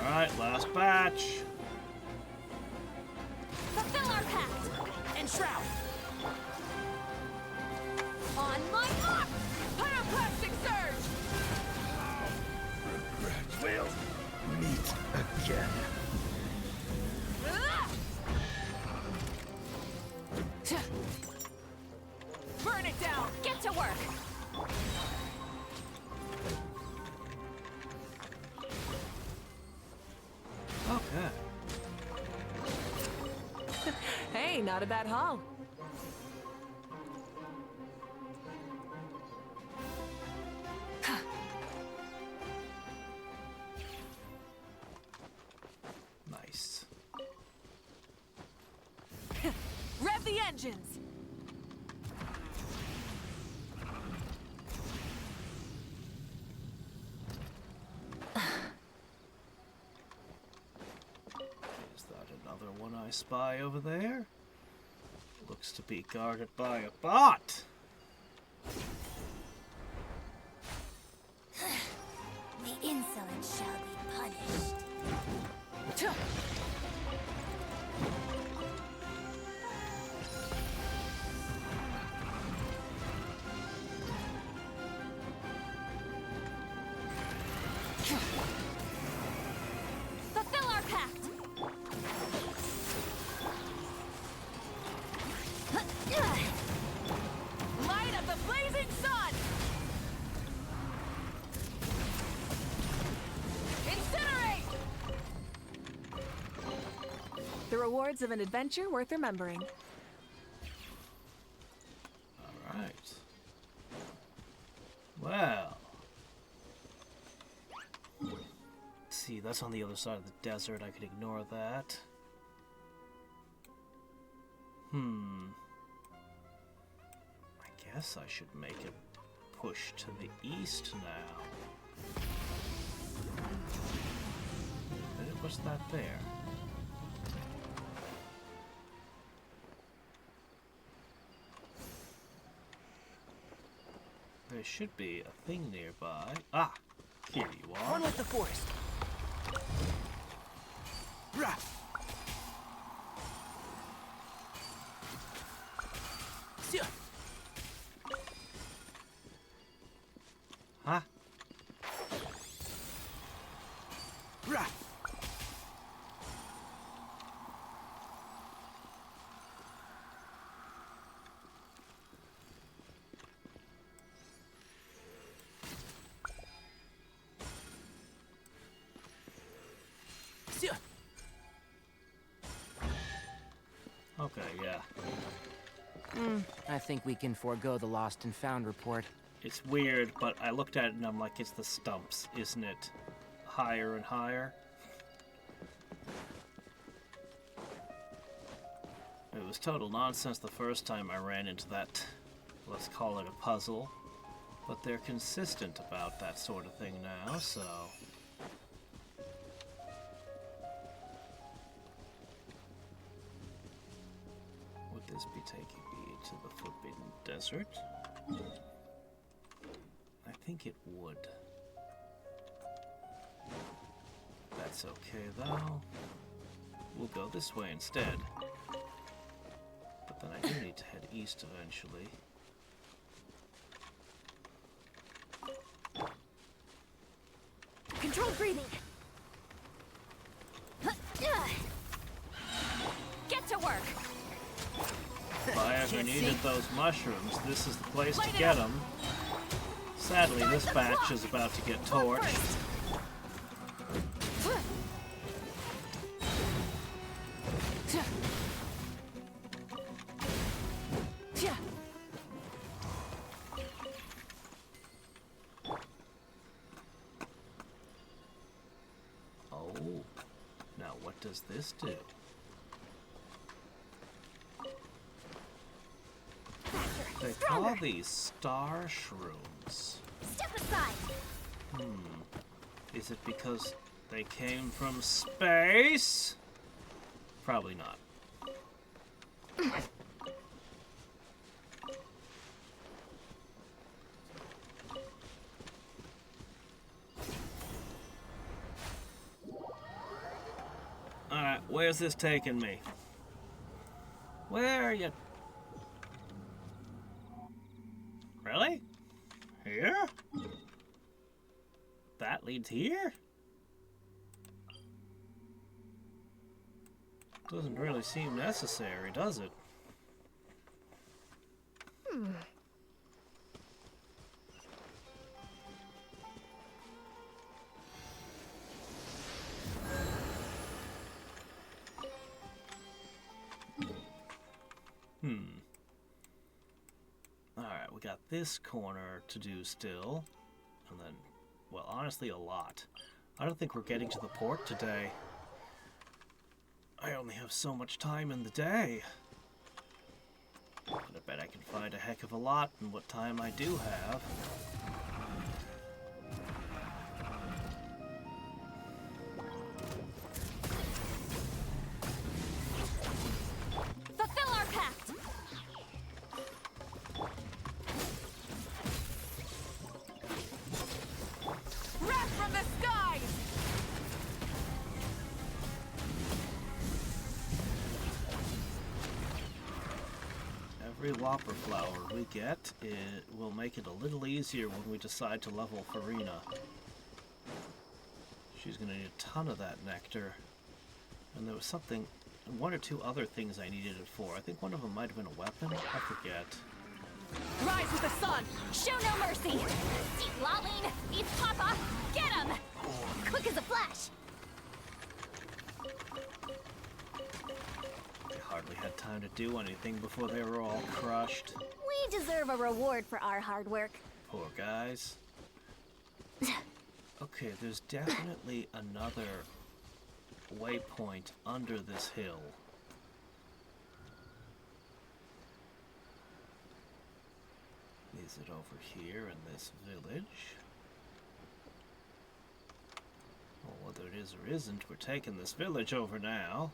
Alright, last batch. shroud! On my mark! Pyroclastic surge! We'll meet again. Burn it down! Get to work! Okay. Hey, not a bad haul. Nice. Rev the engines! Is that another one I spy over there? Looks to be guarded by a bot. The insolent shall be punished. Fulfill our pact! Light of the blazing sun! Incinerate! The rewards of an adventure worth remembering. Alright. Well. See, that's on the other side of the desert. I could ignore that. I guess I should make a push to the east now. What's that there? There should be a thing nearby. Ah! Here you are. One with the forest. Huh? Okay, yeah. I think we can forego the lost and found report. It's weird, but I looked at it and I'm like, it's the stumps, isn't it? Higher and higher. It was total nonsense the first time I ran into that, let's call it a puzzle. But they're consistent about that sort of thing now, so... Would this be taking me to the Forbidden Desert? I think it would. That's okay, though. We'll go this way instead. But then I do need to head east eventually. Controlled breathing. Get to work! If I ever needed those mushrooms, this is the place to get them. Sadly, this batch is about to get torched. Oh, now what does this do? They call these star shrooms. Step aside. Is it because they came from space? Probably not. Alright, where's this taking me? Where are you? Really? Here? That leads here? Doesn't really seem necessary, does it? Alright, we got this corner to do still. And then, well, honestly, a lot. I don't think we're getting to the port today. I only have so much time in the day. But I bet I can find a heck of a lot in what time I do have. Fulfill our pact! Wrath from the skies! Every Whopper flower we get, it will make it a little easier when we decide to level Farina. She's gonna need a ton of that nectar. And there was something, one or two other things I needed it for. I think one of them might have been a weapon. I forget. Rise with the sun! Show no mercy! See Lolene! It's Papa! Get him! Quick as a flash! They hardly had time to do anything before they were all crushed. We deserve a reward for our hard work. Poor guys. Okay, there's definitely another waypoint under this hill. Is it over here in this village? Well, whether it is or isn't, we're taking this village over now.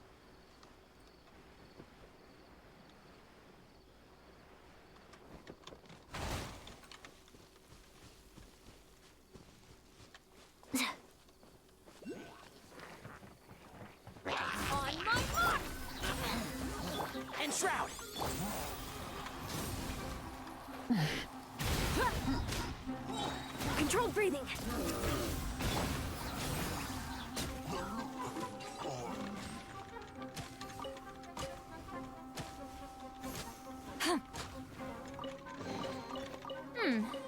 On my mark! And shroud! Controlled breathing.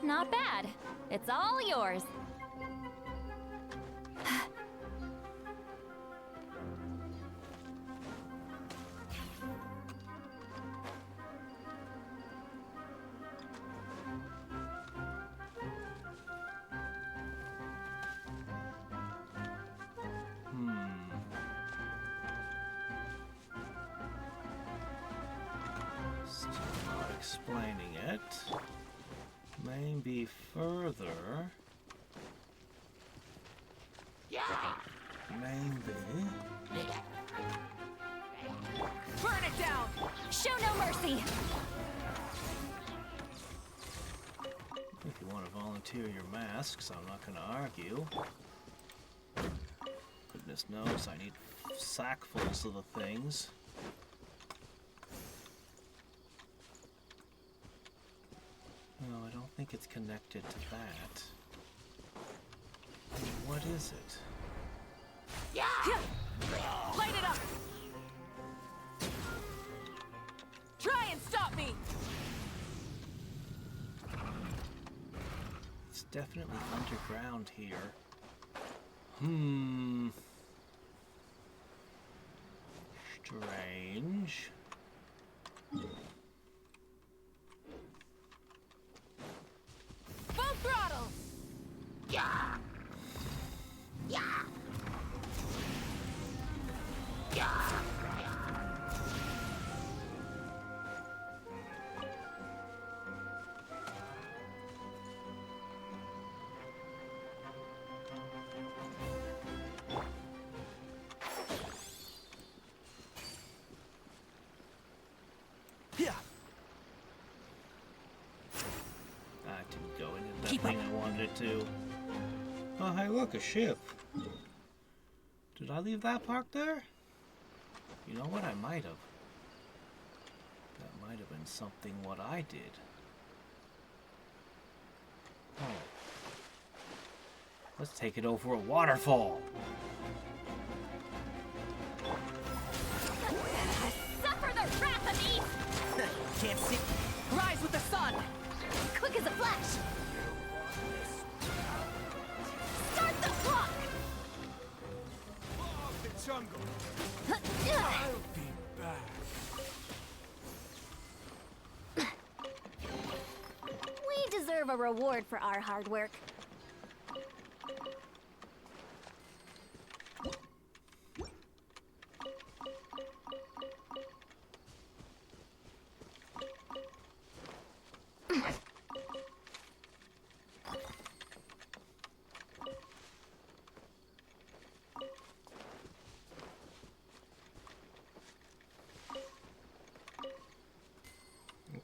Not bad. It's all yours. Still not explaining it. Maybe further. Maybe. Burn it down! Show no mercy! If you want to volunteer your masks, I'm not going to argue. Goodness knows I need sackfuls of the things. No, I don't think it's connected to that. What is it? Yeah! Light it up! Try and stop me! It's definitely underground here. Strange. Full throttle! Yeah! Yeah! Yeah! That didn't go into that thing I wanted it to. Oh, hey, look, a ship. Did I leave that parked there? You know what? I might have. Might have been something what I did. Oh. Let's take it over a waterfall. Suffer the wrath of Eve! Can't see. Rise with the sun! Quick as a flash! Start the clock! The jungle. I'll be back. We deserve a reward for our hard work.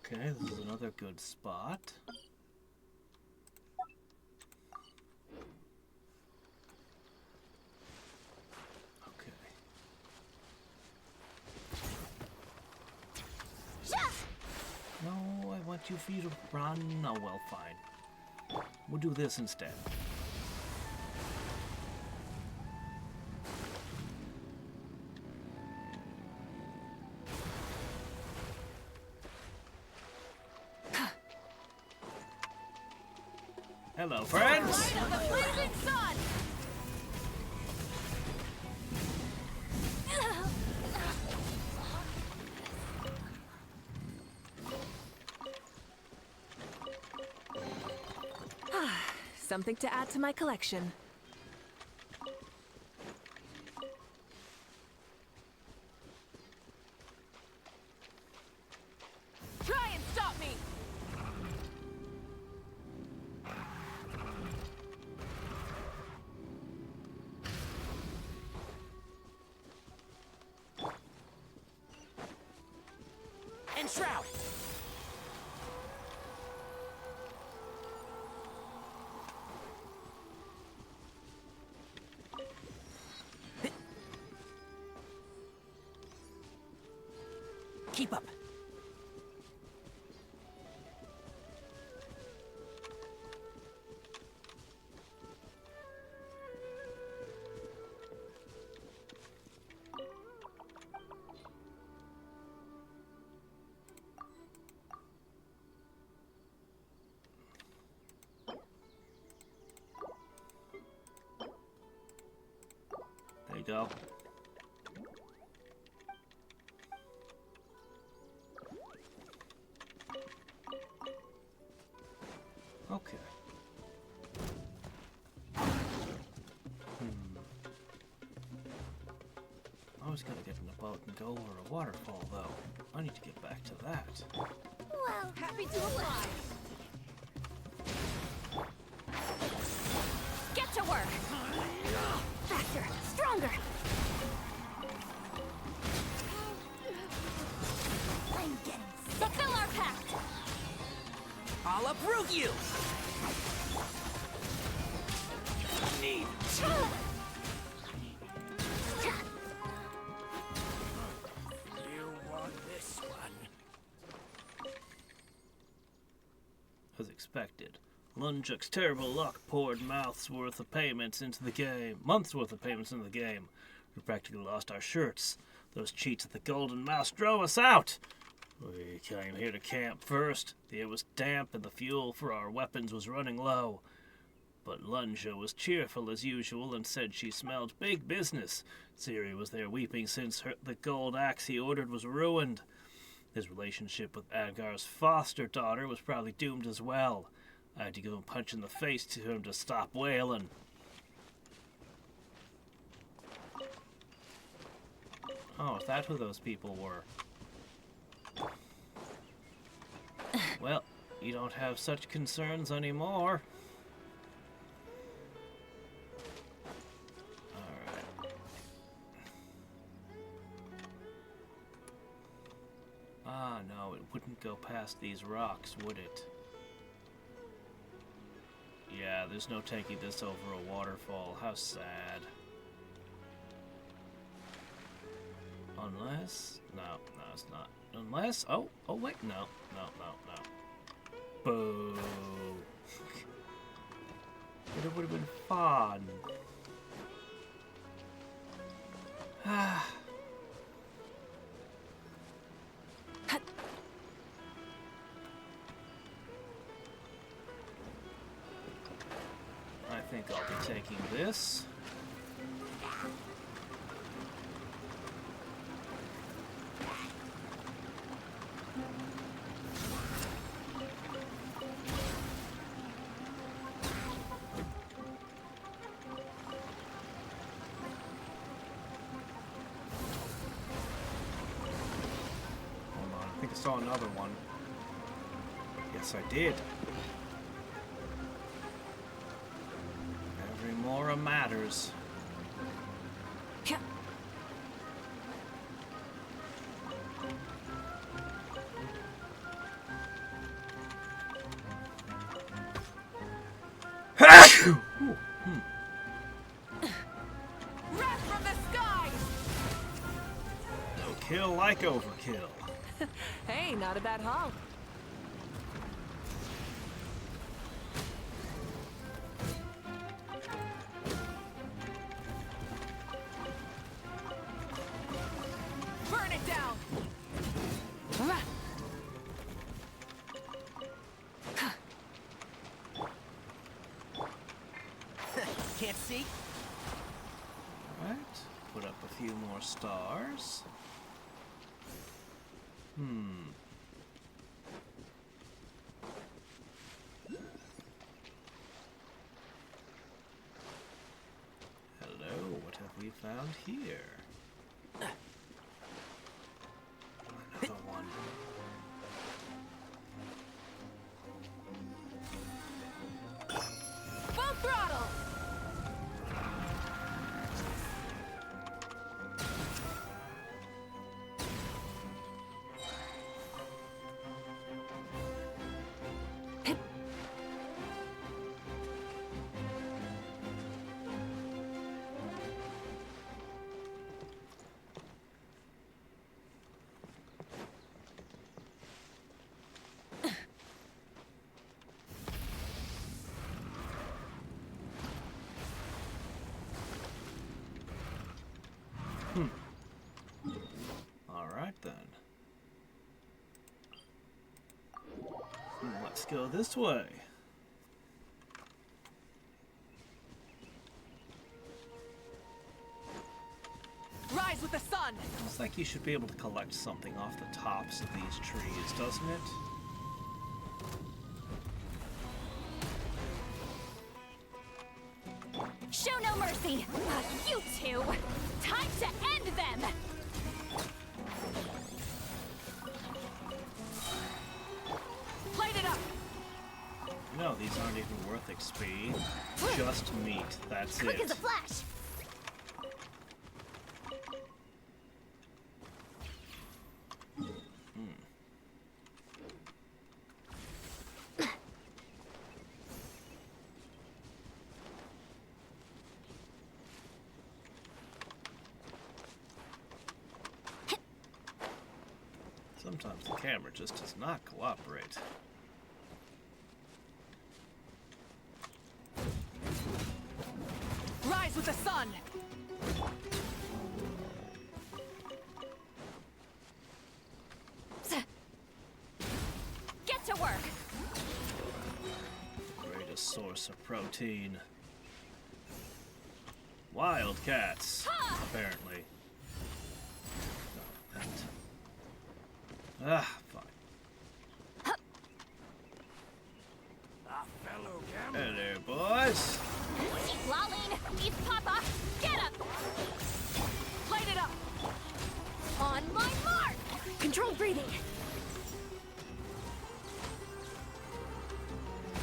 Okay, this is another good spot. Okay. No, I want you for you to run. No, well, fine. We'll do this instead. Hello, friends! Light of the blazing sun! Something to add to my collection. Try and stop me! Enshroud! Keep up. There you go. Okay. I was gonna get in a boat and go over a waterfall, though. I need to get back to that. Well, Happy to oblige. Get to work! Faster! Stronger! I'm getting Fulfill our pact! I'll uproot you! Need you want this one? As expected, Lunchuk's terrible luck poured months worth of payments into the game. We practically lost our shirts. Those cheats at the Golden Mouse drove us out. We came here to camp first. The air was damp and the fuel for our weapons was running low. But Lunja was cheerful as usual and said she smelled big business. Ciri was there weeping since the gold axe he ordered was ruined. His relationship with Adgar's foster daughter was probably doomed as well. I had to give him a punch in the face to him to stop wailing. Oh, is that who those people were? Well, you don't have such concerns anymore. Alright. Ah, no, it wouldn't go past these rocks, would it? Yeah, there's no taking this over a waterfall. How sad. Unless... No, it's not. Unless... Oh, wait. No. Boo. But it would have been fun. Ah. I think I'll be taking this. I think I saw another one. Yes, I did. Every Mora matters. Wrath from the skies! No kill like overkill. Hey, not a bad haul. Burn it down! Can't see? Alright, put up a few more stars. Hello, what have we found here? Another one. Full throttle! Alright then. Let's go this way. Rise with the sun! Looks like you should be able to collect something off the tops of these trees, doesn't it? Show no mercy! You two! Time to end them! Light it up! No, these aren't even worth XP. Just meat, that's Quick it. as a flash! Sometimes the camera just does not cooperate. Rise with the sun! Get to work! Greatest source of protein. Wildcats, apparently. No, that. Ah, fine. Hello, boys. Keep lolling! Leave Papa! Get up! Light it up! On my mark! Controlled breathing.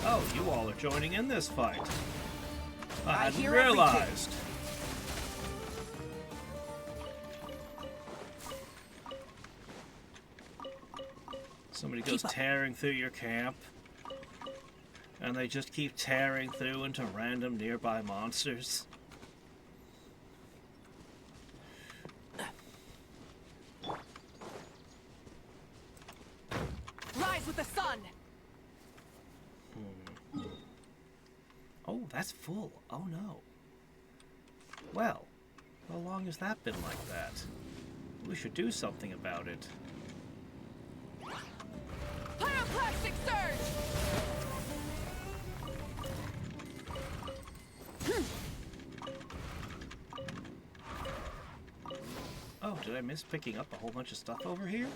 Oh, you all are joining in this fight. I hadn't hear everything. realized. Somebody goes tearing through your camp, and they just keep tearing through into random nearby monsters. that's full. Oh no. Well, how long has that been like that? We should do something about it. Pyroclastic surge! Oh, did I miss picking up a whole bunch of stuff over here?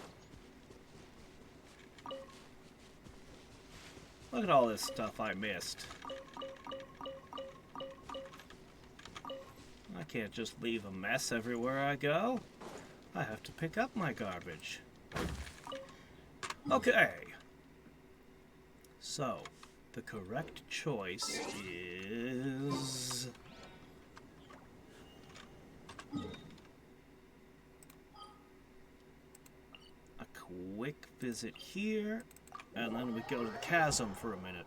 Look at all this stuff I missed. I can't just leave a mess everywhere I go. I have to pick up my garbage. Okay. So, the correct choice is... a quick visit here, and then we go to the chasm for a minute.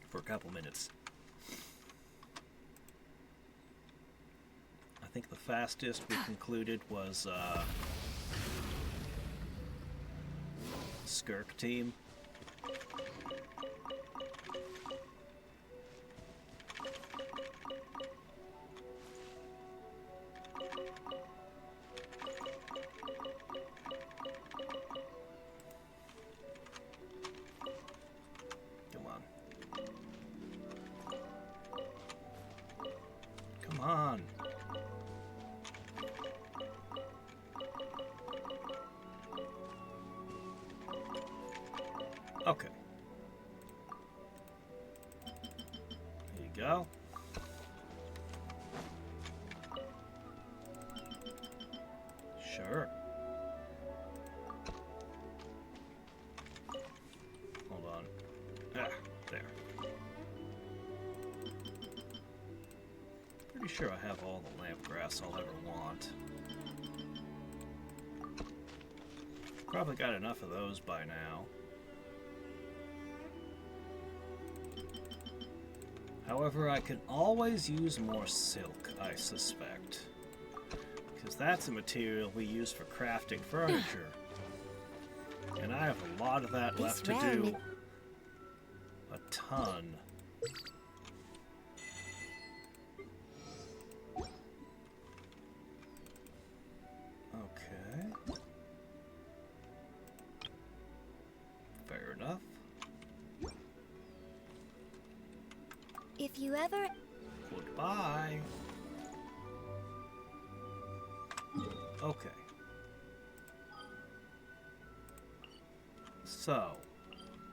For a couple minutes. I think the fastest we concluded was Skirk team. Come on. Come on. Okay. There you go. Sure. Hold on. Ah, there. Pretty sure I have all the lamp grass I'll ever want. Probably got enough of those by now. However, I can always use more silk, I suspect. Because that's a material we use for crafting furniture. And I have a lot of that left to do. A ton. Okay. Fair enough. If you ever... Goodbye. Okay. So,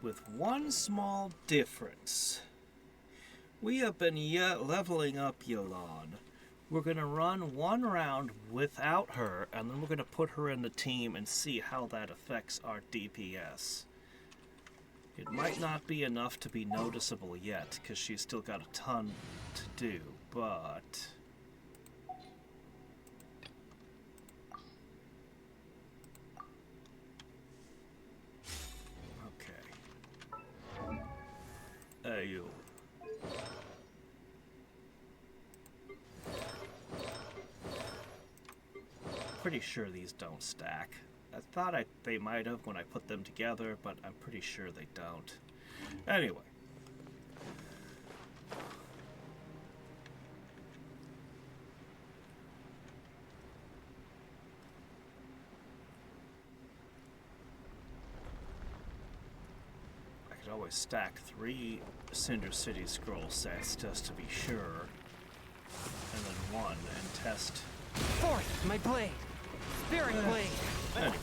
with one small difference. We have been leveling up Yolande. We're going to run one round without her, and then we're going to put her in the team and see how that affects our DPS. It might not be enough to be noticeable yet, because she's still got a ton to do, but... Okay. You. Pretty sure these don't stack. I thought they might have when I put them together, but I'm pretty sure they don't. Anyway. I could always stack 3 Cinder City scroll sets just to be sure. And then 1 and test. Forth, my blade! Spirit blade! Anyway.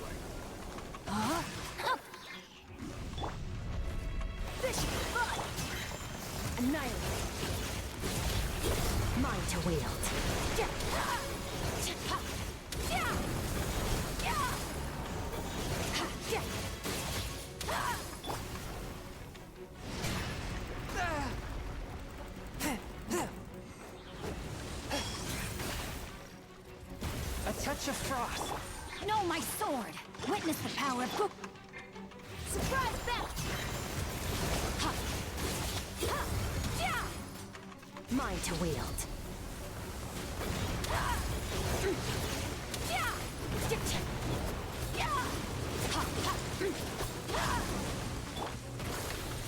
Vicious blood! Annihilate! Mine to wield. A touch of frost. No, my sword! Witness the power of... Surprise bounce! Mine to wield.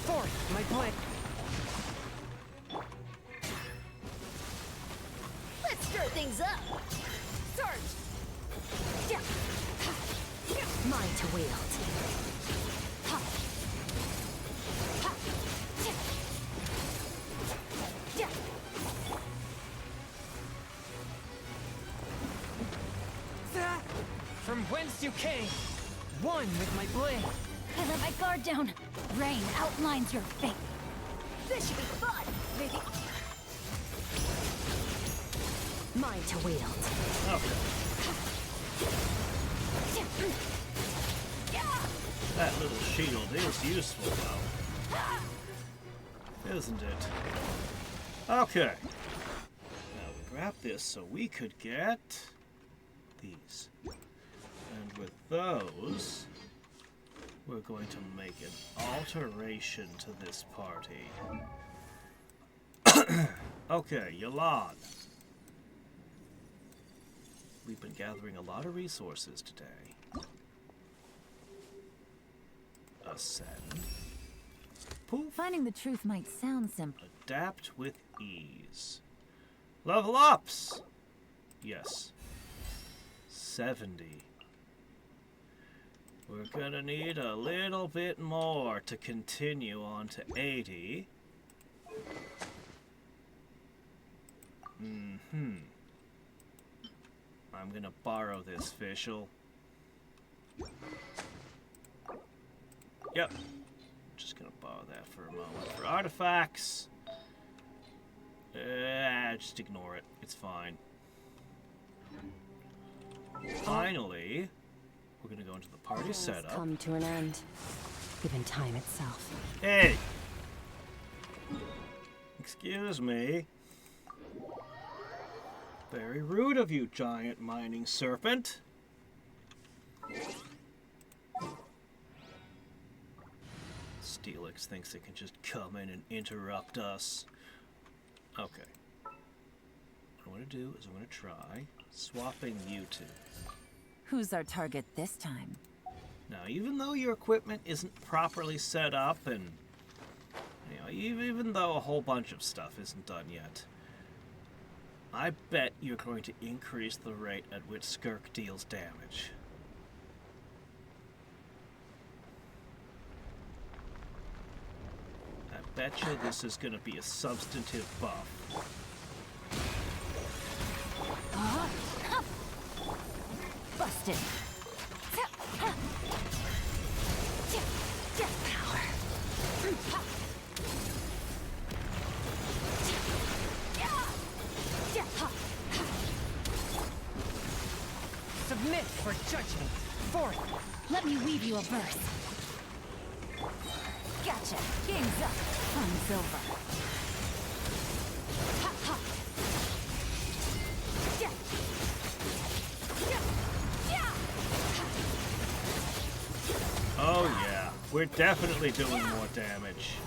Forth, my plan. Let's stir things up. Surge! Mine to wield. From whence you came, one with my blade. I let my guard down. Rain outlines your fate. This should be fun. Maybe. Mine to wield. Okay. That little shield is useful, though. Isn't it? Okay. Now we grab this so we could get these. And with those, we're going to make an alteration to this party. Okay, Yolan. We've been gathering a lot of resources today. Ascend. Poof. Finding the truth might sound simple. Adapt with ease. Level ups! Yes. 70. We're gonna need a little bit more to continue on to 80. I'm gonna borrow this, Fischl. Yep. Just gonna borrow that for a moment. For artifacts. Just ignore it. It's fine. Finally, we're gonna go into the party setup. Come to an end. Even time itself. Hey! Excuse me. Very rude of you, giant mining serpent. Steelix thinks it can just come in and interrupt us. Okay. What I want to do is I'm going to try swapping you two. Who's our target this time? Now, even though your equipment isn't properly set up and, you know, even though a whole bunch of stuff isn't done yet, I bet you're going to increase the rate at which Skirk deals damage. I bet you this is going to be a substantive buff. Busted. Submit for judgment. Forth. Let me weave you a verse. Gotcha. Game's up. Fun's over. Oh yeah, we're definitely doing more damage.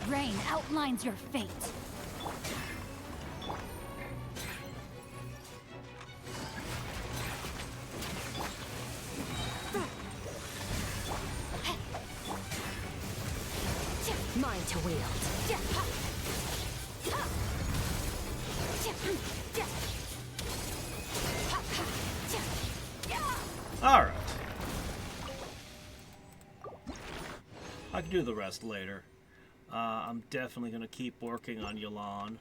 Rain outlines your fate. Mine to wield. Alright. I can do the rest later. I'm definitely going to keep working on Yolan.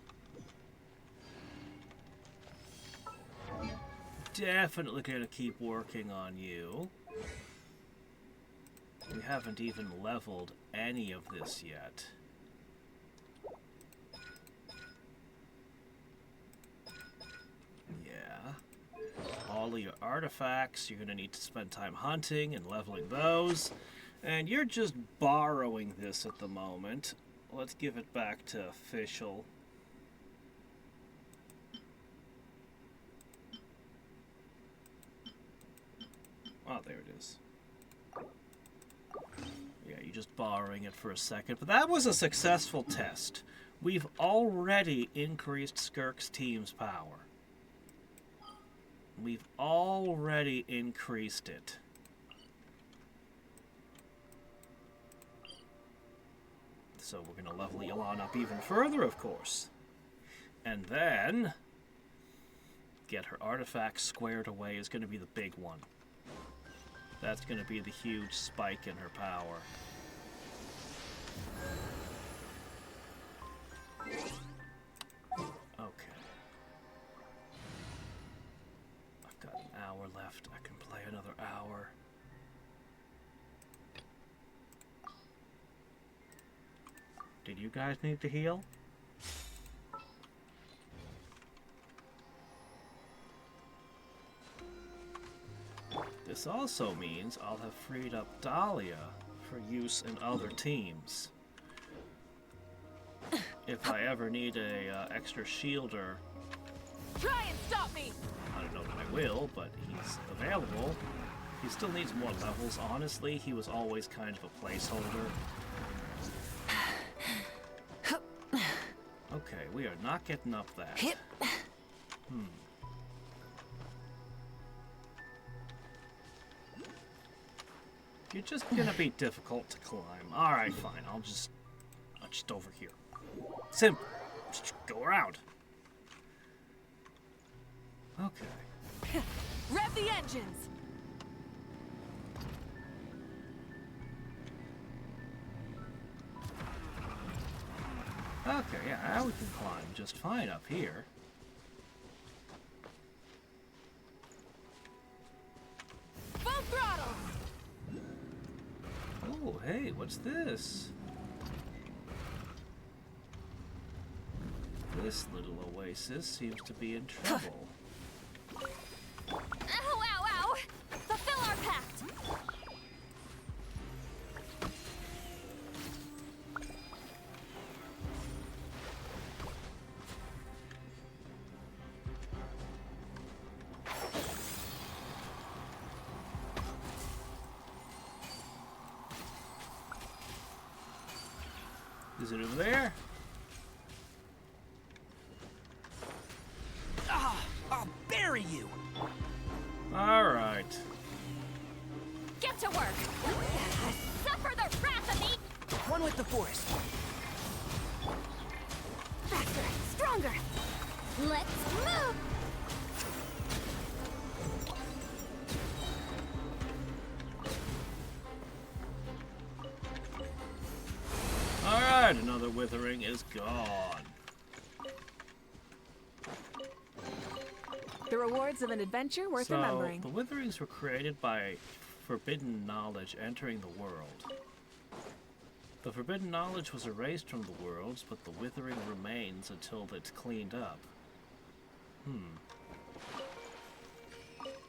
Definitely going to keep working on you. We haven't even leveled any of this yet. Yeah. All of your artifacts, you're going to need to spend time hunting and leveling those. And you're just borrowing this at the moment. Let's give it back to Fischl. Oh, there it is. Yeah, you're just borrowing it for a second. But that was a successful test. We've already increased Skirk's team's power. We've already increased it. So we're going to level Elon up even further, of course. And then get her artifacts squared away is going to be the big one. That's going to be the huge spike in her power. Okay. I've got an hour left. I can play another hour. Did you guys need to heal? This also means I'll have freed up Dahlia for use in other teams. If I ever need a extra shielder, Try and stop me! I don't know that I will, but he's available. He still needs more levels, honestly. He was always kind of a placeholder. Okay, we are not getting up that. You're just gonna be difficult to climb. Alright, fine. I'll just over here. Simple. Just go around. Okay. Rev the engines! Okay, yeah, now we can climb just fine up here. Full throttle! Oh, hey, what's this? This little oasis seems to be in trouble. Ow, ow, ow! Fulfill our pact! Is it over there? I'll bury you! Alright. Get to work! Suffer the wrath of me! One with the force. Faster! Stronger! Let's move! Alright, another withering is gone. The rewards of an adventure worth So, remembering. the witherings were created by forbidden knowledge entering the world. The forbidden knowledge was erased from the worlds, but the withering remains until it's cleaned up.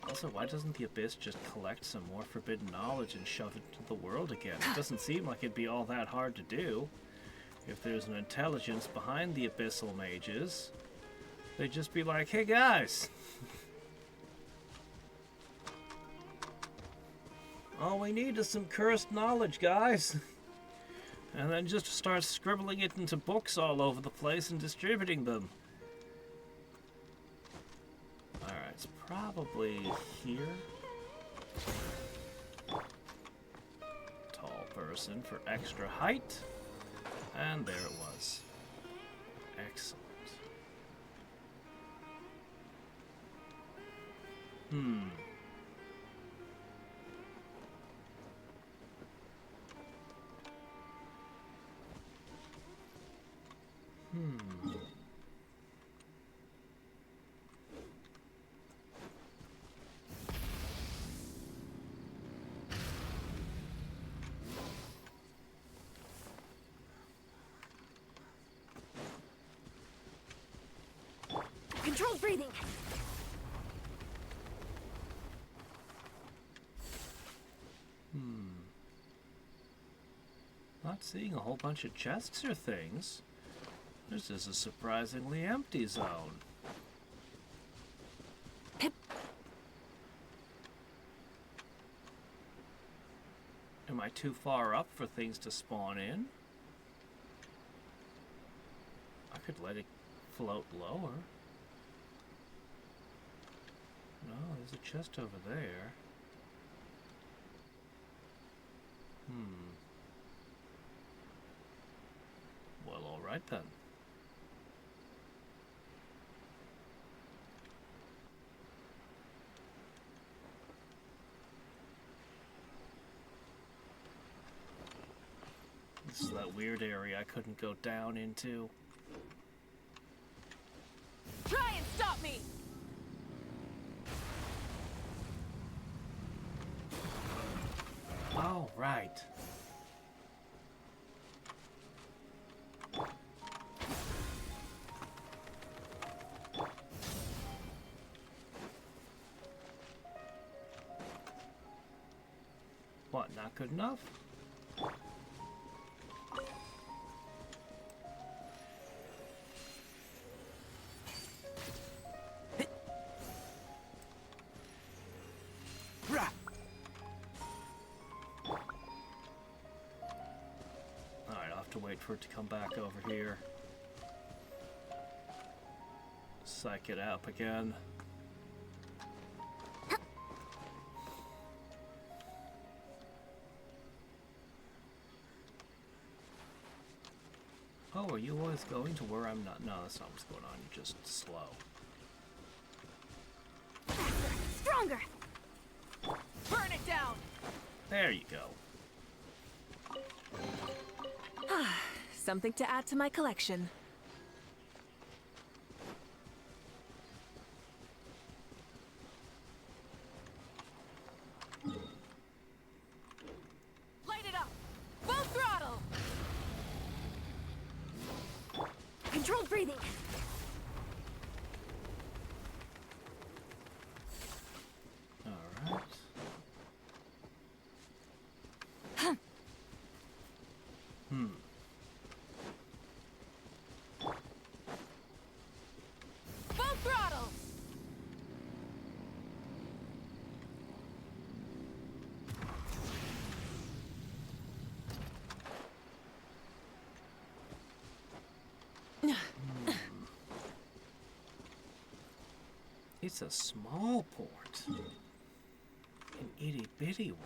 Also, why doesn't the Abyss just collect some more forbidden knowledge and shove it into the world again? It doesn't seem like it'd be all that hard to do. If there's an intelligence behind the Abyssal mages, they'd just be like, hey guys! All we need is some cursed knowledge, guys! And then just start scribbling it into books all over the place and distributing them. Alright, it's probably here. Tall person for extra height. And there it was. Excellent. Controlled breathing. Not seeing a whole bunch of chests or things. This is a surprisingly empty zone. Am I too far up for things to spawn in? Could let it float lower. No, there's a chest over there. Well, alright then. This is that weird area I couldn't go down into. Try and stop me! Oh, right. What, not good enough? Alright, I'll have to wait for it to come back over here. Psych it up again. Oh, are you always going to where I'm not? No, that's not what's going on. You're just slow. Stronger! Burn it down! There you go. Something to add to my collection. Light it up! Full throttle! Controlled breathing. Alright. Full throttle! It's a small port. An itty bitty one.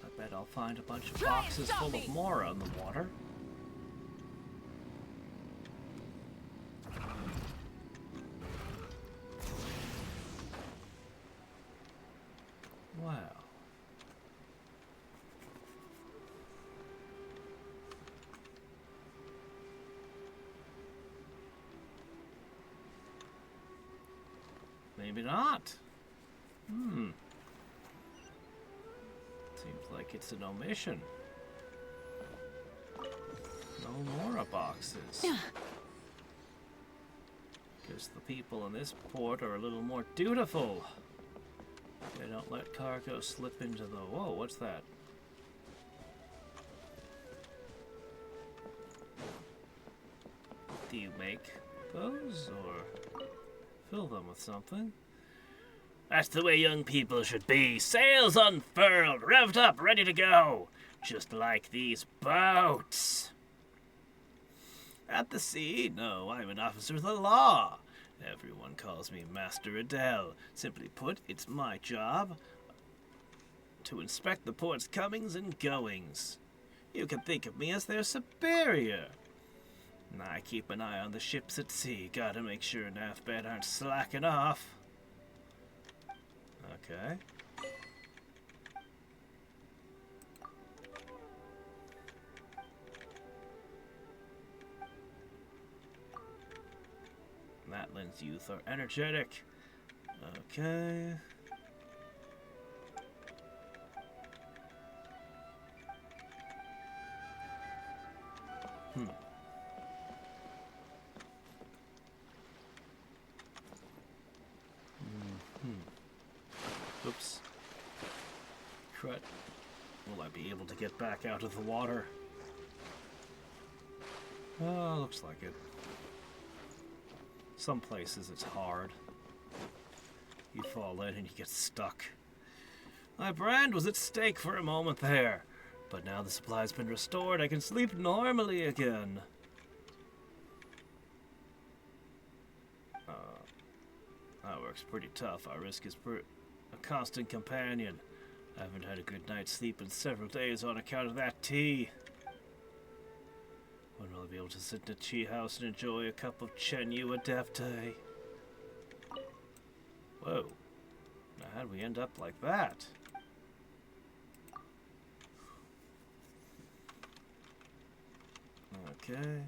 I bet I'll find a bunch of boxes full of more on the water. Wow. Maybe not. Seems like it's an omission. No more boxes. Guess the people in this port are a little more dutiful. They don't let cargo slip into the... Whoa, what's that? Do you make those, or fill them with something? That's the way young people should be. Sails unfurled, revved up, ready to go. Just like these boats. At the sea? No, I'm an officer of the law. Everyone calls me Master Adele. Simply put, it's my job to inspect the port's comings and goings. You can think of me as their superior. I keep an eye on the ships at sea. Gotta make sure Nathbed aren't slacking off. Okay. Matlin's youth are energetic. Okay. Oops. Crud. Will I be able to get back out of the water? Oh, looks like it. Some places it's hard. You fall in and you get stuck. My brand was at stake for a moment there, but now the supply's been restored, I can sleep normally again. That work's pretty tough. Our risk is a constant companion. I haven't had a good night's sleep in several days on account of that tea. When will I be able to sit in a tea house and enjoy a cup of Chenyu Adepte? Whoa. Now how did we end up like that? Okay.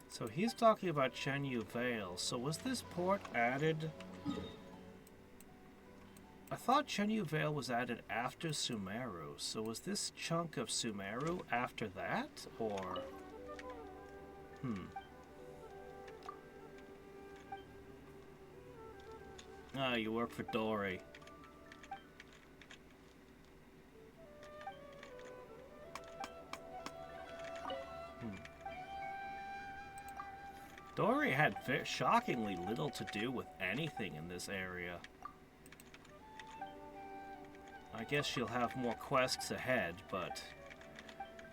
So he's talking about Chenyu Vale. So was this port added? I thought Chenyu Vale was added after Sumeru. So was this chunk of Sumeru after that? Or... Ah, you work for Dory. Dory had shockingly little to do with anything in this area. I guess she'll have more quests ahead, but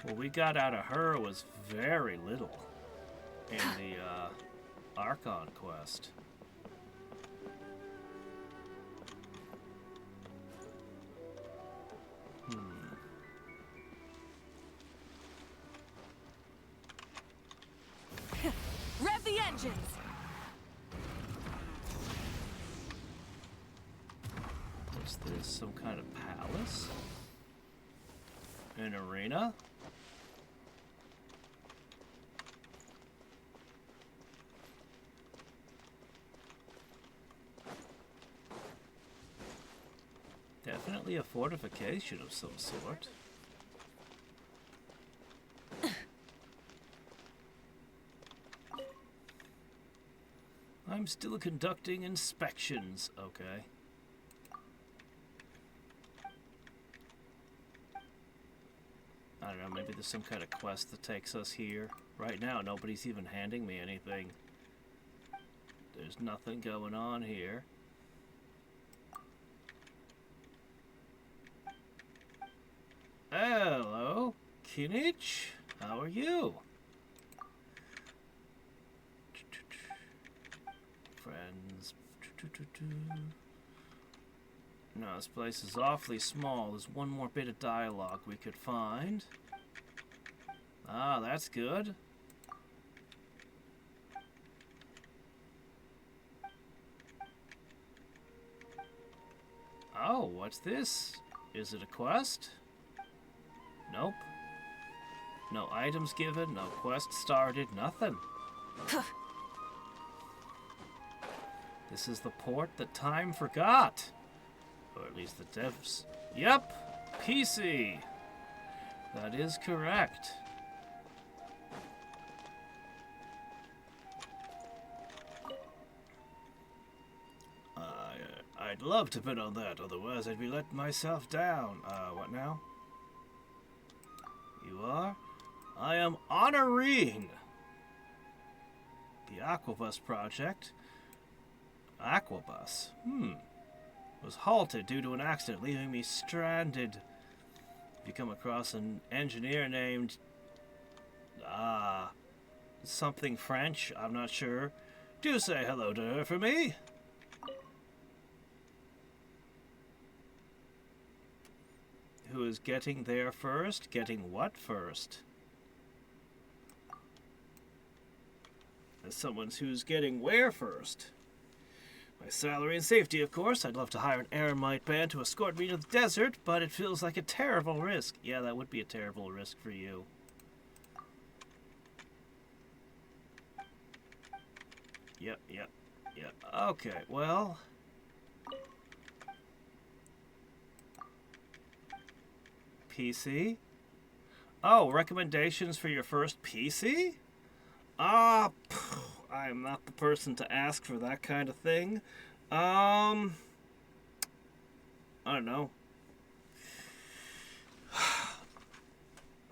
what we got out of her was very little in the Archon quest. Rev the engines! What's this? Some kind of palace? An arena? Definitely a fortification of some sort. I'm still conducting inspections. Okay. I don't know, maybe there's some kind of quest that takes us here. Right now, nobody's even handing me anything. There's nothing going on here. Hello, Kinich. How are you? Friends. No, this place is awfully small. There's one more bit of dialogue we could find. Ah, that's good. Oh, what's this? Is it a quest? Nope. No items given, no quest started, nothing. This is the port that time forgot. Or at least the devs. Yep, PC. That is correct. I'd love to bet on that, otherwise I'd be letting myself down. What now? You are? I am honoring the Aquabus project. Aquabus? Was halted due to an accident, leaving me stranded. If you come across an engineer named... something French, I'm not sure. Do say hello to her for me. Who is getting there first? Getting what first? As someone who's getting where first? My salary and safety, of course. I'd love to hire an Eremite band to escort me to the desert, but it feels like a terrible risk. Yeah, that would be a terrible risk for you. Yep. Okay, well... PC? Oh, recommendations for your first PC? I am not the person to ask for that kind of thing. I don't know.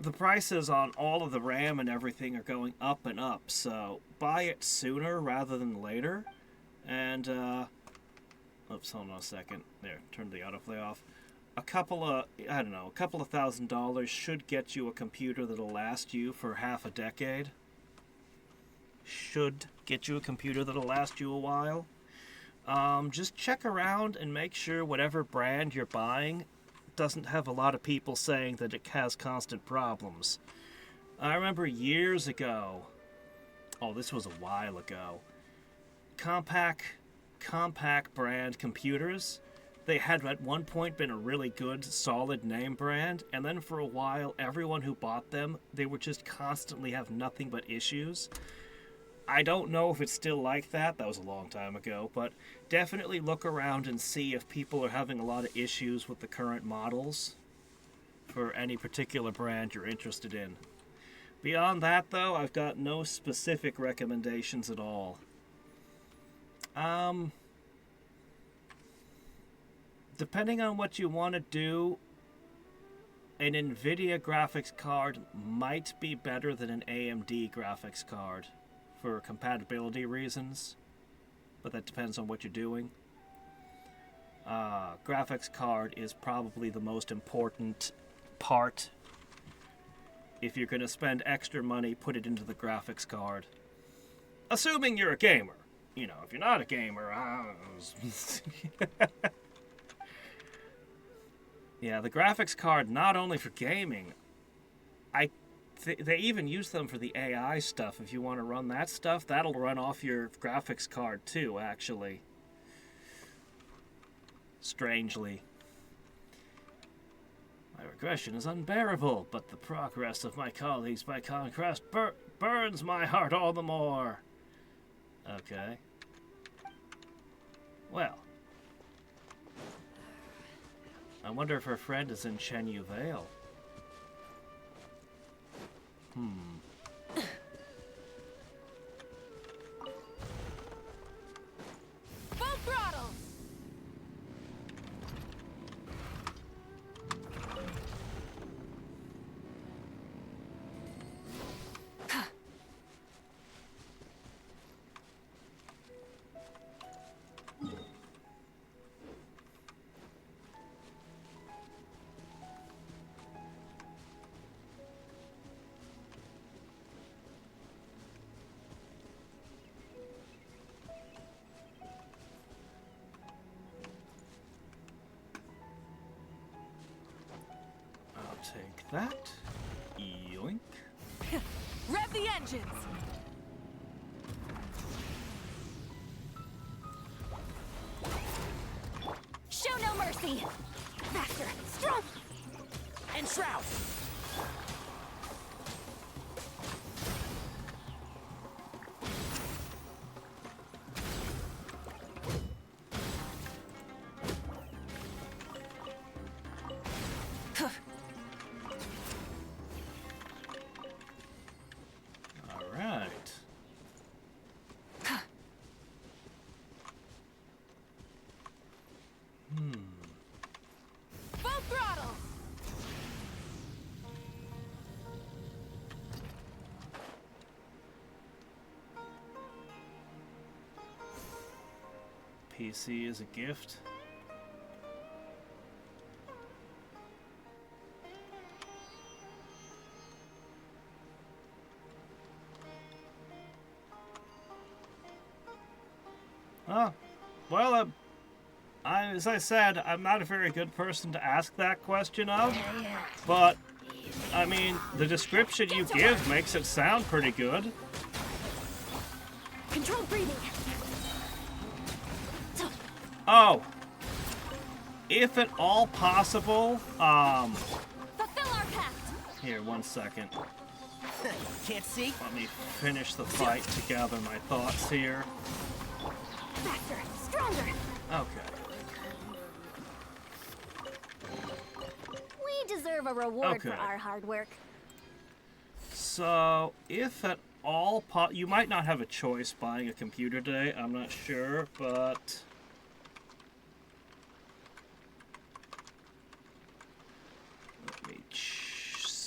The prices on all of the RAM and everything are going up and up, so buy it sooner rather than later. And, oops, hold on a second. There, turn the autoplay off. A couple of $1,000 should get you a computer that'll last you for half a decade. Should get you a computer that'll last you a while. Just check around and make sure whatever brand you're buying doesn't have a lot of people saying that it has constant problems. I remember years ago, oh, this was a while ago, Compaq brand computers, they had at one point been a really good, solid name brand, and then for a while, everyone who bought them, they would just constantly have nothing but issues. I don't know if it's still like that. That was a long time ago, but definitely look around and see if people are having a lot of issues with the current models for any particular brand you're interested in. Beyond that, though, I've got no specific recommendations at all. Depending on what you want to do, an NVIDIA graphics card might be better than an AMD graphics card for compatibility reasons, but that depends on what you're doing. Graphics card is probably the most important part. If you're going to spend extra money, put it into the graphics card. Assuming you're a gamer. You know, if you're not a gamer, yeah, the graphics card, not only for gaming, they even use them for the AI stuff. If you want to run that stuff, that'll run off your graphics card too, actually. Strangely. My regression is unbearable, but the progress of my colleagues, by contrast, burns my heart all the more. Okay. Well. I wonder if her friend is in Shenyu Vale. Full throttle! Take that. Yoink. Rev the engines! Show no mercy! Faster! Strong! And shroud! PC is a gift. Oh, well, as I said, I'm not a very good person to ask that question of, but, I mean, the description you give makes it sound pretty good. Control breathing! Oh, if at all possible, Fulfill our pact! here, 1 second. Can't see? Let me finish the fight to gather my thoughts here. Faster! Stronger! Okay. We deserve a reward for Okay. our hard work. So, if at all you might not have a choice buying a computer today, I'm not sure, but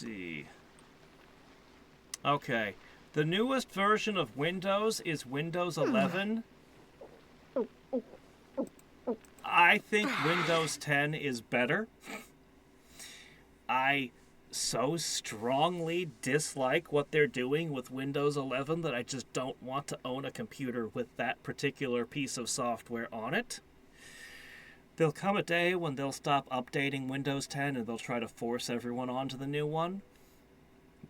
see. Okay. The newest version of Windows is Windows 11. I think Windows 10 is better. I so strongly dislike what they're doing with Windows 11 that I just don't want to own a computer with that particular piece of software on it. There'll come a day when they'll stop updating Windows 10 and they'll try to force everyone onto the new one.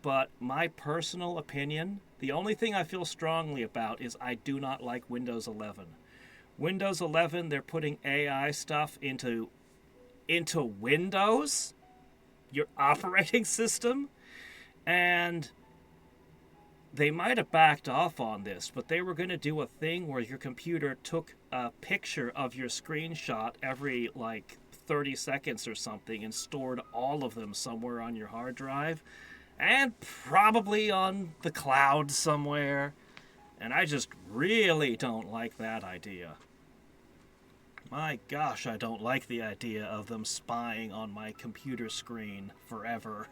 But my personal opinion, the only thing I feel strongly about is I do not like Windows 11. Windows 11, they're putting AI stuff into Windows, your operating system, and they might have backed off on this, but they were going to do a thing where your computer took a picture of your screenshot every, 30 seconds or something and stored all of them somewhere on your hard drive, and probably on the cloud somewhere. And I just really don't like that idea. My gosh, I don't like the idea of them spying on my computer screen forever.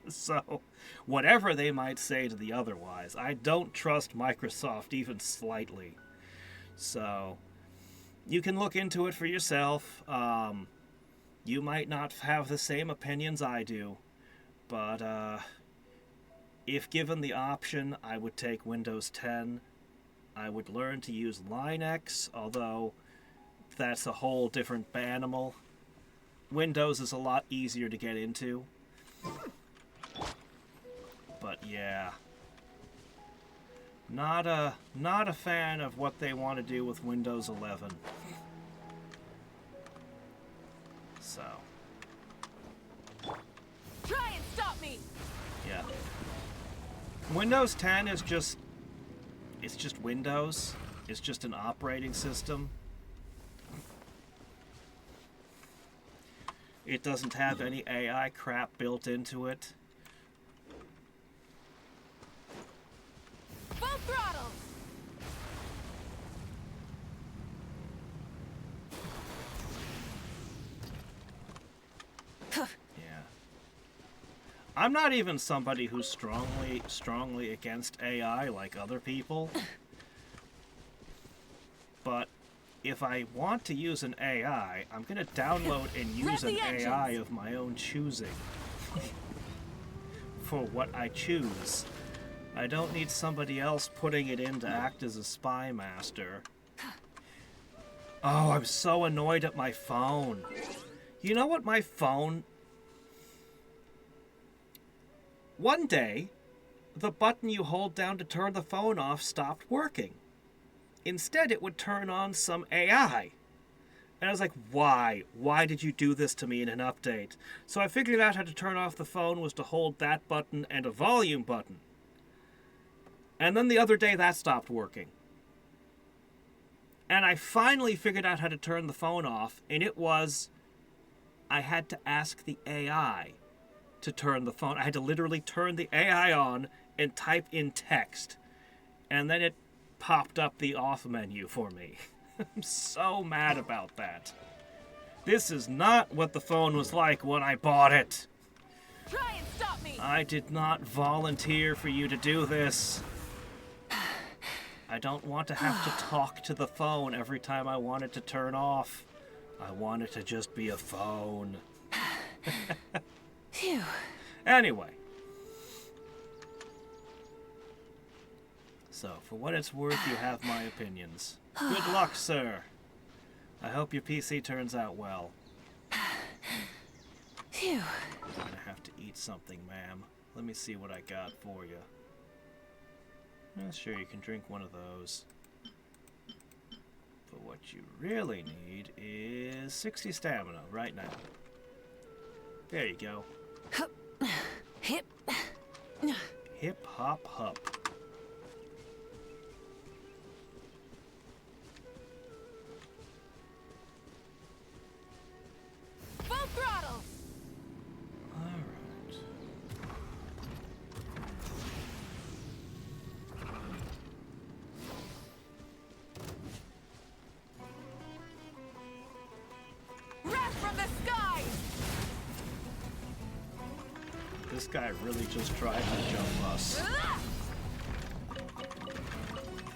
So, whatever they might say to the otherwise, I don't trust Microsoft even slightly. So, you can look into it for yourself. You might not have the same opinions I do, but if given the option, I would take Windows 10. I would learn to use Linux, although that's a whole different animal. Windows is a lot easier to get into. But yeah. Not a fan of what they want to do with Windows 11. So. Try and stop me. Yeah. Windows 10 is just... It's just Windows. It's just an operating system. It doesn't have any AI crap built into it. Full throttle. Yeah. I'm not even somebody who's strongly against AI like other people. But if I want to use an AI, I'm going to download and use an AI of my own choosing. For what I choose. I don't need somebody else putting it in to act as a spy master. Oh, I'm so annoyed at my phone. You know what my phone... One day, the button you hold down to turn the phone off stopped working. Instead, it would turn on some AI. And I was like, why? Why did you do this to me in an update? So I figured out how to turn off the phone was to hold that button and a volume button. And then the other day, that stopped working. And I finally figured out how to turn the phone off, and it was... I had to ask the AI to turn the phone. I had to literally turn the AI on and type in text. And then it popped up the off menu for me. I'm so mad about that. This is not what the phone was like when I bought it. Try and stop me. I did not volunteer for you to do this. I don't want to have to talk to the phone every time I want it to turn off. I want it to just be a phone. Phew. Anyway. So, for what it's worth, you have my opinions. Good luck, sir. I hope your PC turns out well. Phew. I'm gonna have to eat something, ma'am. Let me see what I got for you. Sure, you can drink one of those. But what you really need is 60 stamina right now. There you go. Hip. Hip, hop, hup. Full throttle. Alright. Wrath from the skies. This guy really just tried to jump us. I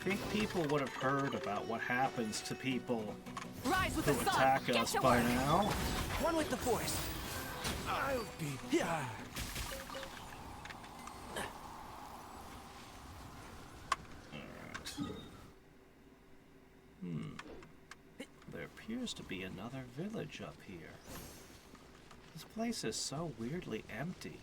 think people would have heard about what happens to people Rise with who the sun. attack Get us to by work. now. One with the force. I'll be back. There appears to be another village up here. This place is so weirdly empty.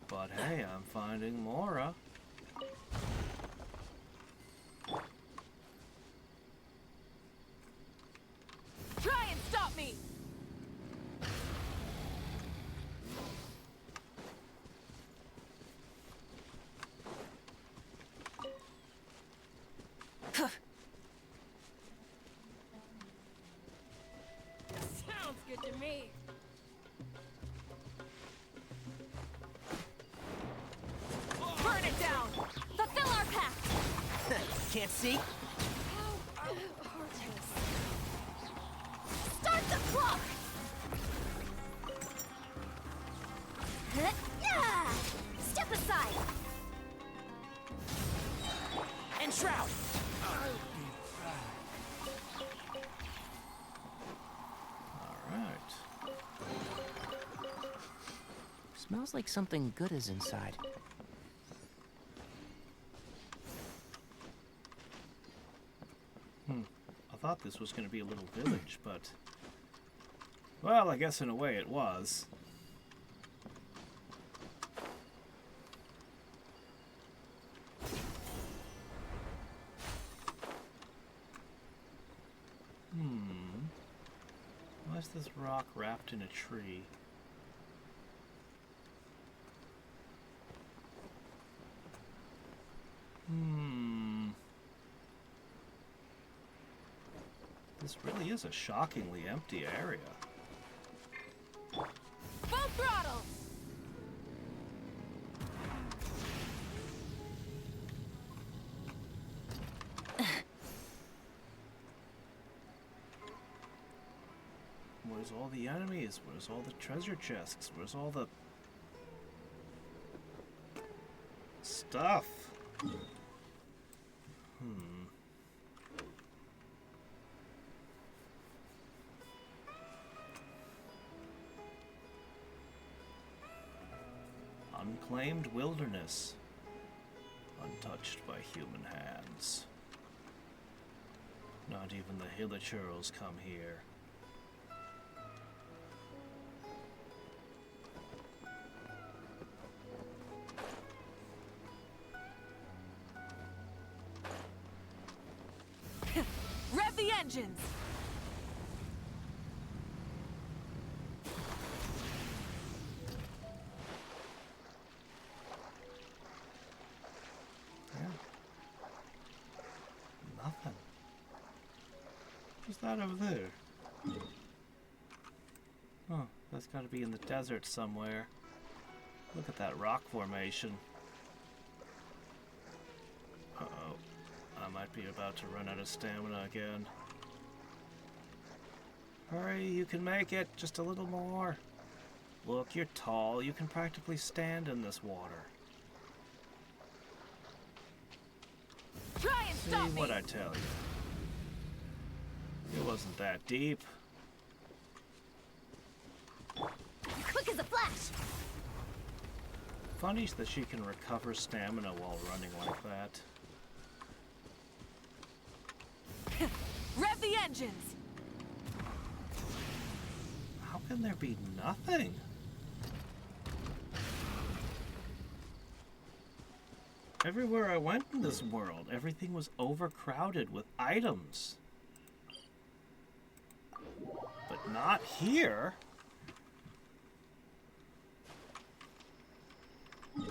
But hey, I'm finding Mora. Try and stop me. Sounds good to me. Burn it down. Fulfill our pact! Can't see? Start the clock! Step aside! And Shroud. Alright. Smells like something good is inside. I thought this was going to be a little village, but... Well, I guess in a way it was. Why is this rock wrapped in a tree? This really is a shockingly empty area. Full throttle. Where's all the enemies? Where's all the treasure chests? Where's all the... stuff? Unclaimed wilderness. Untouched by human hands. Not even the Hilichurls come here. Rev the engines. Nothing. What's that over there? Oh, that's gotta be in the desert somewhere. Look at that rock formation. Uh-oh. I might be about to run out of stamina again. Hurry, you can make it. Just a little more. Look, you're tall. You can practically stand in this water. Try and stop See me. what I tell you. It wasn't that deep. Quick as a flash! Funny that she can recover stamina while running like that. Rev the engines. How can there be nothing? Everywhere I went in this world, everything was overcrowded with items. But not here. Hang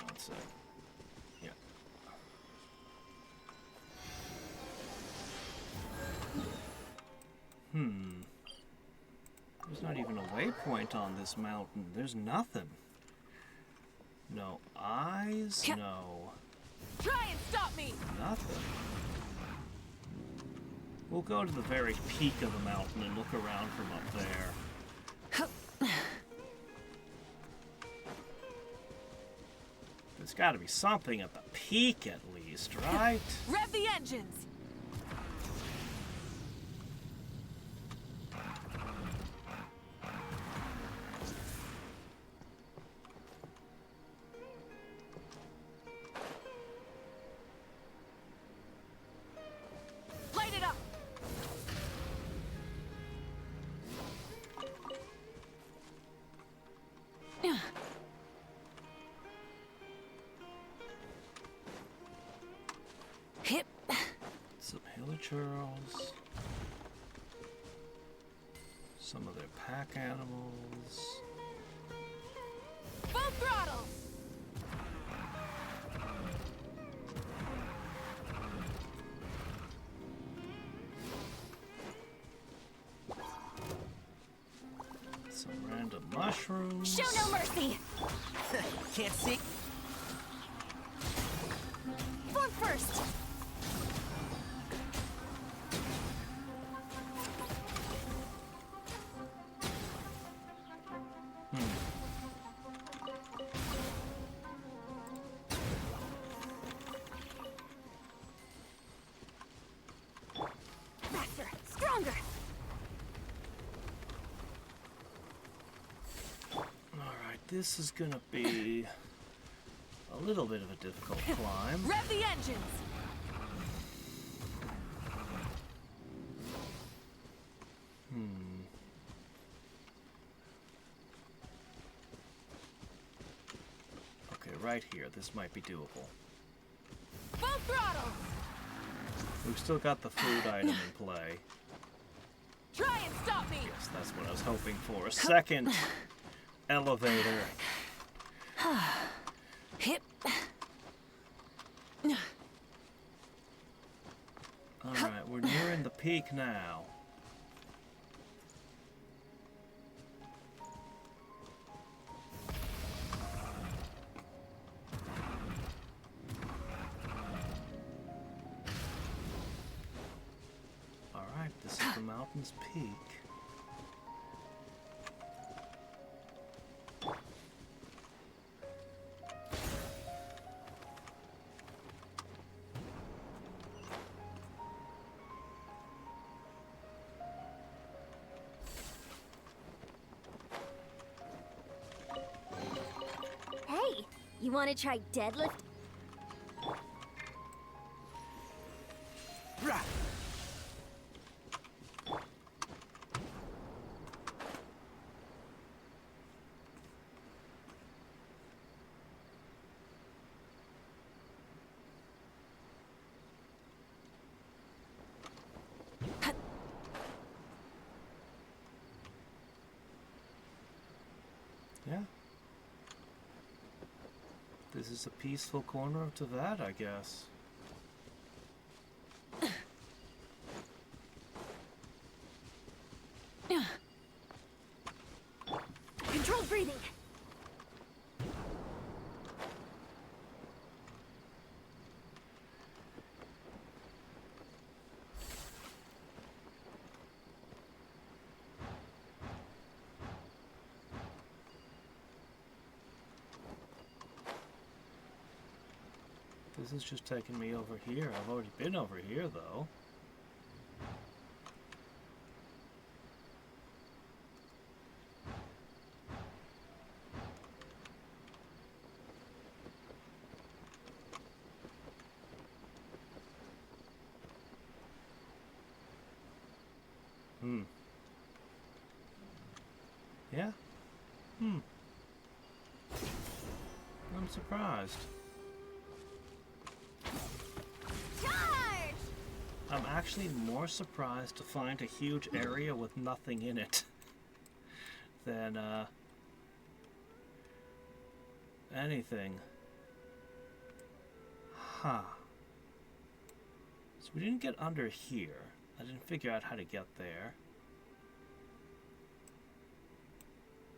on a sec. Yeah. There's not even a waypoint on this mountain. There's nothing. No eyes, no Try and stop me! Nothing. We'll go to the very peak of the mountain and look around from up there. There's got to be something at the peak at least, right? Rev the engines! Light it up! Hip. Some hilichurls. Some of their pack animals. Full throttle! Some random mushrooms. Show no mercy! Can't see. Form first! Faster! Stronger! Alright, this is gonna be a little bit of a difficult climb. Rev the engines! Okay, right here. This might be doable. Full throttle! We've still got the food item in play. Try and stop me! Yes, that's what I was hoping for. A second elevator. Hip. Alright, we're nearing the peak now. Alright, this is the mountain's peak. Hey, you want to try deadlift? Yeah. This is a peaceful corner of Teyvat, I guess. Controlled breathing! This is just taking me over here. I've already been over here, though. Yeah? I'm surprised. Charge! I'm actually more surprised to find a huge area with nothing in it than, anything. Huh. So we didn't get under here. I didn't figure out how to get there.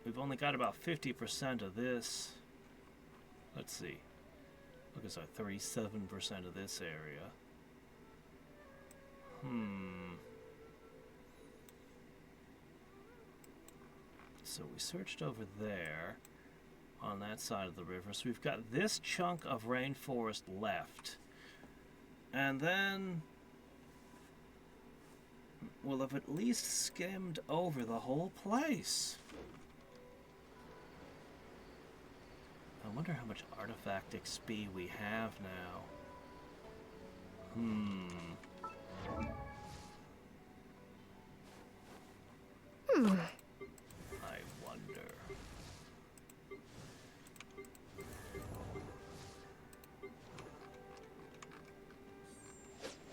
We've only got about 50% of this. Let's see. Look at that, 37% of this area. So we searched over there on that side of the river. So we've got this chunk of rainforest left. And then we'll have at least skimmed over the whole place. I wonder how much artifact XP we have now. I wonder.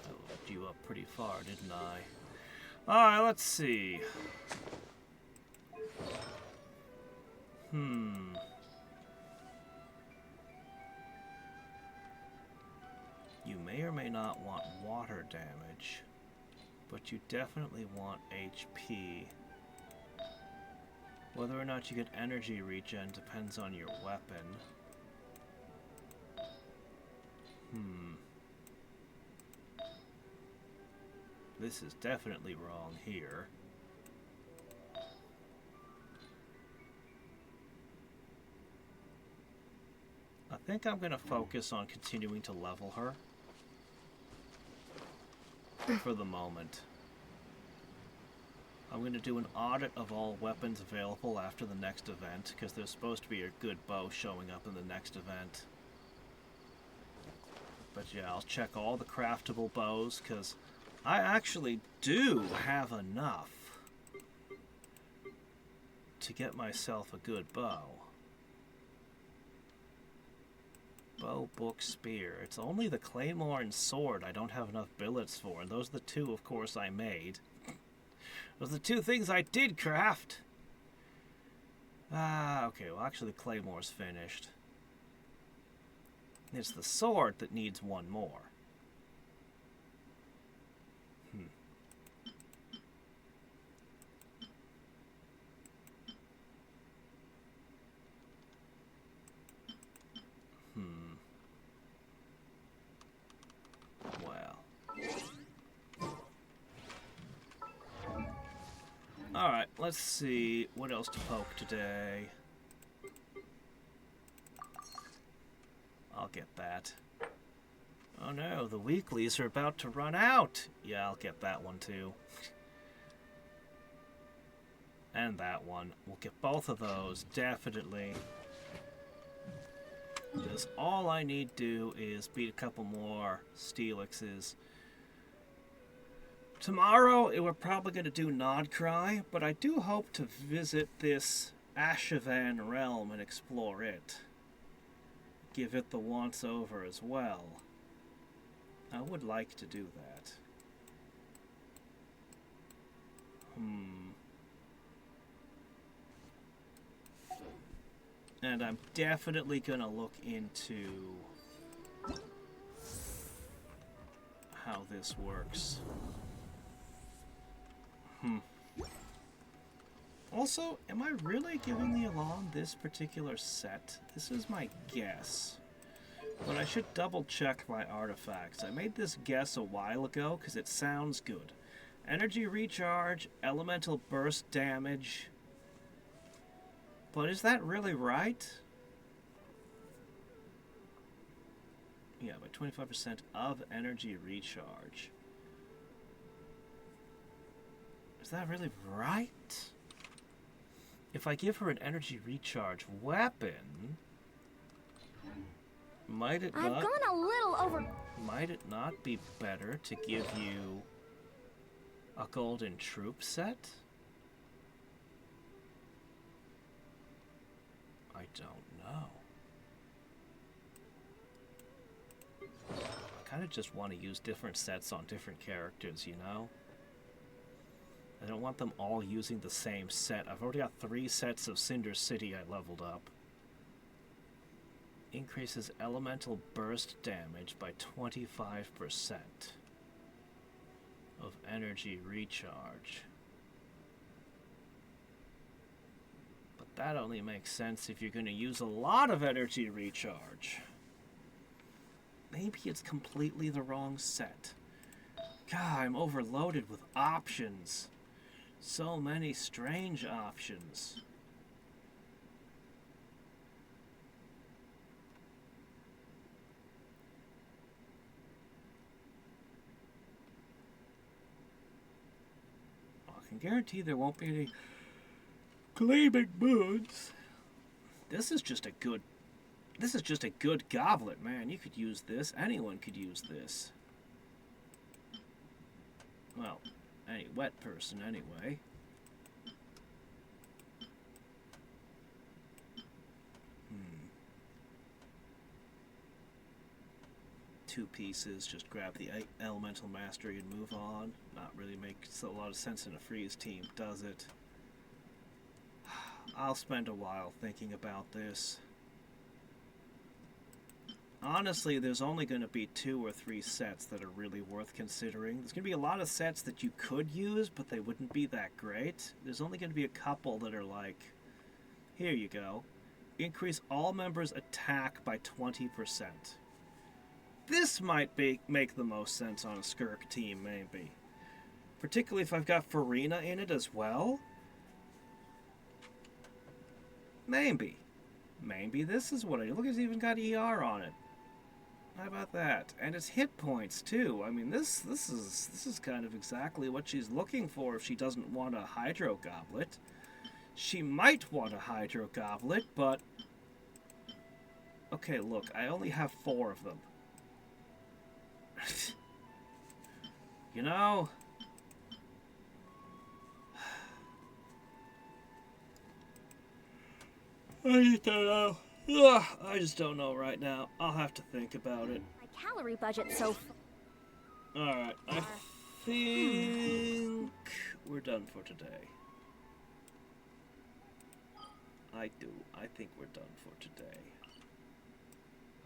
I looked you up pretty far, didn't I? Alright, let's see. You may or may not want water damage, but you definitely want HP. Whether or not you get energy regen depends on your weapon. This is definitely wrong here. I think I'm going to focus on continuing to level her for the moment. I'm going to do an audit of all weapons available after the next event, because there's supposed to be a good bow showing up in the next event. But yeah, I'll check all the craftable bows, because I actually do have enough to get myself a good bow. Bow, book, spear. It's only the claymore and sword I don't have enough billets for, and those are the two, of course, I made. Those are the two things I did craft. Okay, well actually claymore's finished. It's the sword that needs one more. Well. Alright, let's see what else to poke today. I'll get that. Oh no, the weeklies are about to run out. Yeah, I'll get that one too. And that one. We'll get both of those, definitely. Because all I need to do is beat a couple more Steelixes. Tomorrow, we're probably going to do Nodcry, but I do hope to visit this Ashavan realm and explore it. Give it the once-over as well. I would like to do that. And I'm definitely going to look into how this works. Also, am I really giving the Elan this particular set? This is my guess. But I should double check my artifacts. I made this guess a while ago because it sounds good. Energy recharge, elemental burst damage. But is that really right? Yeah, by 25% of energy recharge. Is that really right? If I give her an energy recharge weapon, might it not? I've gone a little over. Might it not be better to give you a golden troop set? I don't know. I kind of just want to use different sets on different characters, you know? I don't want them all using the same set. I've already got 3 sets of Cinder City I leveled up. Increases elemental burst damage by 25% of energy recharge. But that only makes sense if you're going to use a lot of energy recharge. maybe it's completely the wrong set. God, I'm overloaded with options. So many strange options. I can guarantee there won't be any gleaming moons. This is just a good goblet, man. You could use this. Anyone could use this. Well, any wet person anyway. Two pieces, just grab the elemental mastery and move on. Not really makes a lot of sense in a freeze team, does it? I'll spend a while thinking about this. Honestly, there's only going to be 2 or 3 sets that are really worth considering. There's going to be a lot of sets that you could use, but they wouldn't be that great. There's only going to be a couple that are like, here you go. Increase all members' attack by 20%. This might make the most sense on a Skirk team, maybe. Particularly if I've got Farina in it as well. Maybe. Maybe this is what I... Look, it's even got ER on it. How about that? And it's hit points, too. I mean, this is kind of exactly what she's looking for if she doesn't want a Hydro Goblet. She might want a Hydro Goblet, but... Okay, look, I only have 4 of them. You know... I just don't know. Ugh, I just don't know right now. I'll have to think about it. My calorie budget's so... Alright, I think we're done for today. I think we're done for today.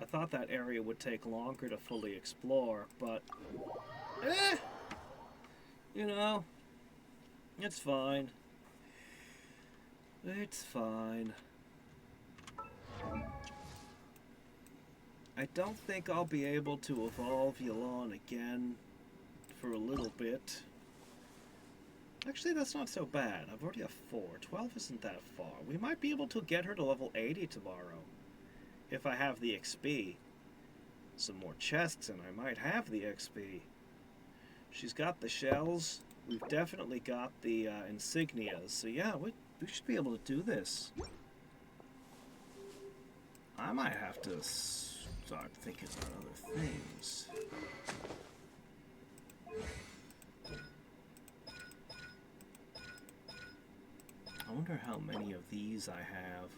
I thought that area would take longer to fully explore, but... you know, it's fine. It's fine. I don't think I'll be able to evolve Yelan again for a little bit. Actually, that's not so bad. I've already have 4. 12 isn't that far. We might be able to get her to level 80 tomorrow. If I have the XP. Some more chests and I might have the XP. She's got the shells. We've definitely got the insignias. So yeah, we should be able to do this. I might have to start thinking about other things. I wonder how many of these I have.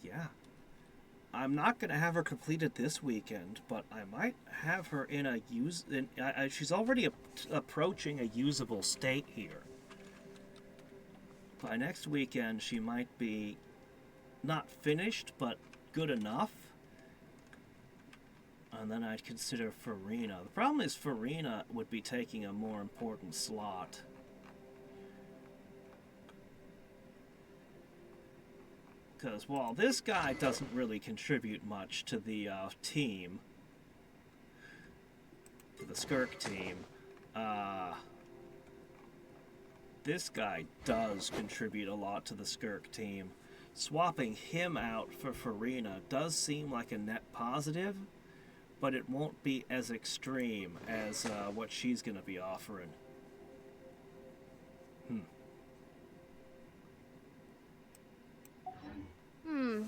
Yeah. I'm not going to have her completed this weekend, but I might have her in a she's already approaching a usable state here. By next weekend, she might be not finished, but good enough. And then I'd consider Farina. The problem is Farina would be taking a more important slot. Because while this guy doesn't really contribute much to the team, to the Skirk team, this guy does contribute a lot to the Skirk team. Swapping him out for Farina does seem like a net positive, but it won't be as extreme as what she's going to be offering.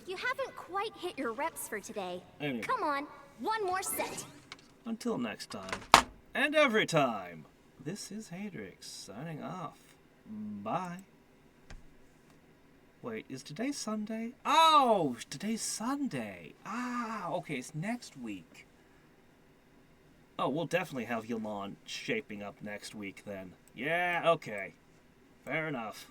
You haven't quite hit your reps for today. Anyway. Come on, one more set. Until next time, and every time, this is Hadrix signing off. Bye. Wait, is today Sunday? Oh, today's Sunday. Ah, okay, it's next week. Oh, we'll definitely have Yelan shaping up next week then. Yeah, okay. Fair enough.